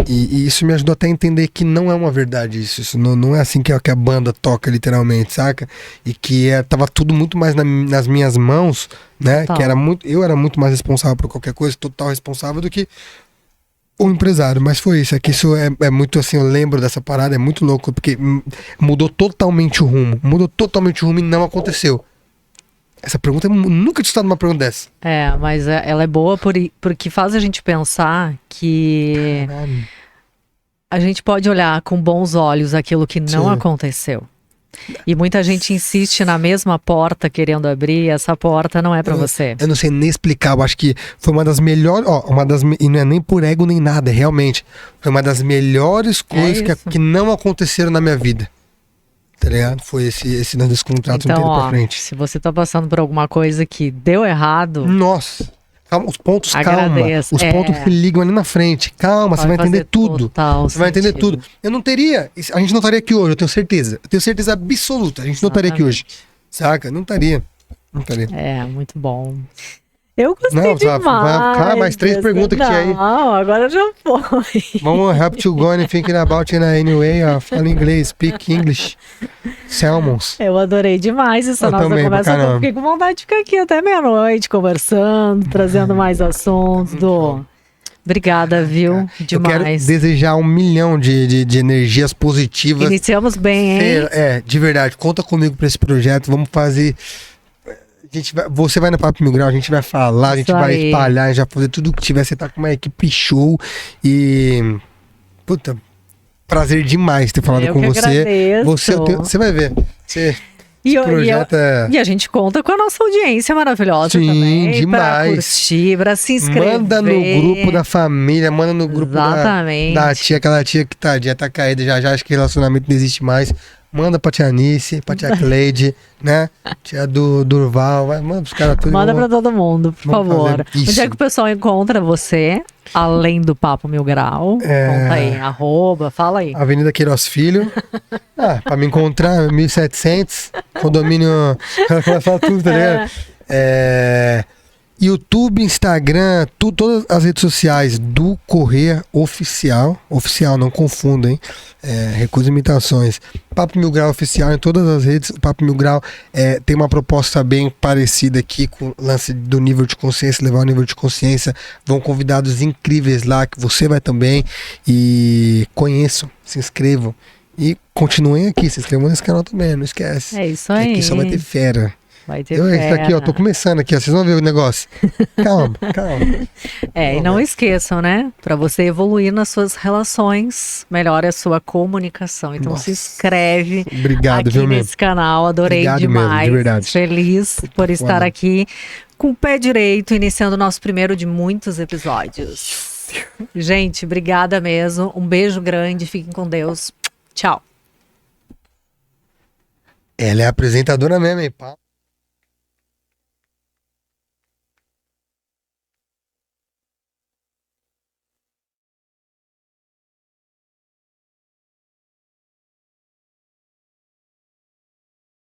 E isso me ajudou até a entender que não é uma verdade isso. Isso não é assim que a banda toca, literalmente, saca? E que tava tudo muito mais nas minhas mãos, né? Total. Que eu era muito mais responsável por qualquer coisa, total responsável, do que o empresário. Mas foi isso. É que isso é muito assim, eu lembro dessa parada, é muito louco, porque mudou totalmente o rumo. Mudou totalmente o rumo e não aconteceu. Essa pergunta, eu nunca tinha estado numa pergunta dessa. Mas ela é boa porque faz a gente pensar que Caralho. a gente pode olhar com bons olhos aquilo que não Sim. aconteceu. E muita gente insiste na mesma porta querendo abrir, e essa porta não é pra você. Eu não sei nem explicar, eu acho que foi uma das melhores, e não é nem por ego nem nada, realmente. Foi uma das melhores coisas isso. que não aconteceram na minha vida. Tá ligado? Foi esse desse contrato Então, inteiro pra ó, frente. se você tá passando por alguma coisa que deu errado, Nossa. Calma, os pontos, Agradeço. calma. Os pontos que ligam ali na frente. Calma, você vai entender fazer tudo. total Você vai entender sentido. tudo. Eu não teria. A gente não estaria aqui hoje, eu tenho certeza. Eu tenho certeza absoluta. A gente não estaria aqui hoje. Saca? Não estaria. Não estaria. É, muito bom. Eu gostei Não, demais. cara, mais 3 perguntas que tinha aí. Não, agora já foi. Vamos have to go and thinking about it anyway. Fala inglês, speak English. Salmons. Eu adorei demais essa Eu nossa também, pra conversa. Eu caramba. fiquei com vontade de ficar aqui até meia-noite conversando, trazendo mais assuntos. Obrigada, viu? Eu quero Demais. desejar 1 milhão de energias positivas. Iniciamos bem, hein? De verdade, conta comigo pra esse projeto. Vamos fazer. Você vai no Papo Mil Grau, a gente vai falar, a gente Isso vai aí. espalhar, a gente vai fazer tudo o que tiver. Você tá com uma equipe show e. Puta, prazer demais ter falado Eu com que você. agradeço. Você vai ver. Esse E projeto é. E a gente conta com a nossa audiência maravilhosa Sim, também. Pra demais. curtir, pra se inscrever. Manda no grupo da família, manda no grupo Exatamente. da tia, aquela tia que tadinha, tá caída já, acho que relacionamento não existe mais. Manda pra tia Anice, pra tia Cleide, né? Tia do Durval, manda pros caras tudo. Manda pra todo mundo, por vamos favor. fazer isso. Onde é que o pessoal encontra você, além do Papo Mil Grau? Conta aí, fala aí. Avenida Queiroz Filho. Pra me encontrar, 1700, condomínio. Ela fala tudo, tá ligado? YouTube, Instagram, todas as redes sociais do Corrêa Oficial. Oficial, não confunda, hein? Recusa imitações. Papo Mil Grau Oficial em todas as redes. O Papo Mil Grau tem uma proposta bem parecida aqui com o lance do nível de consciência, levar o nível de consciência. Vão convidados incríveis lá, que você vai também. E conheçam, se inscrevam. E continuem aqui, se inscrevam nesse canal também, não esquece. É isso Que aí. aqui só vai ter fera. Vai ter Isso fera. aqui, ó, tô começando aqui, ó, vocês vão ver o negócio. Calma. E não esqueçam, né? Pra você evoluir nas suas relações, melhore a sua comunicação. Então se inscreve Obrigado, aqui viu, mesmo? nesse canal. Adorei Obrigado demais. mesmo, de verdade. Feliz por estar foda. aqui com o pé direito, iniciando o nosso primeiro de muitos episódios. Gente, obrigada mesmo. Um beijo grande. Fiquem com Deus. Tchau. Ela é apresentadora mesmo, hein? Pá.